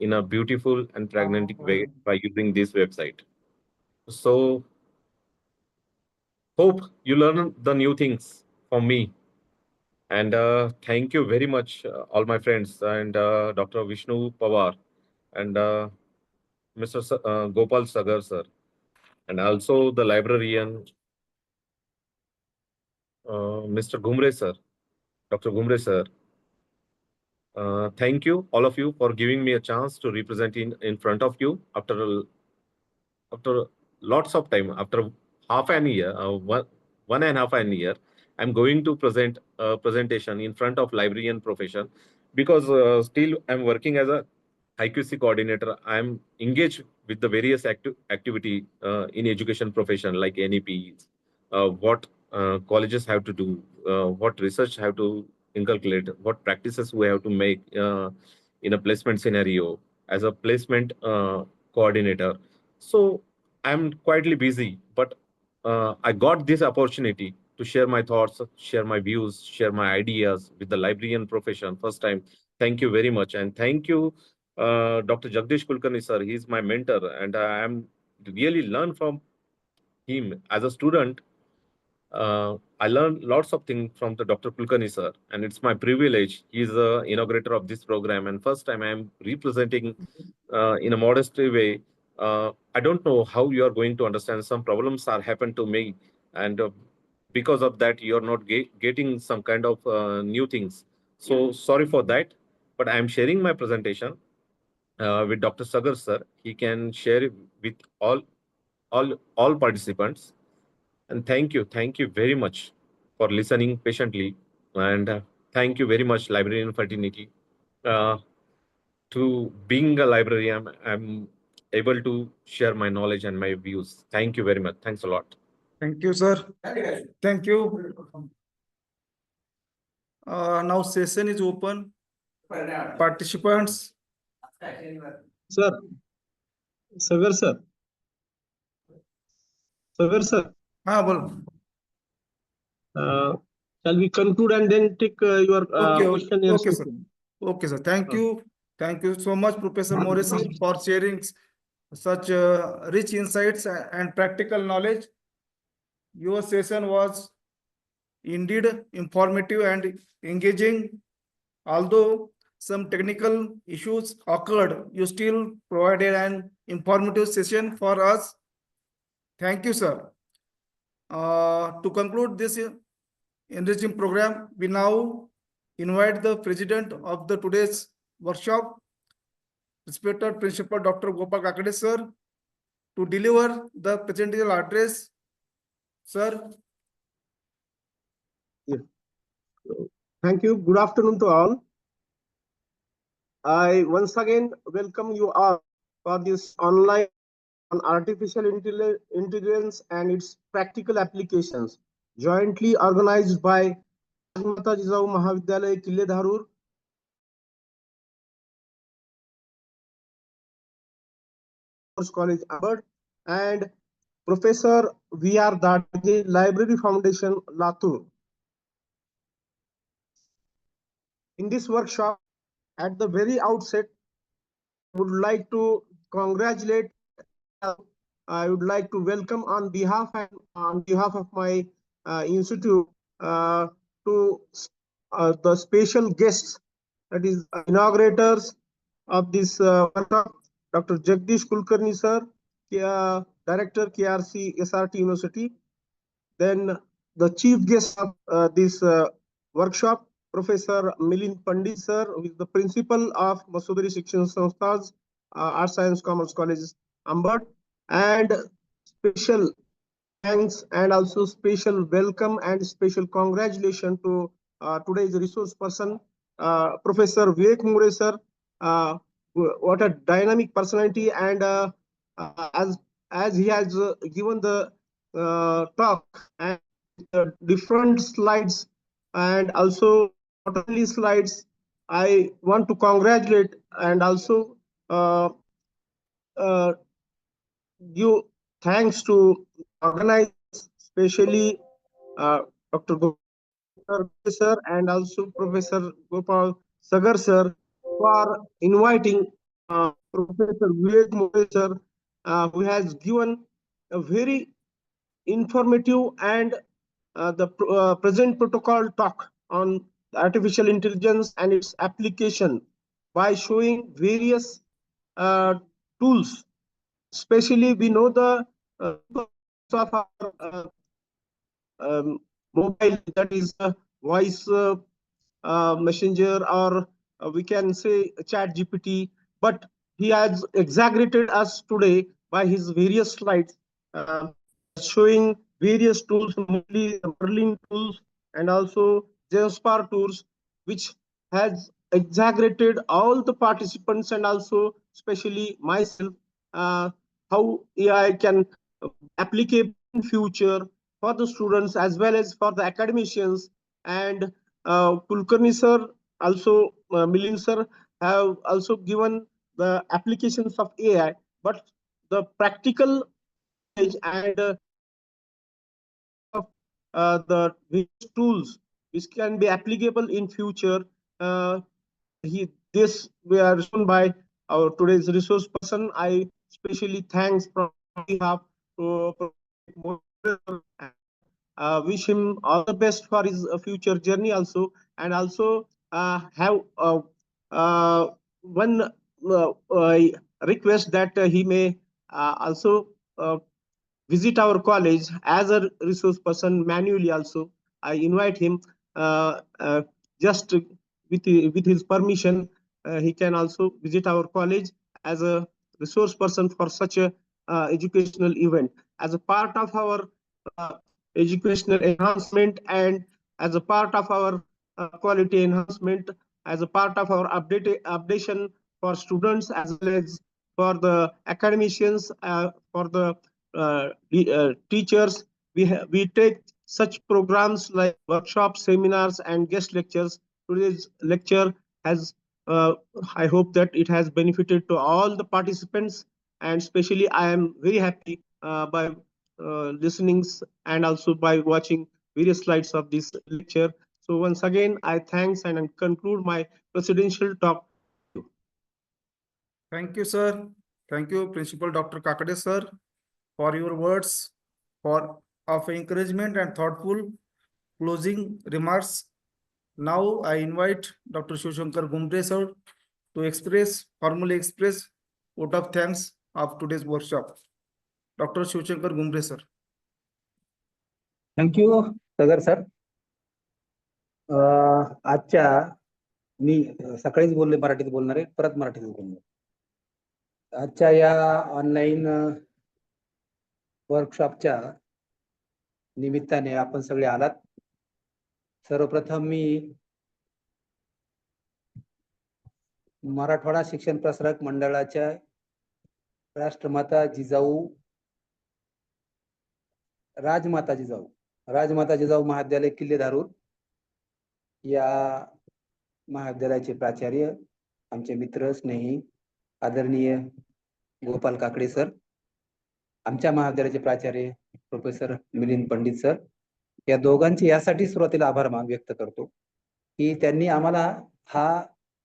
Speaker 7: in a beautiful and pragmatic way by using this website. So hope you learn the new things from me. And thank you very much, all my friends, and Dr. Vishnu Pawar, and Mr. Gopal Sagar, sir, and also the librarian, Mr. Gumre, sir, Dr. Gumre, sir. Thank you, all of you, for giving me a chance to represent in front of you after lots of time, after half an year, one and a half an year. I'm going to present a presentation in front of librarian profession, because still I'm working as a IQC coordinator. I'm engaged with the various activity in education profession, like NEPs, what colleges have to do, what research have to inculcate, what practices we have to make in a placement scenario as a placement coordinator. So I'm quietly busy, but I got this opportunity to share my thoughts, share my views, share my ideas with the librarian profession first time. Thank you very much. And thank you, Dr. Jagdish Kulkarni, sir. He's my mentor, and I am really learn from him as a student. I learned lots of things from the Dr. Kulkarni, sir, and it's my privilege. He's the inaugurator of this program, and first time I'm representing in a modest way. I don't know how you are going to understand. Some problems are happened to me, and because of that, you're not getting some kind of new things. So sorry for that, but I'm sharing my presentation with Dr. Sagar, sir. He can share it with all participants. And thank you very much for listening patiently. And thank you very much, librarian fraternity. To being a librarian, I'm able to share my knowledge and my views. Thank you very much. Thanks a lot.
Speaker 1: Thank you, sir. Thank you. Now session is open. Participants.
Speaker 13: Sir, Sagar sir. Sagar sir. Shall we conclude and then take your question and
Speaker 1: Okay, sir. Okay, sir. Thank you. Thank you so much, Professor Morrissey, for sharing such rich insights and practical knowledge. Your session was indeed informative and engaging. Although some technical issues occurred, you still provided an informative session for us. Thank you, sir. To conclude this enriching program, we now invite the president of the today's workshop, respected Principal Dr. Gopal Kakade, sir, to deliver the presidential address. Sir.
Speaker 13: Thank you. Good afternoon to all. I once again welcome you all for this online on artificial intelligence and its practical applications, jointly organized by Rajmata Jijau Mahavidyalaya Kille-Dharur College Ambad and Professor V.R. Dadge, Library Foundation, Latur. In this workshop, at the very outset, I would like to congratulate. I would like to welcome on behalf of my institute to the special guests, that is inaugurators of this workshop, Dr. Jagdish Kulkarni sir, Director KRC SRT University. Then the chief guest of this workshop, Professor Milind Pandit sir, who is the principal of Masudari Shikshan Sanstha's Arts Science Commerce College, Ambad, and special thanks and also special welcome and special congratulations to today's resource person, Professor Vivek Mure sir. What a dynamic personality, and as he has given the talk and different slides, and also not only slides, I want to congratulate and also give thanks to organize, especially Dr. Sir and also Professor Gopal Sagar sir for inviting Professor Vivek More sir, who has given a very informative and the present protocol talk on artificial intelligence and its application by showing various tools. Especially, we know the of our mobile, that is voice messenger, or we can say chat GPT, but he has exaggerated us today by his various slides, showing various tools, mostly Merlin tools and also Geospar tools, which has exaggerated all the participants and also especially myself, how AI can applicable in future for the students as well as for the academicians. And Kulkarni sir, also Milind sir, have also given the applications of AI, but the practical and the tools which can be applicable in future. This we are shown by our today's resource person. I especially thanks from behalf to wish him all the best for his future journey also, and also have one request that he may also visit our college as a resource person manually also. I invite him just with his permission. He can also visit our college as a resource person for such a educational event as a part of our educational enhancement, and as a part of our quality enhancement, as a part of our updation for students as well as for the academicians, for the teachers. We take such programs like workshops, seminars, and guest lectures. Today's lecture has, I hope that it has benefited to all the participants, and especially I am very happy by listenings and also by watching various slides of this lecture. So once again, I thanks and conclude my presidential talk.
Speaker 1: Thank you, sir. Thank you, Principal Dr. Kakade, sir, for your words of encouragement and thoughtful closing remarks. Now I invite Dr. Shivshankar Gumbre, sir, to formally express vote of thanks of today's workshop. Dr. Shivshankar Gumbre, sir.
Speaker 3: Thank you Sagar sir. आजच्या मी सकाळीच बोलले मराठीत बोलणार आहे, परत मराठीत बोलणार. आजच्या या ऑनलाईन वर्कशॉपच्या निमित्ताने आपण सगळे आलात. सर्वप्रथम मी मराठवाडा शिक्षण प्रसारक मंडळाच्या राजमाता जिजाऊ महाविद्यालय किल्ले-धारूर या महाविद्यालयाचे प्राचार्य, आमचे मित्र स्नेही आदरणीय गोपाल काकडे सर, आमच्या महाविद्यालयाचे प्राचार्य प्रोफेसर मिलिंद पंडित सर, या दोघांचे यासाठी सुरुवातीला आभार व्यक्त करतो की त्यांनी आम्हाला हा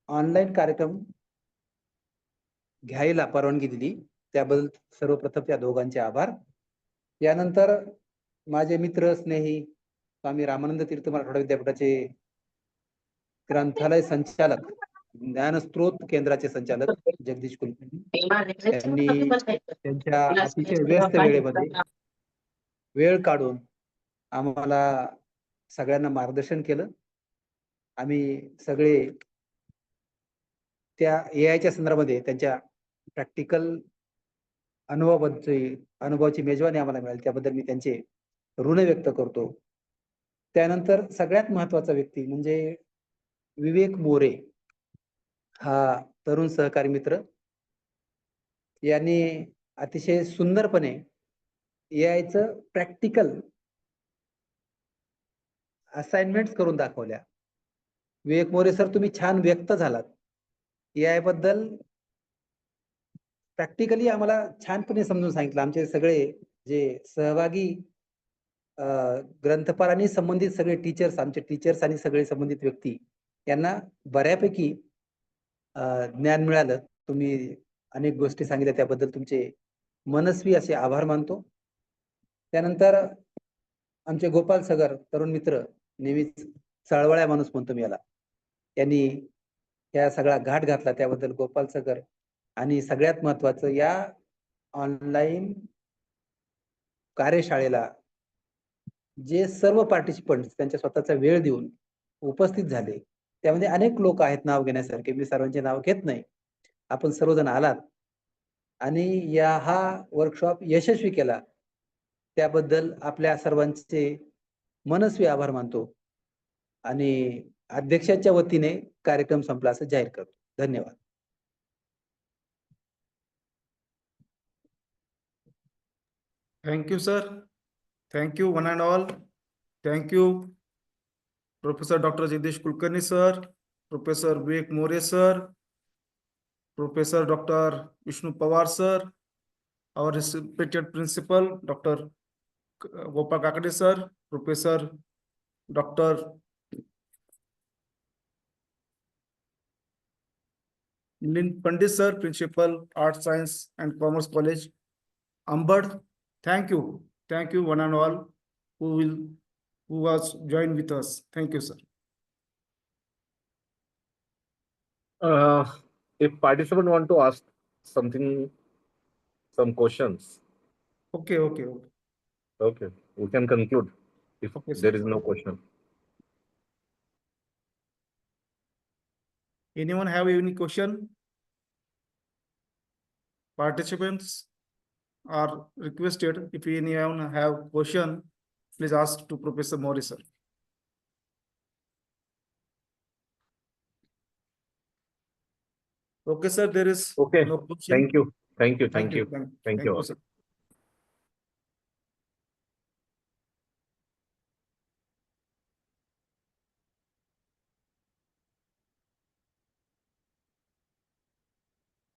Speaker 3: ऑनलाईन कार्यक्रम घ्यायला परवानगी दिली. त्याबद्दल सर्वप्रथम त्या दोघांचे आभार. यानंतर माझे मित्र स्नेही स्वामी रामानंद तीर्थ मराठवाडा विद्यापीठाचे ग्रंथालय संचालक, ज्ञानस्रोत केंद्राचे संचालक जगदीश कुलकर्णी यांनी त्यांच्या अतिशय व्यस्त वेळेमध्ये वेळ काढून आम्हाला सगळ्यांना मार्गदर्शन केलं. आम्ही सगळे त्या एआयच्या संदर्भामध्ये त्यांच्या प्रॅक्टिकल अनुभवाची मेजवानी आम्हाला मिळाली, त्याबद्दल मी त्यांचे ऋण व्यक्त करतो. त्यानंतर सगळ्यात महत्वाचा व्यक्ती म्हणजे विवेक मोरे, हा तरुण सहकारी मित्र, यांनी अतिशय सुंदरपणे एआयचं प्रॅक्टिकल असाइनमेंट्स करून दाखवल्या. विवेक मोरे सर, तुम्ही छान व्यक्त झालात. एआय बद्दल प्रॅक्टिकली आम्हाला छानपणे समजून सांगितलं. आमचे सगळे जे सहभागी ग्रंथपालांनी संबंधित सगळे टीचर्स, आमचे टीचर्स आणि सगळे संबंधित व्यक्ती यांना बऱ्यापैकी ज्ञान मिळालं. तुम्ही अनेक गोष्टी सांगितल्या त्याबद्दल तुमचे मनस्वी असे आभार मानतो. त्यानंतर आमचे गोपाल सगर तरुण मित्र, नेहमीच चळवळ्या माणूस म्हणतो मी याला, त्यांनी या सगळा घाट घातला त्याबद्दल गोपाल सगर. आणि सगळ्यात महत्वाचं या ऑनलाईन कार्यशाळेला जे सर्व पार्टिसिपंट त्यांच्या स्वतःचा वेळ देऊन उपस्थित झाले, त्यामध्ये अनेक लोक आहेत नाव घेण्यासारखे, मी सर्वांचे नाव घेत नाही. आपण सर्वजण आलात आणि हा वर्कशॉप यशस्वी केला, त्याबद्दल आपल्या सर्वांचे मनस्वी आभार मानतो आणि अध्यक्षाच्या वतीने कार्यक्रम संपला असं जाहीर करतो. धन्यवाद.
Speaker 1: Thank you, sir. Thank you, one and all. Thank you, Professor Dr. Jagdish Kulkarni, sir, Professor Vivek More, sir, Professor Dr. Vishnu Pawar, sir, our respected principal, Dr. Gopal Kakade, sir, Professor Dr. Lin Pandit, sir, Principal, Arts, Science and Commerce College, Ambad. Thank you, one and all, who was joined with us. Thank you, sir.
Speaker 7: If participant want to ask something, some questions.
Speaker 1: Okay.
Speaker 7: Okay, we can conclude if
Speaker 1: Okay, sir.
Speaker 7: there is no question.
Speaker 1: Anyone have any question? Participants are requested, if anyone have question, please ask to Professor Mori, sir. Okay, sir, there is
Speaker 7: Okay,
Speaker 1: no question.
Speaker 7: thank you.
Speaker 1: Thank you,
Speaker 7: Thank you,
Speaker 1: sir.